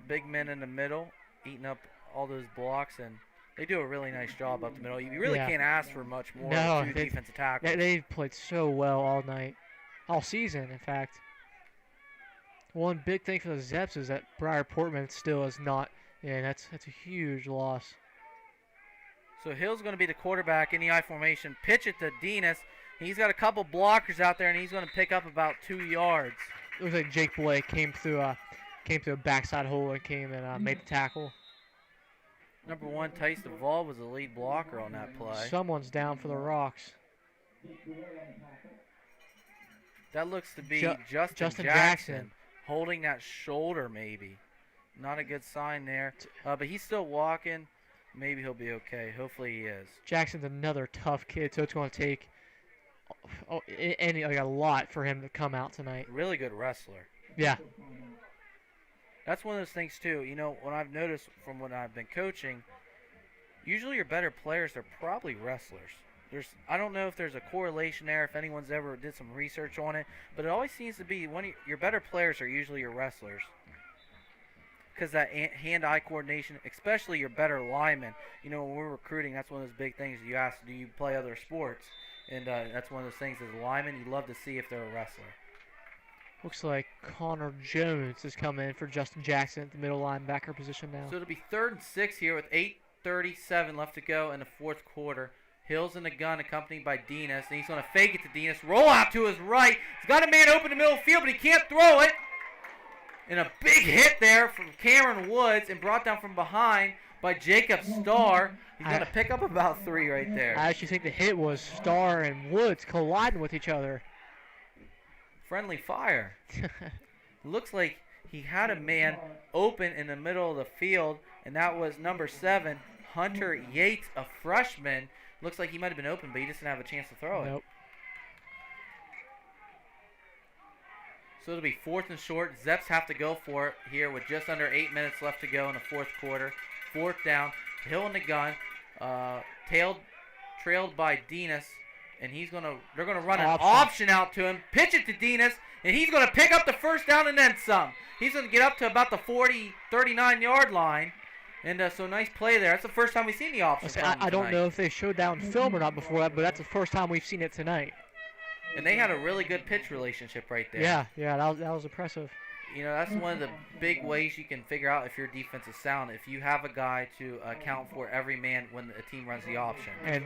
big men in the middle eating up all those blocks, and they do a really nice job up the middle. You really can't ask for much more than two defensive tackles. They've played so well all night, all season, in fact. One big thing for the Zeps is that Briar Portman still is not, and that's a huge loss. So Hill's going to be the quarterback in the I formation. Pitch it to Dinas. He's got a couple blockers out there, and he's going to pick up about 2 yards. Looks like Jake Blake came through a backside hole and came and made the tackle. Number 1, Tice Duvall was the lead blocker on that play. Someone's down for the Rocks. That looks to be Justin Jackson holding that shoulder maybe. Not a good sign there. But he's still walking. Maybe he'll be okay. Hopefully he is. Jackson's another tough kid, so it's going to take a lot for him to come out tonight. Really good wrestler. Yeah. That's one of those things, too. You know, what I've noticed from when I've been coaching, usually your better players are probably wrestlers. I don't know if there's a correlation there, if anyone's ever did some research on it, but it always seems to be your better players are usually your wrestlers. Because that hand-eye coordination, especially your better linemen. You know, when we're recruiting, that's one of those big things. You ask, do you play other sports? And that's one of those things as a lineman, you love to see if they're a wrestler. Looks like Connor Jones is coming in for Justin Jackson at the middle linebacker position now. So it'll be 3rd and 6 here with 8:37 left to go in the fourth quarter. Hill's in the gun, accompanied by Dinas, and he's going to fake it to Dinas. Roll out to his right. He's got a man open in the middle of the field, but he can't throw it. And a big hit there from Cameron Woods, and brought down from behind by Jacob Starr. He's going to pick up about 3 right there. I actually think the hit was Starr and Woods colliding with each other. Friendly fire. Looks like he had a man open in the middle of the field, and that was number 7, Hunter Yates, a freshman. Looks like he might have been open, but he just didn't have a chance to throw it. Nope. So it'll be 4th and short. Zepps have to go for it here with just under 8 minutes left to go in the fourth quarter. 4th down. Hill in the gun. Trailed by Dinas. And they're gonna run an option out to him. Pitch it to Dinas, and he's gonna pick up the first down and then some. He's gonna get up to about the 39-yard line. And so nice play there. That's the first time we've seen the option. I don't know if they showed that on film or not before that, but that's the first time we've seen it tonight. And they had a really good pitch relationship right there. Yeah, that was impressive. You know, that's one of the big ways you can figure out if your defense is sound. If you have a guy to account for every man when a team runs the option. And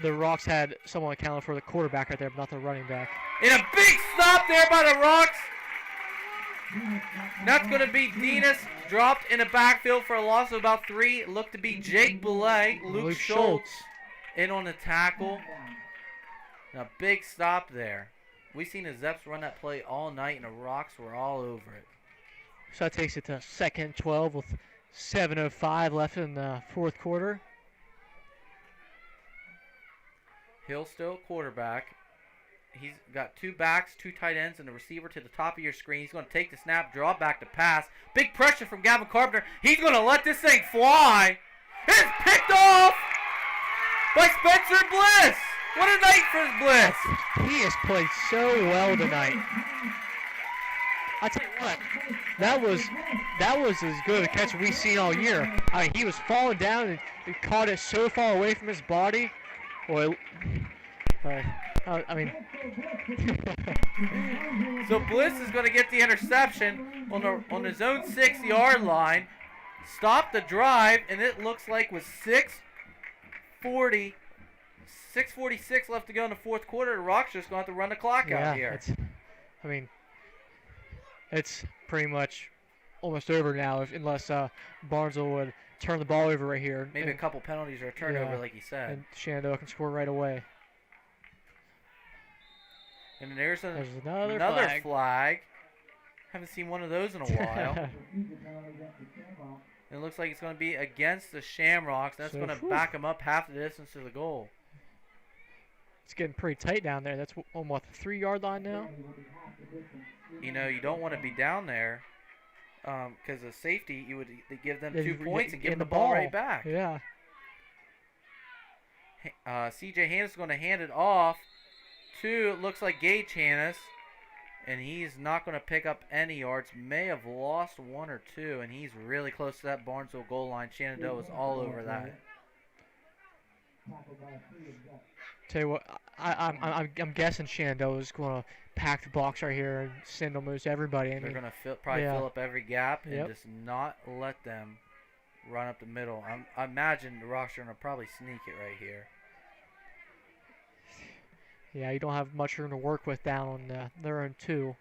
the Rocks had someone accounting for the quarterback right there, but not the running back. And a big stop there by the Rocks. That's going to be Dinas, dropped in the backfield for a loss of about 3. It looked to be Jake Belay, Luke Schultz in on the tackle. And a big stop there. We've seen the Zeps run that play all night, and the Rocks were all over it. So that takes it to 2nd and 12 with 7:05 left in the fourth quarter. Hill still quarterback. He's got 2 backs, 2 tight ends, and the receiver to the top of your screen. He's going to take the snap, draw back to pass. Big pressure from Gavin Carpenter. He's going to let this thing fly. It's picked off by Spencer Bliss. What a night for Bliss. He has played so well tonight. I tell you what, that was as good a catch we've seen all year. I mean, he was falling down and he caught it so far away from his body. Boy, I mean. So Bliss is going to get the interception on his own 6-yard line. Stop the drive, and it looks like with 6:46 left to go in the fourth quarter, the Rocks just going to have to run the clock out here. It's pretty much almost over now, unless Barnesville would turn the ball over right here. Maybe a couple penalties or a turnover, like you said. And Shenandoah can score right away. And then there's another flag. Haven't seen one of those in a while. It looks like it's going to be against the Shamrocks. That's going to back them up half the distance to the goal. It's getting pretty tight down there. That's on what, the 3-yard line now? You know, you don't want to be down there because of safety. You would give them 2 points and give them the ball right back. Yeah. C.J. Hannes is going to hand it off to, it looks like, Gage Hannes. And he's not going to pick up any yards. May have lost 1 or 2, and he's really close to that Barnesville goal line. Shenandoah is all over that. Tell you what, I'm guessing Shenandoah is going to pack the box right here and send almost everybody. They're going to probably fill up every gap and just not let them run up the middle. I imagine the Rocks are going to probably sneak it right here. Yeah, you don't have much room to work with down on their own 2.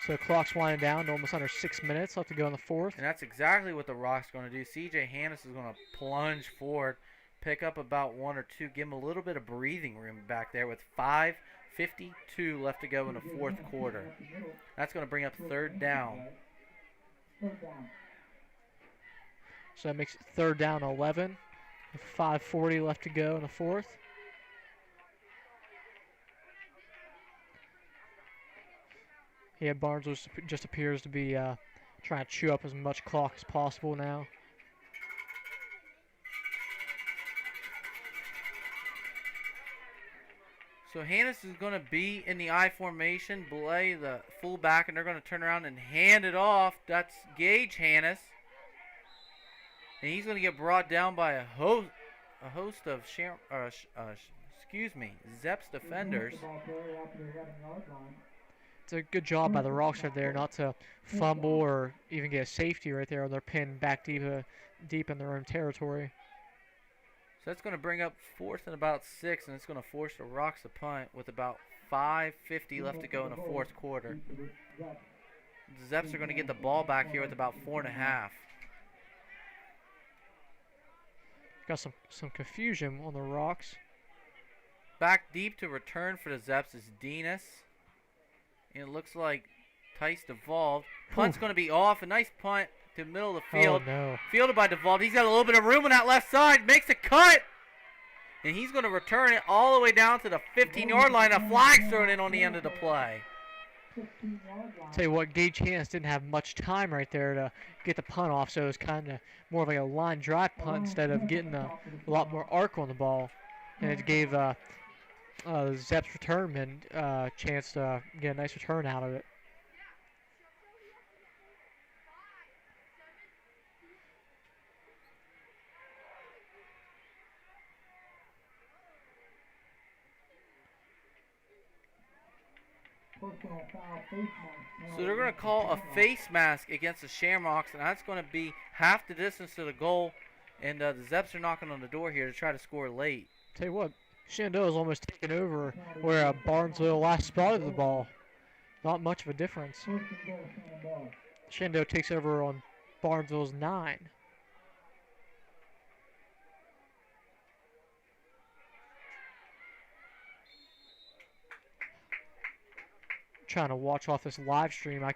So clock's winding down to almost under 6 minutes left to go in the fourth. And that's exactly what the Rocks are going to do. C.J. Hannes is going to plunge forward, pick up about 1 or 2, give him a little bit of breathing room back there with 5:52 left to go in the fourth quarter. That's going to bring up 3rd down. So that makes it 3rd down 11. 5:40 left to go in the fourth. Yeah, Barnesville just appears to be trying to chew up as much clock as possible now. So Hannes is going to be in the I formation, belay the fullback, and they're going to turn around and hand it off. That's Gage Hannes. And he's going to get brought down by a host of Zepps defenders. It's a good job by the Rocks right there not to fumble or even get a safety right there on their pin back deep in their own territory. So that's going to bring up 4th and about 6, and it's going to force the Rocks to punt with about 5:50 left to go in the fourth quarter. The Zepps are going to get the ball back here with about 4.5. Got some confusion on the Rocks. Back deep to return for the Zepps is Dinas. And it looks like Tice devolved. Punt's going to be off. A nice punt to the middle of the field. Oh, no. Fielded by Devolved. He's got a little bit of room on that left side. Makes a cut. And he's going to return it all the way down to the 15-yard line. A flag's thrown in on the end of the play. Tell you what, Gage Hannes didn't have much time right there to get the punt off, so it was kind of more of like a line drive punt instead of getting a lot more arc on the ball. And it gave Zepps returnman a chance to get a nice return out of it. So they're going to call a face mask against the Shamrocks, and that's going to be half the distance to the goal. And the Zepps are knocking on the door here to try to score late. Tell you what, Shenandoah's almost taken over where Barnesville last spotted the ball. Not much of a difference. Shenandoah takes over on Barnesville's 9. Trying to watch off this live stream. I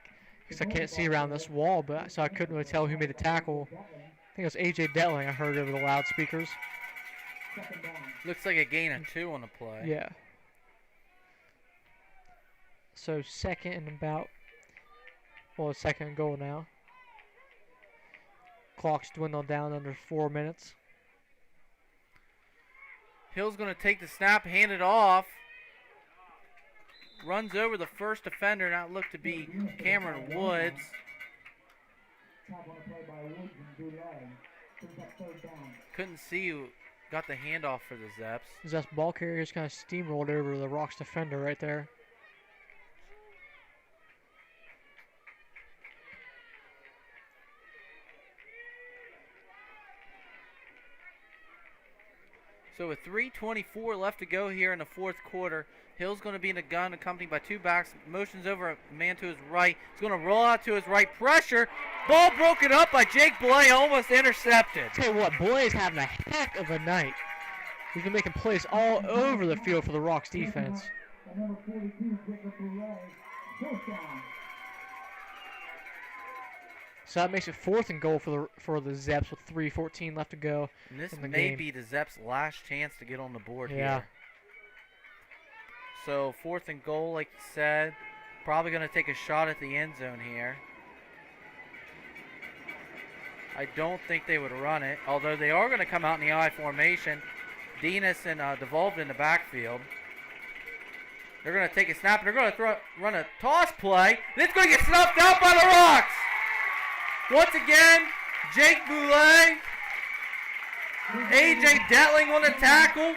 can't see around this wall, but so I couldn't really tell who made the tackle. I think it was A.J. Detling I heard over the loudspeakers. Second down. Looks like a gain of 2 on the play. Yeah. So second and about, well, second and goal now. Clock's dwindled down under 4 minutes. Hill's going to take the snap, hand it off. Runs over the first defender, and that looked to be Cameron Woods. Tap on the play by Woods and Goulet. Brings up third down. Couldn't see who got the handoff for the Zeps. Zep's ball carrier just kind of steamrolled over the Rocks defender right there. So with 3:24 left to go here in the fourth quarter, Hill's going to be in the gun, accompanied by 2 backs. Motions over a man to his right. He's going to roll out to his right. Pressure. Ball broken up by Jake Blay, almost intercepted. Tell you what, Blay's having a heck of a night. He's been making plays all over the field for the Rocks defense. And number 42, Jacob Goulet. First down. So that makes it 4th and goal for the Zeps with 3:14 left to go. And this in the may game. be the Zeps' last chance to get on the board Yeah. here. So 4th and goal, like you said. Probably going to take a shot at the end zone here. I don't think they would run it, although they are going to come out in the I formation. Denis and Devolved in the backfield. They're going to take a snap, and they're going to run a toss play. And it's going to get snuffed out by the Rocks. Once again, Jake Boulay, A.J. Detling on the tackle.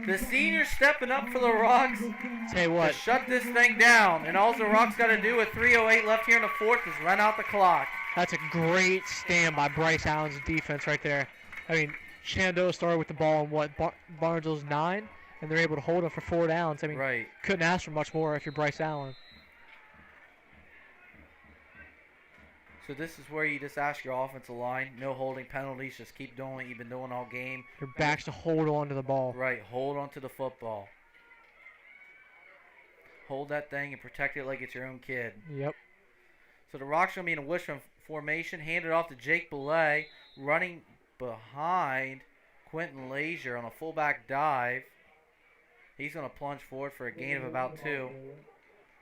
The senior stepping up for the Rocks Tell you to what, shut this thing down. And all the Rocks got to do with 3:08 left here in the fourth is run out the clock. that's a great stand by Bryce Allen's defense right there. I mean, Shenandoah started with the ball on what, Barnesville's 9, and they're able to hold it for 4 downs. I mean, Right. couldn't ask for much more if you're Bryce Allen. So this is where you just ask your offensive line, no holding penalties, just keep doing what you've been doing all game. Your backs to hold on to the ball. Right, hold on to the football. Hold that thing and protect it like it's your own kid. Yep. So the Rocks are going to be in a wishbone formation, hand it off to Jake Boulay, running behind Quentin Lazier on a fullback dive. He's going to plunge forward for a gain of about 2.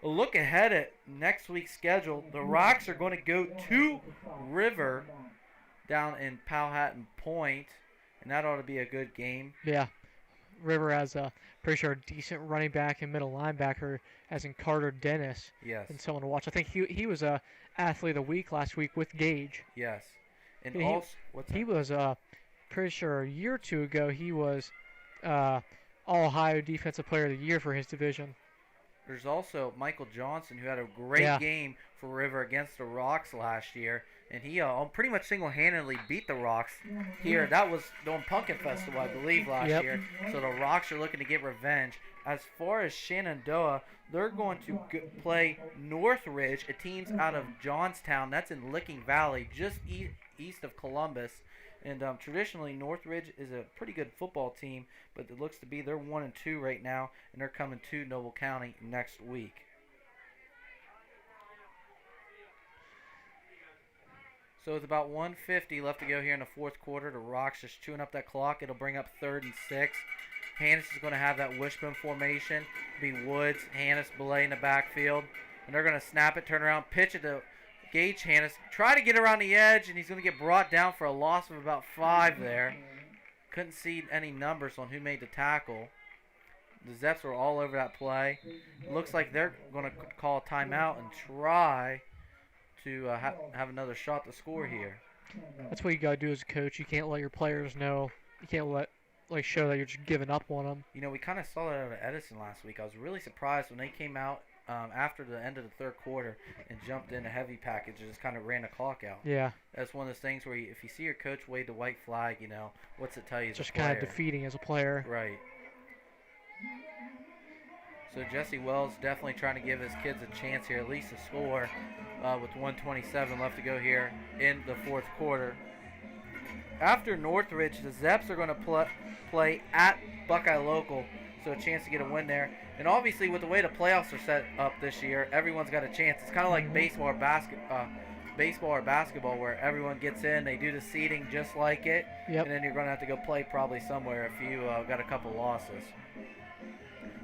A look ahead at next week's schedule, the Rocks are going to go to River down in Powhatan Point, and that ought to be a good game. Yeah. River has pretty sure a decent running back and middle linebacker, as in Carter Dennis, Yes, and someone to watch. I think he was a athlete of the week last week with Gage. yes. And He- also, what's He that? was pretty sure a year or 2 ago he was All-Ohio Defensive Player of the Year for his division. There's also Michael Johnson, who had a great Yeah. game for River against the Rocks last year, and he pretty much single-handedly beat the Rocks here. That was during Pumpkin Festival, I believe, last Yep. year. So the Rocks are looking to get revenge. As far as Shenandoah, they're going to play Northridge, a team's out of Johnstown. That's in Licking Valley, just east of Columbus. And traditionally, Northridge is a pretty good football team, but it looks to be they're 1-2 right now, and they're coming to Noble County next week. So with about 1:50 left to go here in the fourth quarter, the Rocks just chewing up that clock. It'll bring up 3rd and 6. Hannes is going to have that wishbone formation. It'll be Woods, Hannes, Belay in the backfield. And they're going to snap it, turn around, pitch it to Gage Hannes. Try to get around the edge, and he's going to get brought down for a loss of about 5 there. Couldn't see any numbers on who made the tackle. The Zepps were all over that play. Looks like they're going to call a timeout and try to have another shot to score here. That's what you got to do as a coach. You can't let your players know. You can't show that you're just giving up on them. You know, we kind of saw that out of Edison last week. I was really surprised when they came out after the end of the third quarter and jumped in a heavy package and just kind of ran the clock out. Yeah. That's one of those things where if you see your coach wave the white flag, you know, what's it tell you? Just kind of defeating as a player. Right. So Jesse Wells definitely trying to give his kids a chance here, at least to score with 1:27 left to go here in the fourth quarter. After Northridge, the Zepps are going to play at Buckeye Local, so a chance to get a win there. And obviously, with the way the playoffs are set up this year, everyone's got a chance. It's kind of like baseball or baseball or basketball where everyone gets in, they do the seating just like it, Yep. and then you're going to have to go play probably somewhere if you got a couple losses.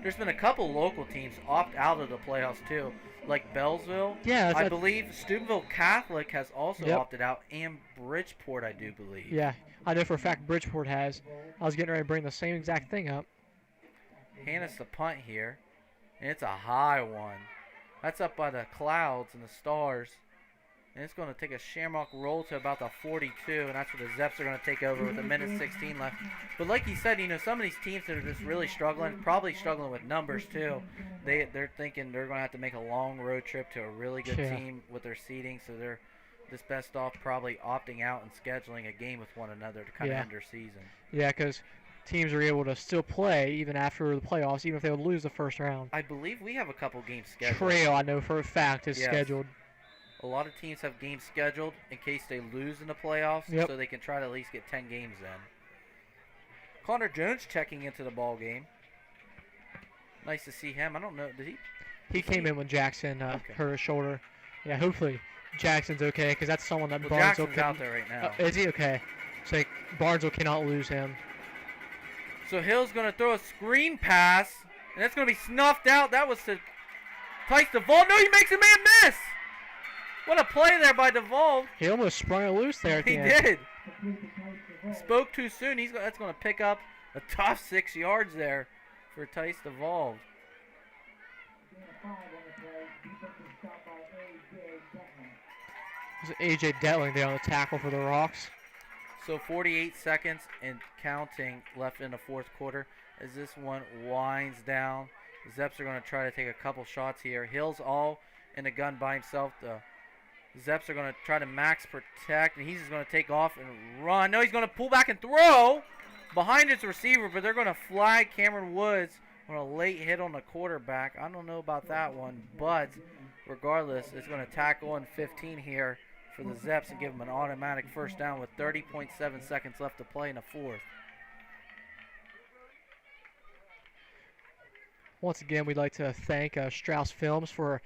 There's been a couple local teams opt out of the playoffs too, like Bellsville. Yeah, I believe Steubenville Catholic has also Yep. opted out, and Bridgeport, I do believe. Yeah, I know for a fact Bridgeport has. I was getting ready to bring the same exact thing up. Hannes the punt here, and it's a high one. That's up by the clouds and the stars. And it's going to take a Shamrock roll to about the 42, and that's where the Zepps are going to take over with a minute 16 left. But like you said, some of these teams that are just really struggling, probably struggling with numbers too. They're thinking they're going to have to make a long road trip to a really good team with their seeding, so they're just best off probably opting out and scheduling a game with one another to kind of end their season. Yeah, because teams are able to still play even after the playoffs, even if they would lose the first round. I believe we have a couple games scheduled. Trail, I know for a fact, is scheduled. A lot of teams have games scheduled in case they lose in the playoffs, so they can try to at least get 10 games in. Connor Jones checking into the ball game. Nice to see him. I don't know, did he? He came in when Jackson hurt his shoulder. Yeah, hopefully Jackson's okay, because that's someone that Barnesville Jackson's out there right now. Is he okay? So Barnesville cannot lose him. So Hill's going to throw a screen pass, and it's going to be snuffed out. That was to Tice DeVault. No, he makes a man miss. What a play there by DeVault. He almost sprung it loose there at the end. He did. Spoke too soon. That's going to pick up a tough 6 yards there for Tice DeVault. It was A.J. Detling there on the tackle for the Rocks. So 48 seconds and counting left in the fourth quarter as this one winds down. The Zepps are going to try to take a couple shots here. Hill's all in the gun by himself. The Zepps are going to try to max protect, and he's just going to take off and run. No, he's going to pull back and throw behind his receiver, but they're going to flag Cameron Woods on a late hit on the quarterback. I don't know about that one, but regardless, it's going to tackle in 15 here for the Zepps and give them an automatic first down with 30.7 seconds left to play in the fourth. Once again, we'd like to thank Strauss Films for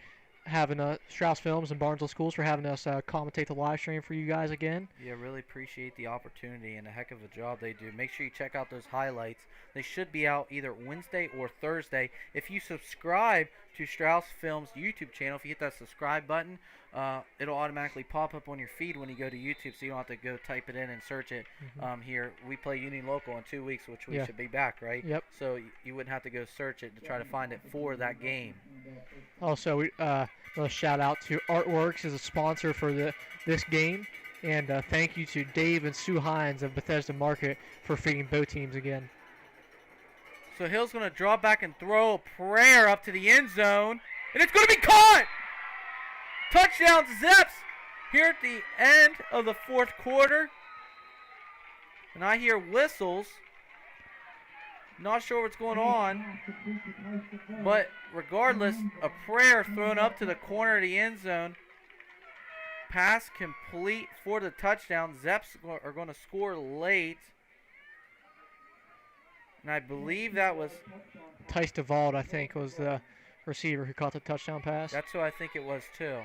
having Strauss Films and Barnesville Schools for having us commentate the live stream for you guys again. Yeah, really appreciate the opportunity and a heck of a job they do. Make sure you check out those highlights. They should be out either Wednesday or Thursday. If you subscribe to Strauss Films YouTube channel, if you hit that subscribe button, it'll automatically pop up on your feed when you go to YouTube, so you don't have to go type it in and search it. Here, we play Union Local in 2 weeks, which we should be back, right? Yep. So you wouldn't have to go search it to try to find it for that game. Also, a shout out to Artworks as a sponsor for this game, and thank you to Dave and Sue Hines of Bethesda Market for feeding both teams again. So Hill's going to draw back and throw a prayer up to the end zone, and it's going to be caught! Touchdown Zepps here at the end of the fourth quarter. And I hear whistles. Not sure what's going on. But regardless, a prayer thrown up to the corner of the end zone. Pass complete for the touchdown. Zepps are going to score late. And I believe that was Tice DeVault, I think, was the receiver who caught the touchdown pass. That's who I think it was too.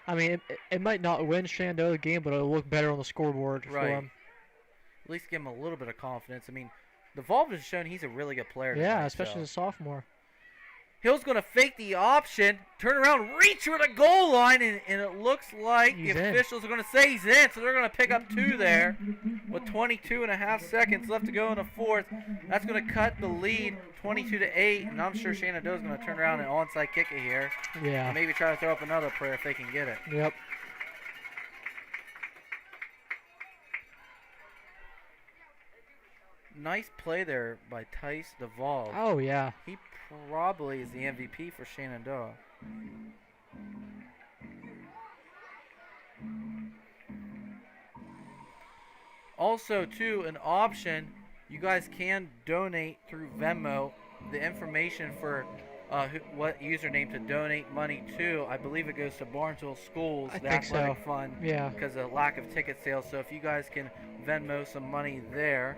I mean, it might not win Shenandoah the game, but it'll look better on the scoreboard for him. At least give him a little bit of confidence. I mean, DeVault has shown he's a really good player tonight, yeah, especially as a sophomore. Hill's going to fake the option, turn around, reach for the goal line, and it looks like the officials are going to say he's in, so they're going to pick up 2 there with 22.5 seconds left to go in the fourth. That's going to cut the lead 22-8, and I'm sure Shenandoah's going to turn around and onside kick it here. Yeah. And maybe try to throw up another prayer if they can get it. Yep. Nice play there by Tice DeVault. Oh, yeah. He probably is the MVP for Shenandoah. Also, too, an option, you guys can donate through Venmo. The information for what username to donate money to, I believe it goes to Barnesville Schools, the athletic fund, because of lack of ticket sales. So if you guys can Venmo some money there.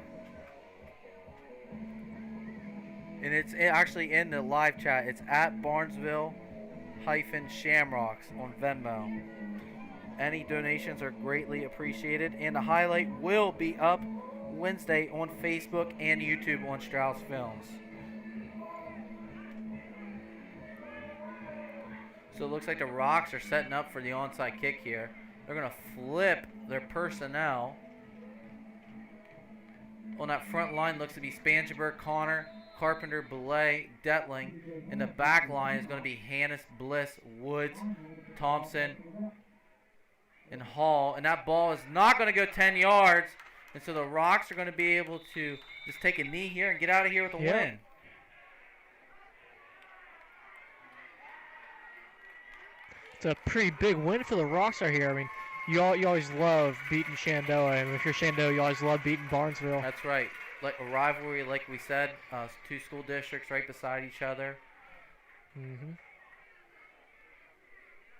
And it's actually in the live chat. It's at Barnesville-Shamrocks on Venmo. Any donations are greatly appreciated, and the highlight will be up Wednesday on Facebook and YouTube on Strauss Films. So it looks like the Rocks are setting up for the onside kick here. They're going to flip their personnel. On that front line looks to be Spangenberg, Connor, Carpenter, Belay, Detling. And the back line is going to be Hannes, Bliss, Woods, Thompson, and Hall. And that ball is not going to go 10 yards. And so the Rocks are going to be able to just take a knee here and get out of here with a win. It's a pretty big win for the Rocks right here. I mean, you always love beating Shenandoah, and if you're Shenandoah, you always love beating Barnesville. That's right. Like a rivalry, like we said, 2 school districts right beside each other.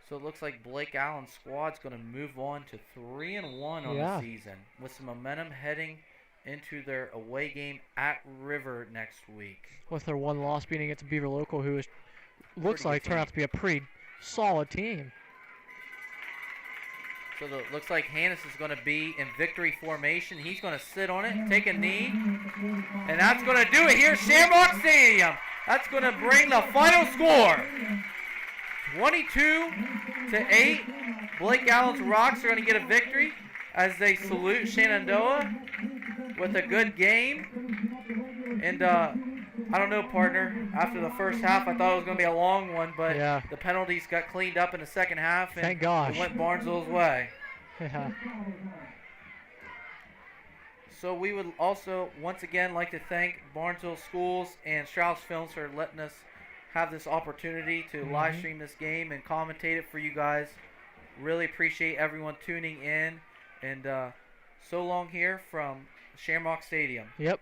So it looks like Blake Allen's squad's going to move on to 3-1 on the season with some momentum heading into their away game at River next week. With their one loss being against Beaver Local, who looks like turned out to be a pretty solid team. So it looks like Hannes is going to be in victory formation. He's going to sit on it, take a knee, and that's going to do it here at Shamrocks Stadium. That's going to bring the final score. 22-8. Blake Allen's Rocks are going to get a victory as they salute Shenandoah with a good game. And I don't know, partner. After the first half, I thought it was going to be a long one, but the penalties got cleaned up in the second half, and thank gosh. It went Barnesville's way. Yeah. So we would also, once again, like to thank Barnesville Schools and Strauss Films for letting us have this opportunity to live stream this game and commentate it for you guys. Really appreciate everyone tuning in. And so long here from Shamrock Stadium. Yep.